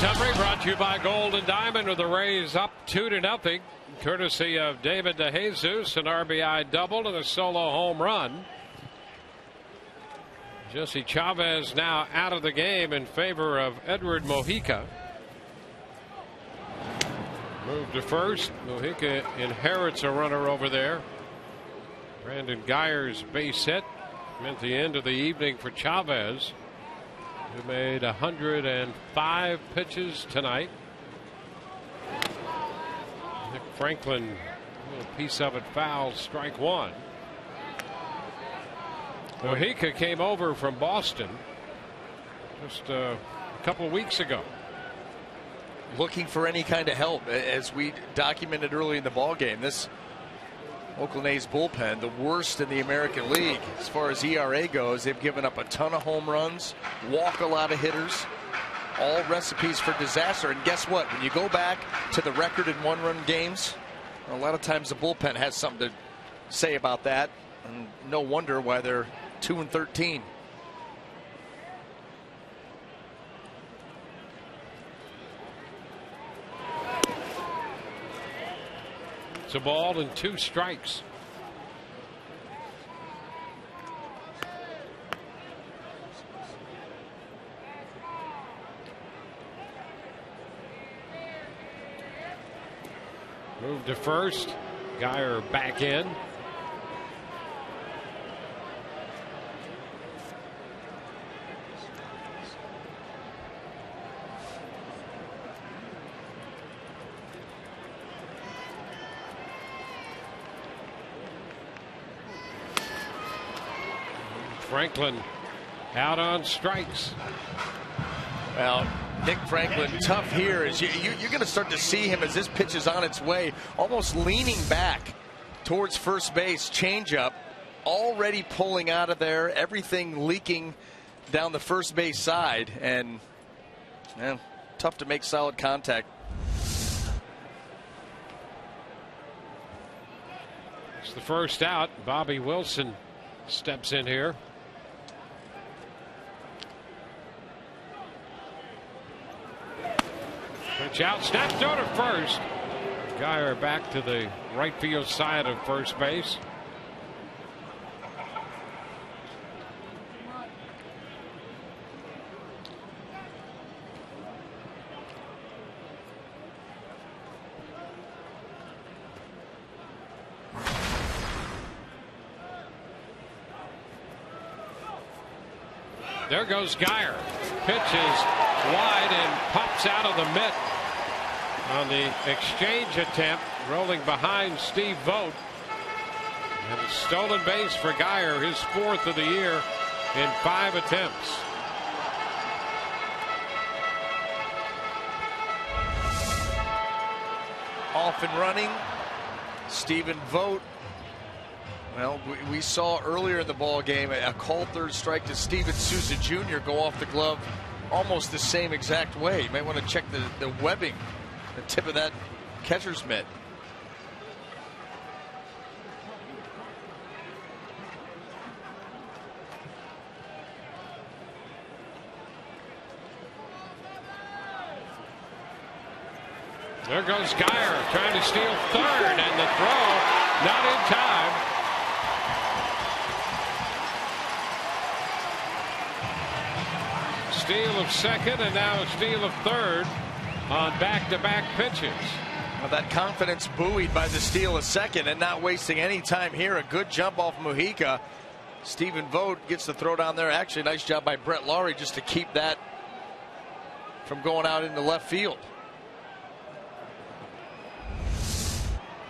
summary brought to you by Gold and Diamond, with the Rays up 2-0, courtesy of David DeJesus, an RBI double and a solo home run. Jesse Chavez now out of the game in favor of Edward Mojica. Move to first. Mojica inherits a runner over there. Brandon Geyer's base hit meant the end of the evening for Chavez, who made 105 pitches tonight. Nick Franklin, a little piece of it foul, strike one. Mojica came over from Boston just a couple of weeks ago. Looking for any kind of help, as we documented early in the ball game. This Oakland A's bullpen, the worst in the American League as far as ERA goes. They've given up a ton of home runs, walk a lot of hitters, all recipes for disaster. And guess what? When you go back to the record in one-run games, a lot of times the bullpen has something to say about that. And no wonder why they're 2-13. It's a ball and 2 strikes. Move to first. Geyer back in. Franklin out on strikes. Well, Nick Franklin, tough here. As you're going to start to see him as this pitch is on its way, almost leaning back towards first base. Changeup already pulling out of there, everything leaking down the first base side, and tough to make solid contact. It's the first out. Bobby Wilson steps in here. Pitch out, snapped throw to first. Geyer back to the right field side of first base. There goes Geyer. Pitch is wide and pops out of the mitt on the exchange attempt, rolling behind Steve Vogt. And a stolen base for Geyer, his 4th of the year in 5 attempts. Off and running, Stephen Vogt. Well, we saw earlier in the ball game a called third strike to Steven Souza Jr. go off the glove almost the same exact way. You might want to check the webbing, the tip of that catcher's mitt. There goes Geyer trying to steal third, and the throw not in time. Steal of second, and now a steal of third on back-to-back pitches. Well, that confidence buoyed by the steal of second and not wasting any time here. A good jump off Mojica. Stephen Vogt gets the throw down there. Actually, nice job by Brett Lawrie just to keep that from going out into left field.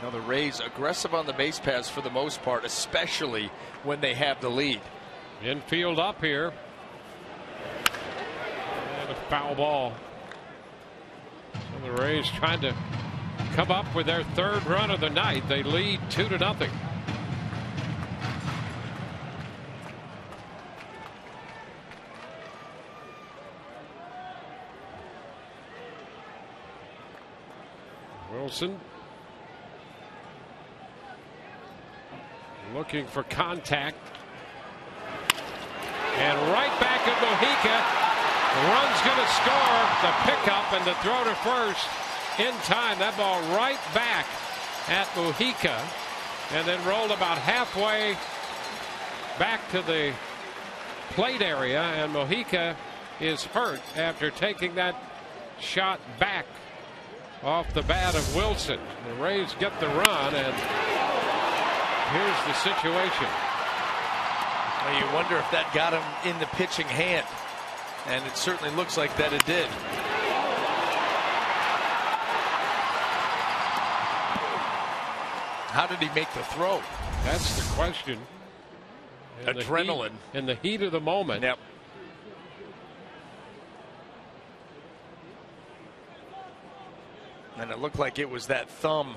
Now the Rays aggressive on the base paths for the most part, especially when they have the lead. Infield up here. And a foul ball. So the Rays trying to come up with their 3rd run of the night. They lead 2-0. Wilson looking for contact, and right back at Mojica, The run's going to score. The pickup and the throw to first in time. That ball right back at Mujica, and then rolled about halfway back to the plate area, and Mujica is hurt after taking that shot back off the bat of Wilson. The Rays get the run, and here's the situation. Well, you wonder if that got him in the pitching hand, and it certainly looks like that it did. How did he make the throw? That's the question. Adrenaline. In the heat of the moment. Yep. And it looked like it was that thumb,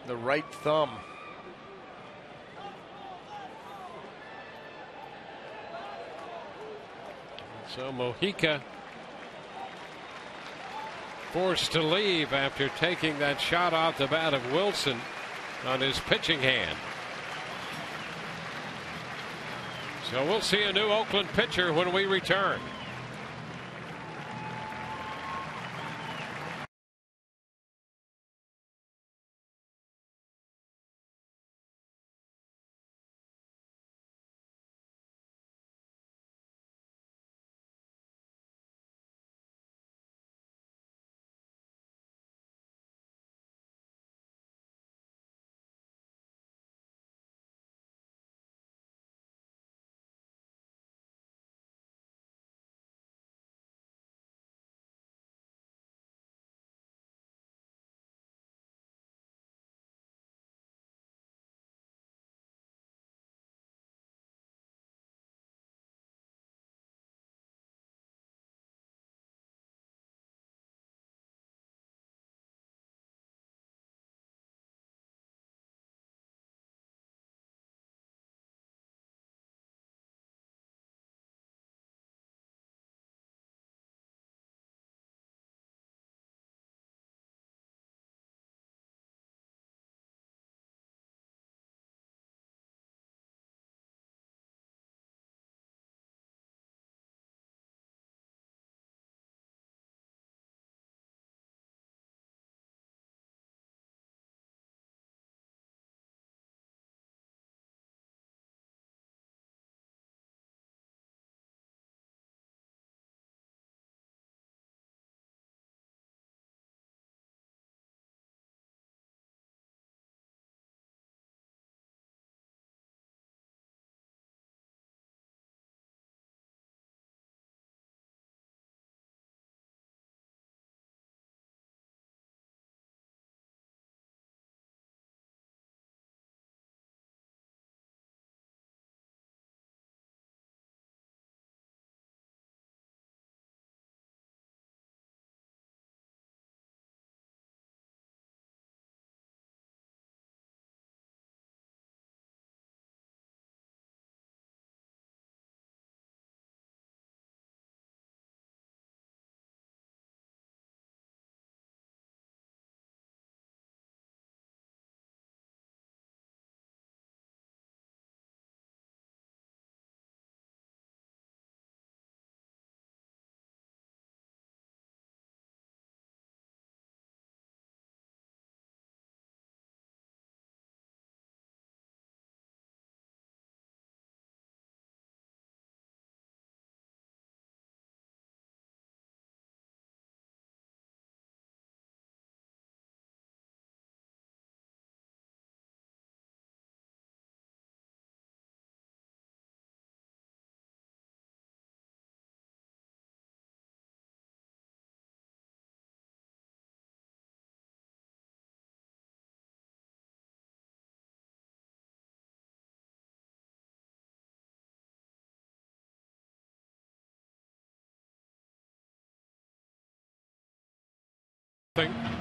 the right thumb. So Mujica forced to leave after taking that shot off the bat of Wilson on his pitching hand. So we'll see a new Oakland pitcher when we return.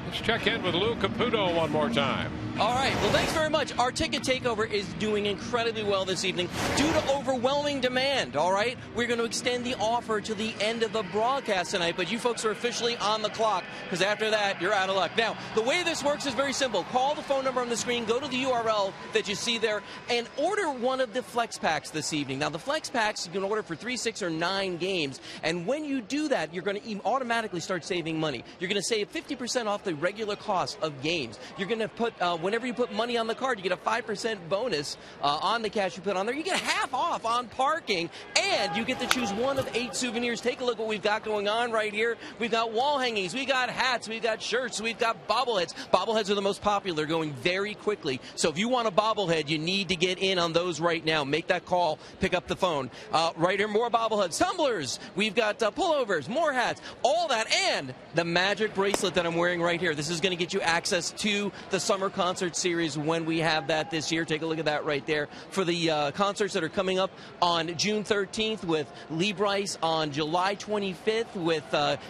Let's check in with Lou Caputo one more time. All right. Well, thanks very much. Our ticket takeover is doing incredibly well this evening due to overwhelming demand. All right. We're going to extend the offer to the end of the broadcast tonight, but you folks are officially on the clock because after that, you're out of luck. Now, the way this works is very simple. Call the phone number on the screen, go to the URL that you see there, and order one of the Flex Packs this evening. Now, the Flex Packs you can order for 3, 6, or 9 games, and when you do that, you're going to automatically start saving money. You're going to save 50% off the regular cost of games. You're going to put whenever you put money on the card, you get a 5% bonus on the cash you put on there. You get half off on parking, and you get to choose one of 8 souvenirs. Take a look at what we've got going on right here. We've got wall hangings, we got hats, we've got shirts, we've got bobbleheads. Bobbleheads are the most popular, going very quickly. So if you want a bobblehead, you need to get in on those right now. Make that call, pick up the phone. Right here, more bobbleheads, tumblers. We've got pullovers, more hats, all that, and the magic bracelet that I'm wearing right here. This is going to get you access to the summer concert series when we have that this year. Take a look at that right there for the concerts that are coming up on June 13th with Lee Brice, on July 25th with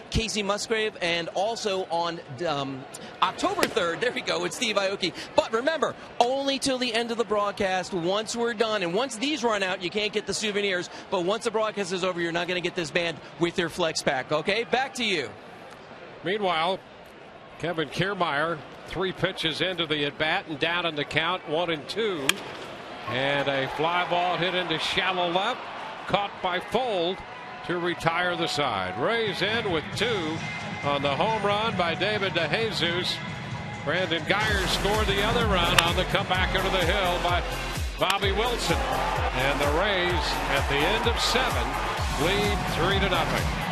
Casey Musgrave, and also on October 3rd, there we go, with Steve Aoki. But remember, only till the end of the broadcast. Once we're done, and once these run out, you can't get the souvenirs, but once the broadcast is over, you're not going to get this band with your Flex Pack. Okay, back to you. Meanwhile, Kevin Kiermaier, 3 pitches into the at-bat and down in the count, 1-2. And a fly ball hit into shallow left, caught by Fold to retire the side. Rays in with 2 on the home run by David DeJesus. Brandon Geyer scored the other run on the comeback over the hill by Bobby Wilson. And the Rays, at the end of 7, lead 3-0.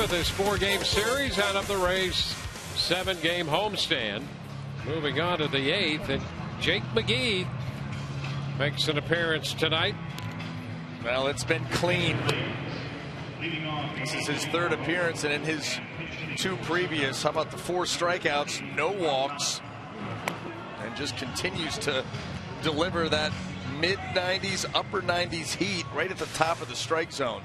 This 4-game series out of the Rays' 7-game homestand. Moving on to the 8th, and Jake McGee makes an appearance tonight. Well, it's been clean. This is his 3rd appearance, and in his 2 previous, how about the 4 strikeouts, no walks, and just continues to deliver that mid-90s, upper 90s heat right at the top of the strike zone.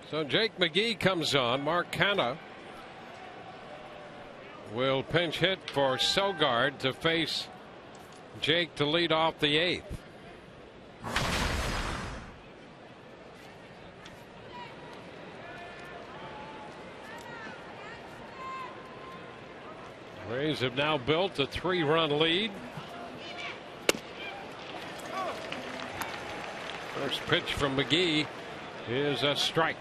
So Jake McGee comes on. Mark Canha will pinch hit for Sogard to face Jake to lead off the 8th. Rays have now built a 3-run lead. First pitch from McGee is a strike.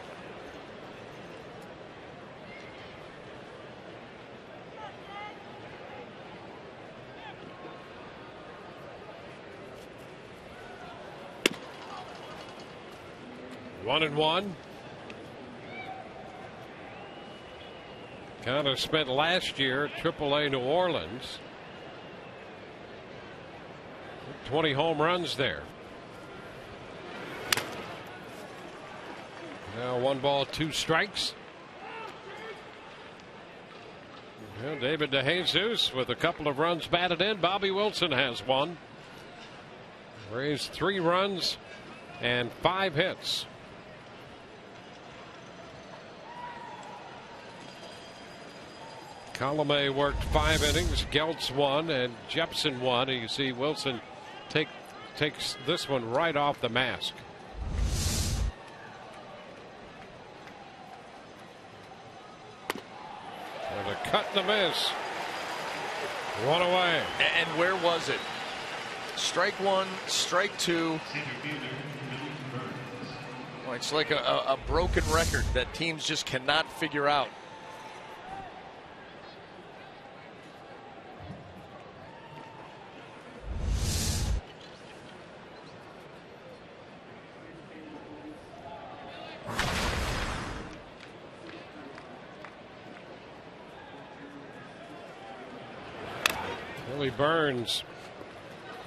One and one. Kind of spent last year at AAA New Orleans. 20 home runs there. Now 1 ball, 2 strikes. Well, David DeJesus with a couple of runs batted in. Bobby Wilson has one. Raised 3 runs and 5 hits. Colomé worked 5 innings. Geltz 1 and Jepson 1. And you see Wilson takes this one right off the mask. And a cut and a miss. 1 away. And where was it? Strike 1, strike 2. Well, it's like a broken record that teams just cannot figure out. Billy Burns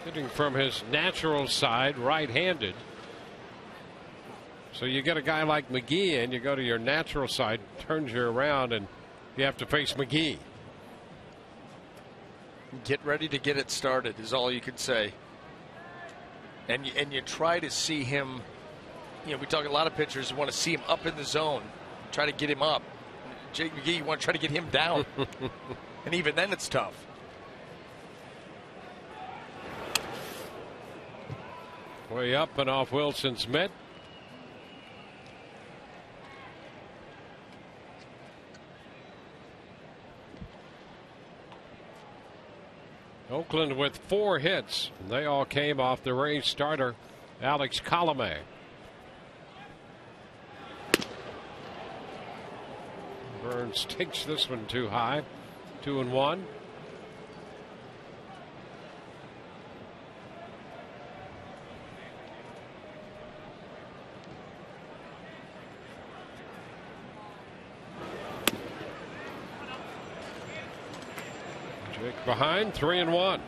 hitting from his natural side, right-handed. So you get a guy like McGee and you go to your natural side, turns you around, and you have to face McGee. Get ready to get it started is all you could say. And you try to see him. You know, we talk a lot of pitchers want to see him up in the zone, try to get him up. Jake McGee, you want to try to get him down. And even then it's tough. Way up and off Wilson's mitt. Oakland with 4 hits. They all came off the Rays starter, Alex Colomé. Burns takes this one too high. 2-1. Jake behind, 3-1.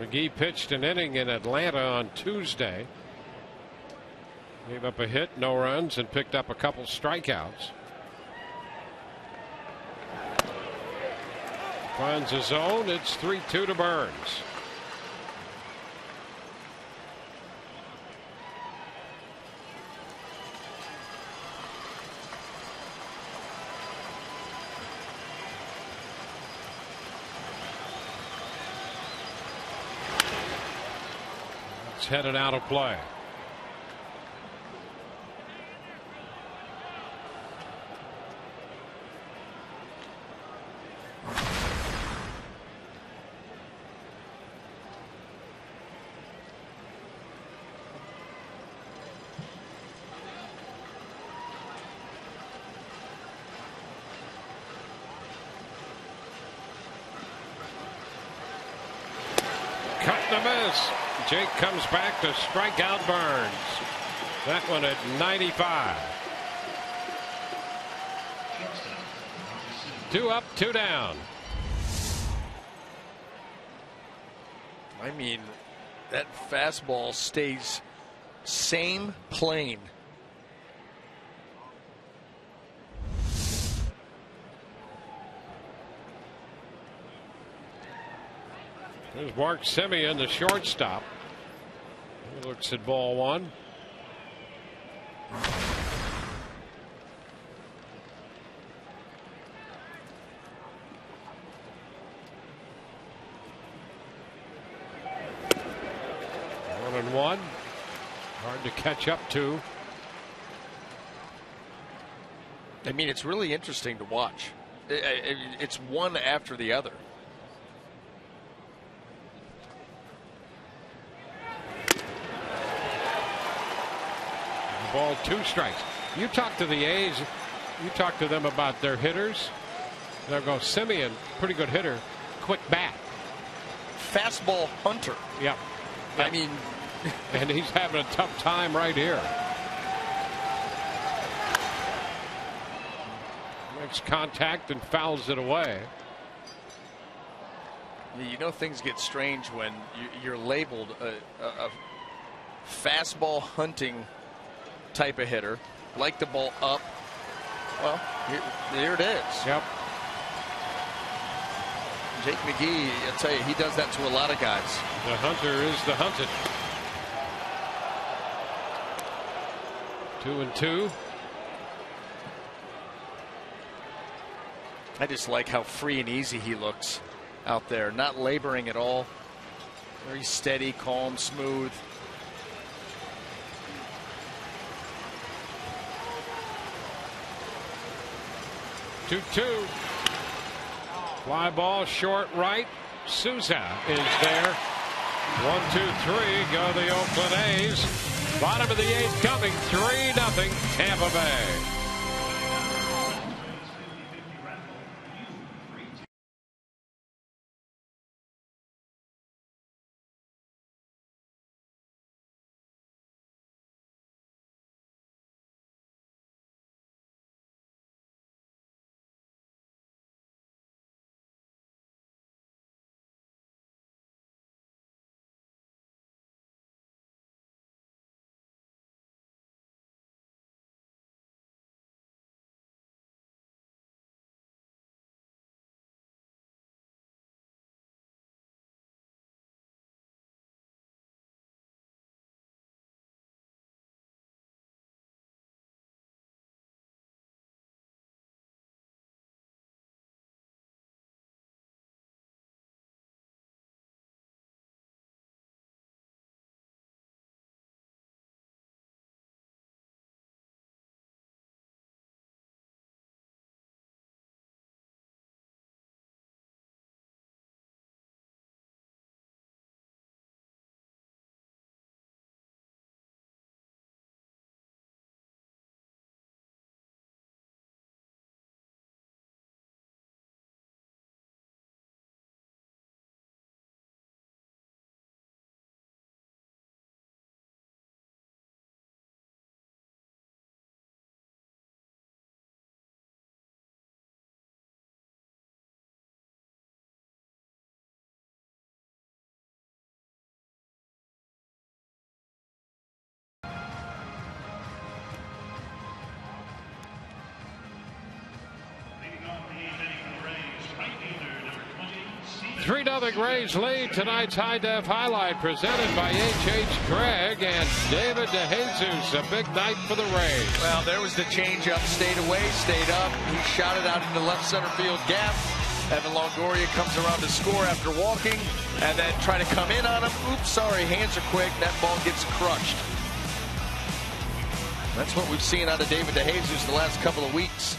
McGee pitched an inning in Atlanta on Tuesday. Gave up a hit, no runs, and picked up a couple strikeouts. Finds his zone. It's 3-2 to Burns. Headed out of play. Cut and a miss. Jake comes back to strike out Burns. That one at 95. 2 up, 2 down. I mean, that fastball stays same plane. There's Mark Semien, the shortstop. He looks at ball 1. One and one. Hard to catch up to. I mean, it's really interesting to watch. It's one after the other. Ball 2 strikes. You talk to the A's, you talk to them about their hitters. They'll go, Semien, pretty good hitter, quick bat. Fastball hunter. Yep. I mean, and he's having a tough time right here. Makes contact and fouls it away. You know, things get strange when you're labeled a fastball hunting type of hitter. Like the ball up. Well, here it is. Yep. Jake McGee, I'll tell you, he does that to a lot of guys. The hunter is the hunted. 2-2. I just like how free and easy he looks out there, not laboring at all. Very steady, calm, smooth. Two. Fly ball short right. Souza is there. 1, 2, 3. Go the Oakland A's. Bottom of the 8th coming. 3-0 Tampa Bay. Three 3-0 Rays lead. Tonight's high def highlight presented by H.H. Gregg and David DeJesus. A big night for the Rays. Well, there was the changeup. Stayed away, stayed up. He shot it out into the left center field gap. Evan Longoria comes around to score after walking and then trying to come in on him. Oops, sorry, hands are quick. That ball gets crushed. That's what we've seen out of David DeJesus the last couple of weeks.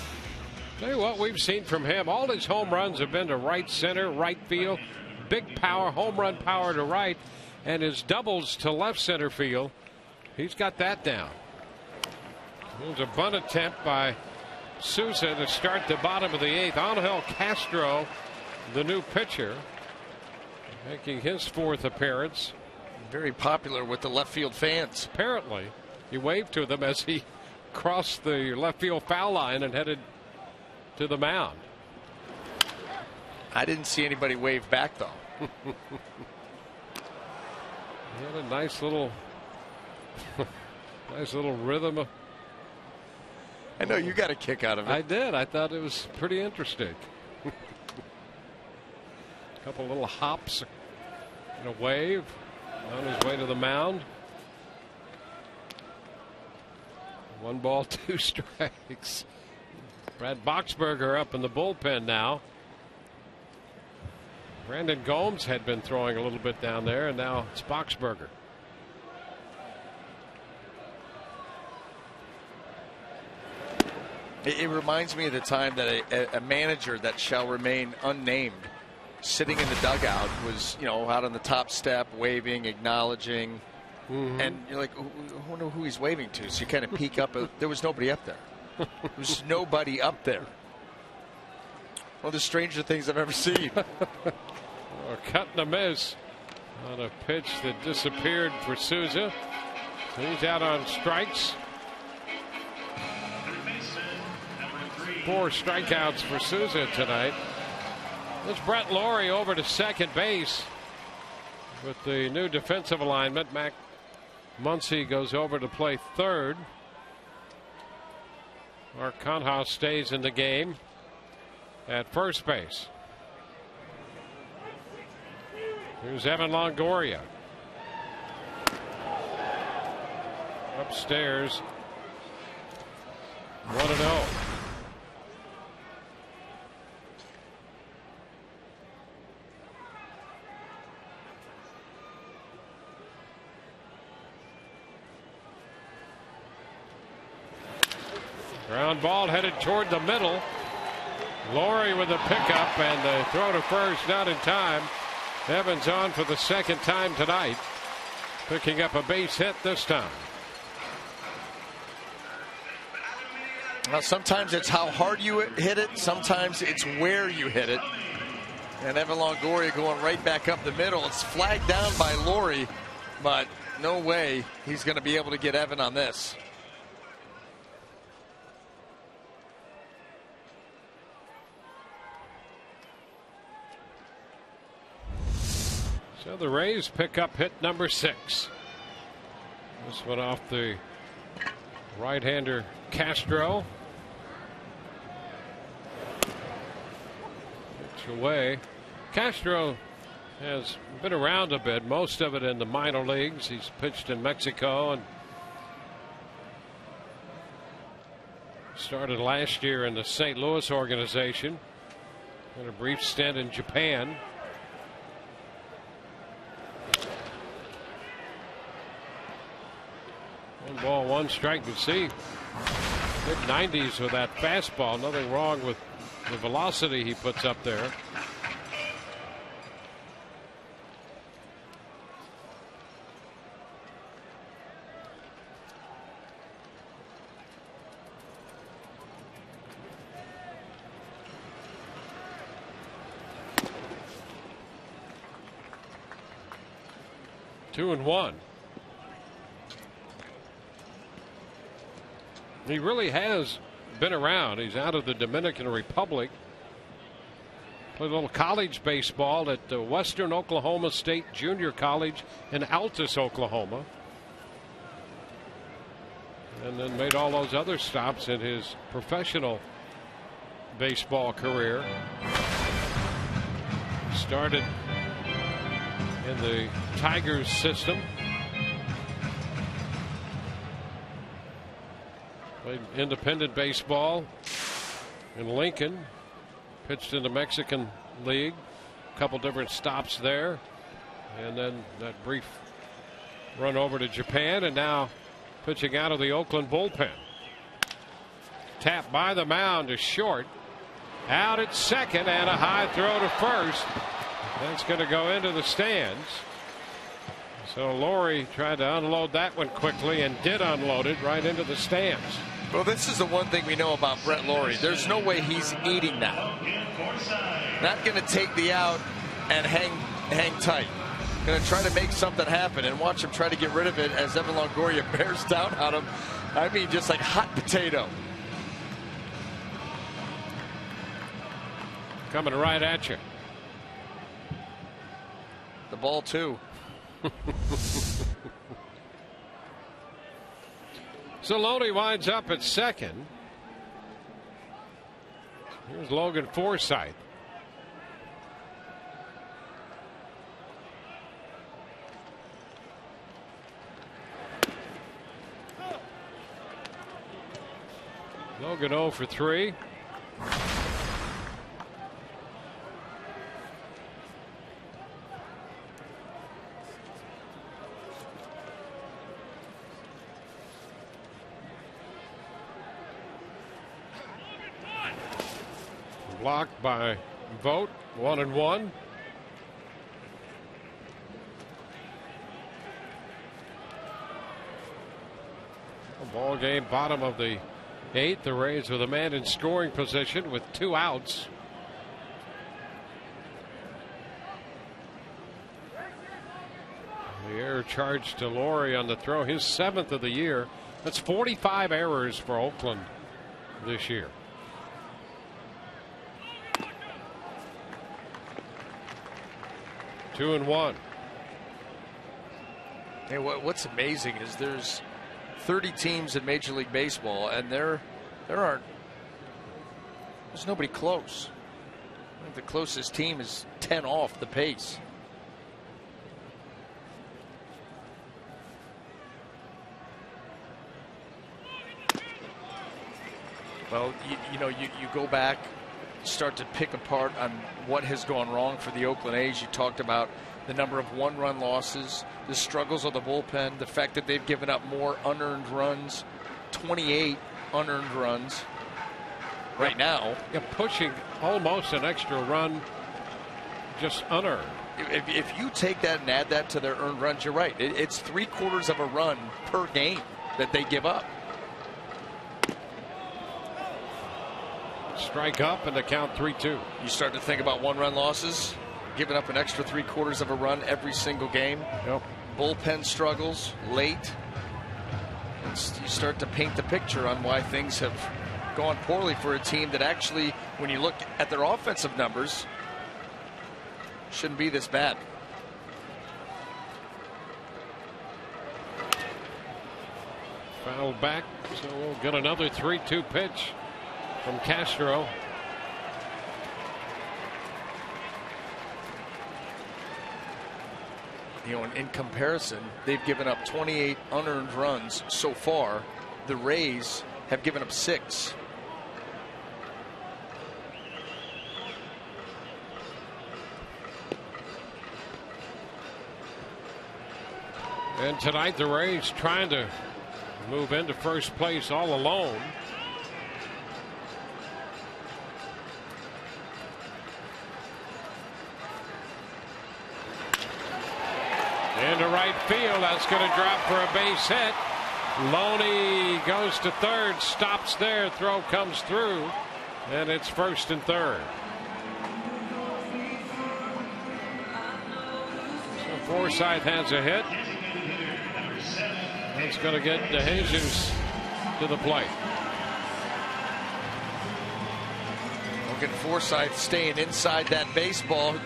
Tell you what we've seen from him. All his home runs have been to right center, right field. Big power, home run power to right. And his doubles to left center field. He's got that down. There's a bunt attempt by Souza to start the bottom of the 8th. Angel Castro, the new pitcher, making his 4th appearance. Very popular with the left field fans. Apparently. He waved to them as he crossed the left field foul line and headed to the mound. I didn't see anybody wave back, though. He had a nice little rhythm. I know you got a kick out of it. I did. I thought it was pretty interesting. A couple little hops and a wave on his way to the mound. 1 ball, 2 strikes. Brad Boxberger up in the bullpen now. Brandon Gomes had been throwing a little bit down there, and now it's Boxberger. It reminds me of the time that a manager that shall remain unnamed, sitting in the dugout, was, you know, out on the top step, waving, acknowledging. Mm-hmm. And you're like, I wonder who he's waving to. So you kind of peek up. There was nobody up there. There was nobody up there. One of the stranger things I've ever seen. Cut and a miss on a pitch that disappeared for Souza. So he's out on strikes. 4 strikeouts for Souza tonight. There's Brett Laurie over to second base with the new defensive alignment. Mac Muncy goes over to play third. Canha stays in the game at first base. Here's Evan Longoria. Upstairs. 1-0. Ground ball headed toward the middle. Laurie with a pickup and the throw to first, not in time. Evans on for the second time tonight, picking up a base hit this time. Well, sometimes it's how hard you hit it. Sometimes it's where you hit it. And Evan Longoria going right back up the middle. It's flagged down by Laurie, but no way he's going to be able to get Evan on this. So the Rays pick up hit number 6. This one off the right-hander Castro. Pitch away. Castro has been around a bit, most of it in the minor leagues. He's pitched in Mexico and started last year in the St. Louis organization. Had a brief stint in Japan. One ball, one strike. You see mid-90s with that fastball. Nothing wrong with the velocity he puts up there. Two and one. He really has been around. He's out of the Dominican Republic. Played a little college baseball at the Western Oklahoma State Junior College in Altus, Oklahoma. And then made all those other stops in his professional baseball career. Started in the Tigers system. Played independent baseball in Lincoln. Pitched in the Mexican League. A couple different stops there. And then that brief run over to Japan. And now pitching out of the Oakland bullpen. Tapped by the mound to short. Out at second and a high throw to first. That's going to go into the stands. So Laurie tried to unload that one quickly and did unload it right into the stands. Well, this is the one thing we know about Brett Laurie. There's no way he's eating that. Not going to take the out and hang tight. Going to try to make something happen and watch him try to get rid of it as Evan Longoria bears down on him. I mean, just like hot potato. Coming right at you. The ball, too. Zalone winds up at second. Here's Logan Forsythe. Logan 0 for 3. Blocked by Vogt, 1-1. Ball game, bottom of the 8th. The Rays with a man in scoring position with 2 outs. The error charged to Laurie on the throw, his 7th of the year. That's 45 errors for Oakland this year. Two and one. Hey, what's amazing is there's 30 teams in Major League Baseball, and they're There's nobody close. I think the closest team is 10 off the pace. Well, you go back, start to pick apart on what has gone wrong for the Oakland A's. You talked about the number of one-run losses, the struggles of the bullpen, the fact that they've given up more unearned runs, 28 unearned runs right now. You're pushing almost an extra run, just unearned. If you take that and add that to their earned runs, you're right. It's 3/4 of a run per game that they give up. Strike up and the count 3-2. You start to think about one-run losses, giving up an extra 3/4 of a run every single game. Yep. Bullpen struggles late. You start to paint the picture on why things have gone poorly for a team that actually, when you look at their offensive numbers, shouldn't be this bad. Foul back, so we'll get another 3-2 pitch from Castro. In comparison, they've given up 28 unearned runs so far. The Rays have given up 6. And tonight the Rays trying to move into first place all alone. Into right field, that's going to drop for a base hit. Loney goes to third, stops there, throw comes through, and it's first and third. So Forsythe has a hit. That's going to get DeJesus to the plate. Look at Forsythe staying inside that baseball,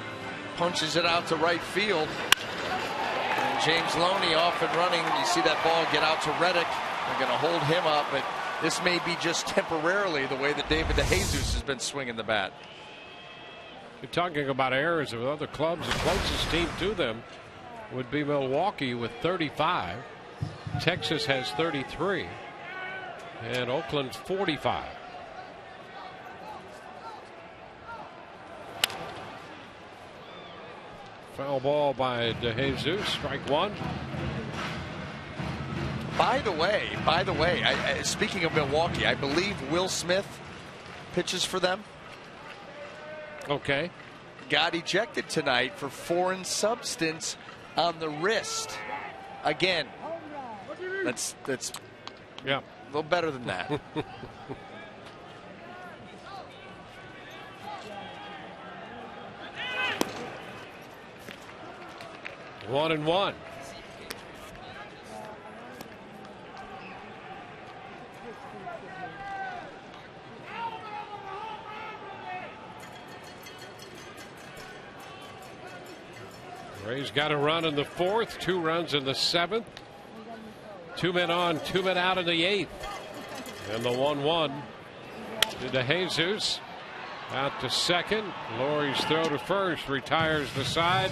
punches it out to right field. James Loney off and running. You see that ball get out to Reddick. They're going to hold him up, but this may be just temporarily the way that David DeJesus has been swinging the bat. You're talking about errors of other clubs. The closest team to them would be Milwaukee with 35. Texas has 33. And Oakland 45. Foul ball by DeJesus, strike one. By the way, speaking of Milwaukee, I believe Will Smith pitches for them. Okay. Got ejected tonight for foreign substance on the wrist. Again, that's yeah, a little better than that. 1-1. Rays got a run in the fourth, 2 runs in the seventh. 2 men on, 2 men out in the eighth. And the 1-1 to DeJesus. Out to second. Lori's throw to first retires the side.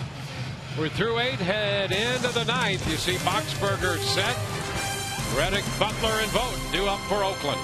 We're through 8, head into the 9th. You see Boxberger set. Reddick, Butler, and Vogt due up for Oakland.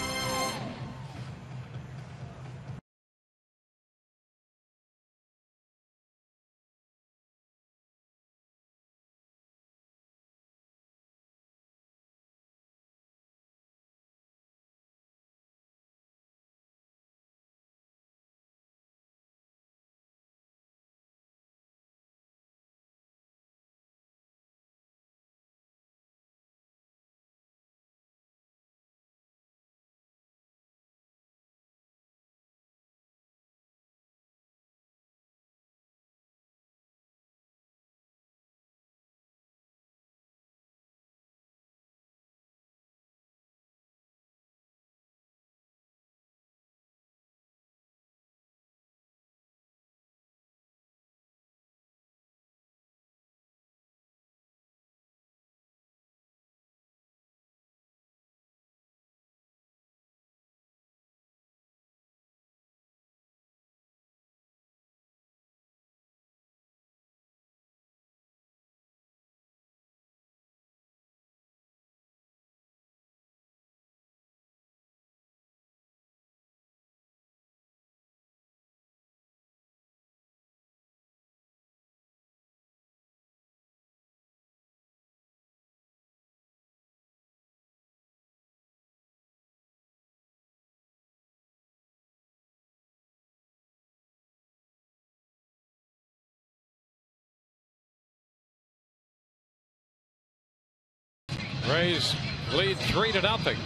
Rays lead 3-0.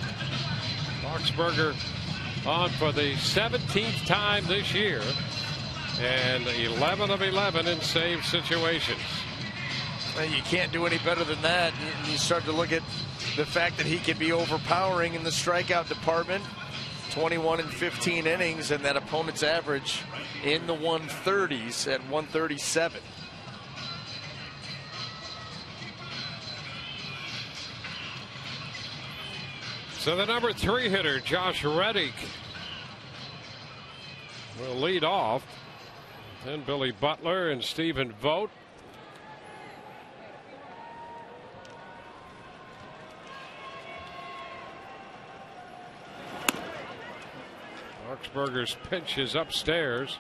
Boxberger on for the 17th time this year, and 11 of 11 in save situations. Well, you can't do any better than that. You start to look at the fact that he can be overpowering in the strikeout department. 21 in 15 innings, and that opponent's average in the 130s at 137. So the number 3 hitter, Josh Reddick, will lead off. Then Billy Butler and Stephen Vogt. Boxberger's pitch is upstairs.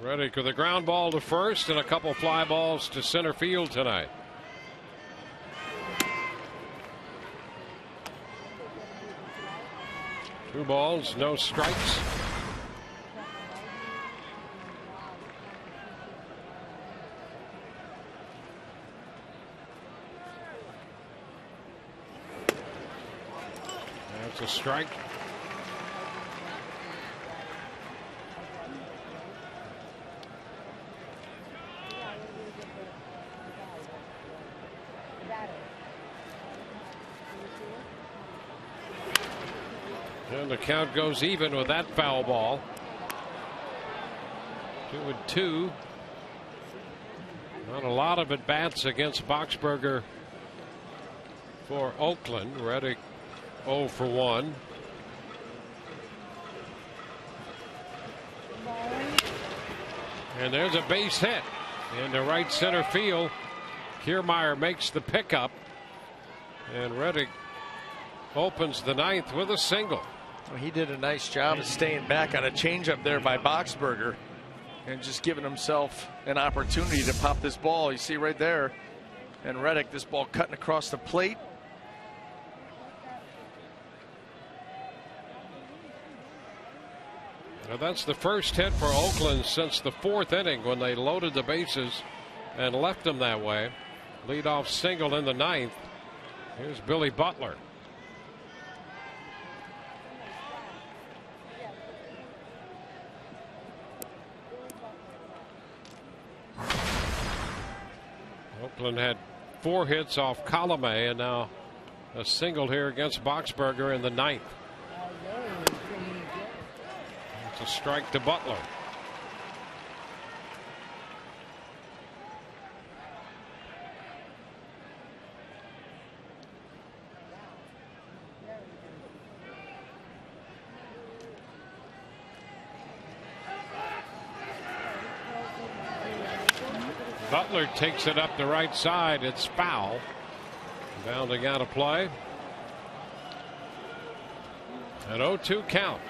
Reddick with a ground ball to first and a couple fly balls to center field tonight. Two balls, no strikes. That's a strike. And the count goes even with that foul ball. 2-2. Not a lot of at bats against Boxberger for Oakland. Reddick 0 for 1. And there's a base hit into right center field. Kiermaier makes the pickup, and Reddick opens the ninth with a single. Well, he did a nice job of staying back on a changeup there by Boxberger and just giving himself an opportunity to pop this ball. You see right there, and Reddick, this ball cutting across the plate. Now that's the first hit for Oakland since the 4th inning when they loaded the bases and left them that way. Leadoff single in the 9th. Here's Billy Butler. Oakland had 4 hits off Colomé, and now a single here against Boxberger in the 9th. It's a strike to Butler. Butler takes it up the right side. It's foul. Bounding out of play. An 0-2 count.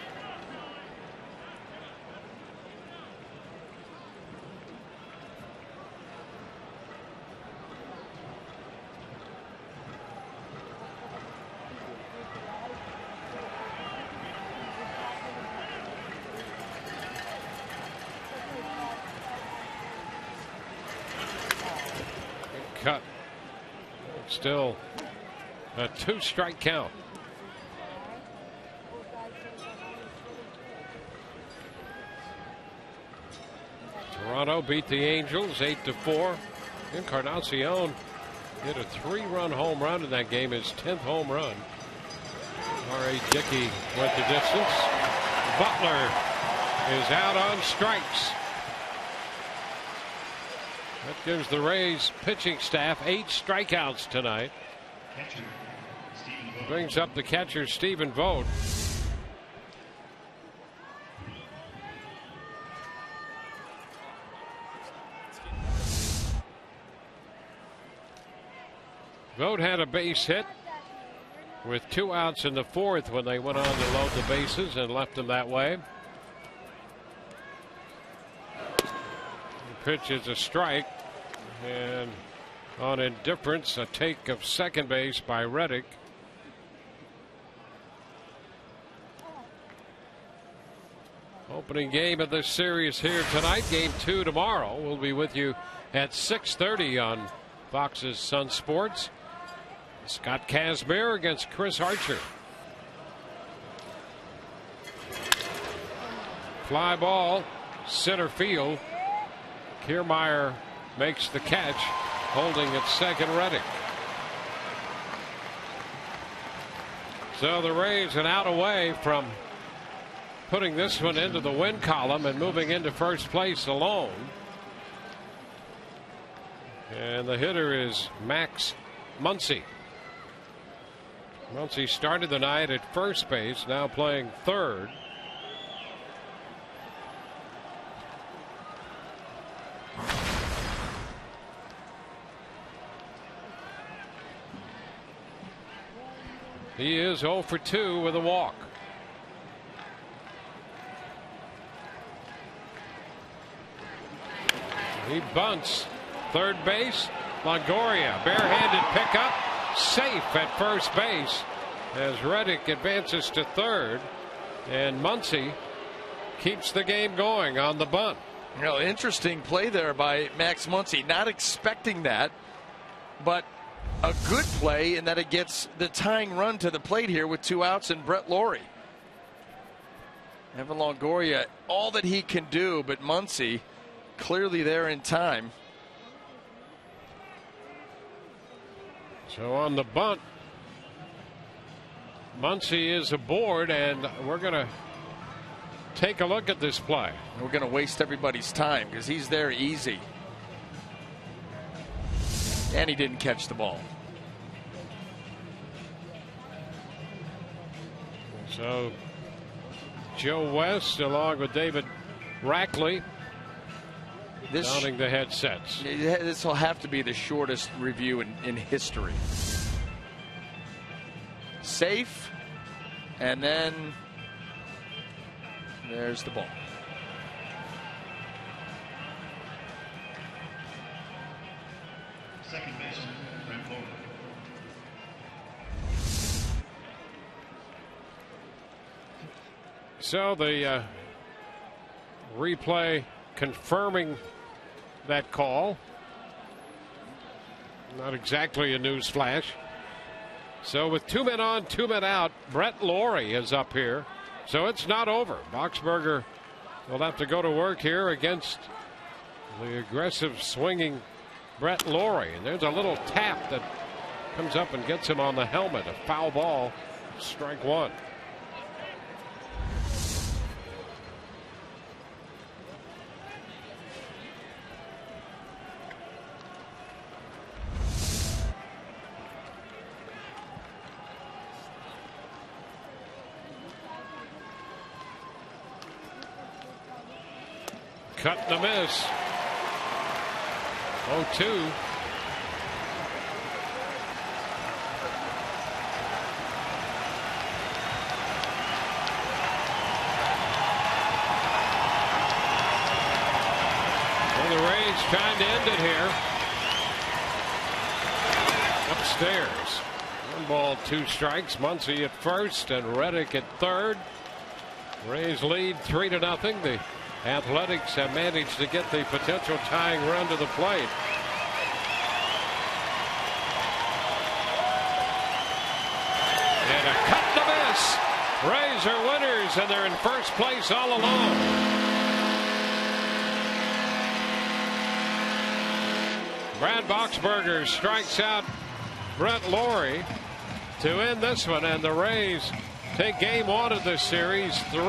Cut. Still a 2-strike count. Toronto beat the Angels 8-4. Encarnacion hit a 3-run home run in that game, his 10th home run. R.A. Dickey went the distance. Butler is out on strikes. That gives the Rays pitching staff 8 strikeouts tonight. Brings up the catcher, Stephen Vogt. Vogt had a base hit with 2 outs in the 4th when they went on to load the bases and left them that way. The pitch is a strike, and on indifference, a take of second base by Reddick. Opening game of this series here tonight. Game 2 tomorrow. We'll be with you at 6:30 on Fox's Sun Sports. Scott Kazmir against Chris Archer. Fly ball, center field. Kiermaier makes the catch, holding at second, Reddick. So the Rays an out away from putting this one into the win column and moving into first place alone. And the hitter is Max Muncy. Muncy started the night at first base, now playing third. He is 0 for 2 with a walk. He bunts. Third base. Longoria, barehanded pickup. Safe at first base as Reddick advances to third. And Muncy keeps the game going on the bunt. You know, interesting play there by Max Muncy. Not expecting that, but a good play in that it gets the tying run to the plate here with 2 outs and Brett Lawrie. Evan Longoria, all that he can do, but Muncy clearly there in time. So on the bunt, Muncy is aboard, and we're going to take a look at this play. We're going to waste everybody's time because he's there easy. And he didn't catch the ball. So Joe West along with David Rackley donning the headsets. This will have to be the shortest review in history. Safe, and then there's the ball. Second baseman, Brett Lawrie. So the replay confirming that call. Not exactly a news flash. So with 2 men on, 2 men out, Brett Lawrie is up here. So it's not over. Boxberger will have to go to work here against the aggressive swinging Brett Lawrie. And there's a little tap that comes up and gets him on the helmet. A foul ball, strike one. Cut and a miss. 0-2. Well, the Rays trying to end it here. Upstairs. 1 ball, 2 strikes. Muncy at first and Reddick at third. Rays lead 3-0. The Athletics have managed to get the potential tying run to the plate. And a cut and a miss. Rays are winners, and they're in first place all alone. Brad Boxberger strikes out Brett Lawrie to end this one, and the Rays take game 1 of this series 3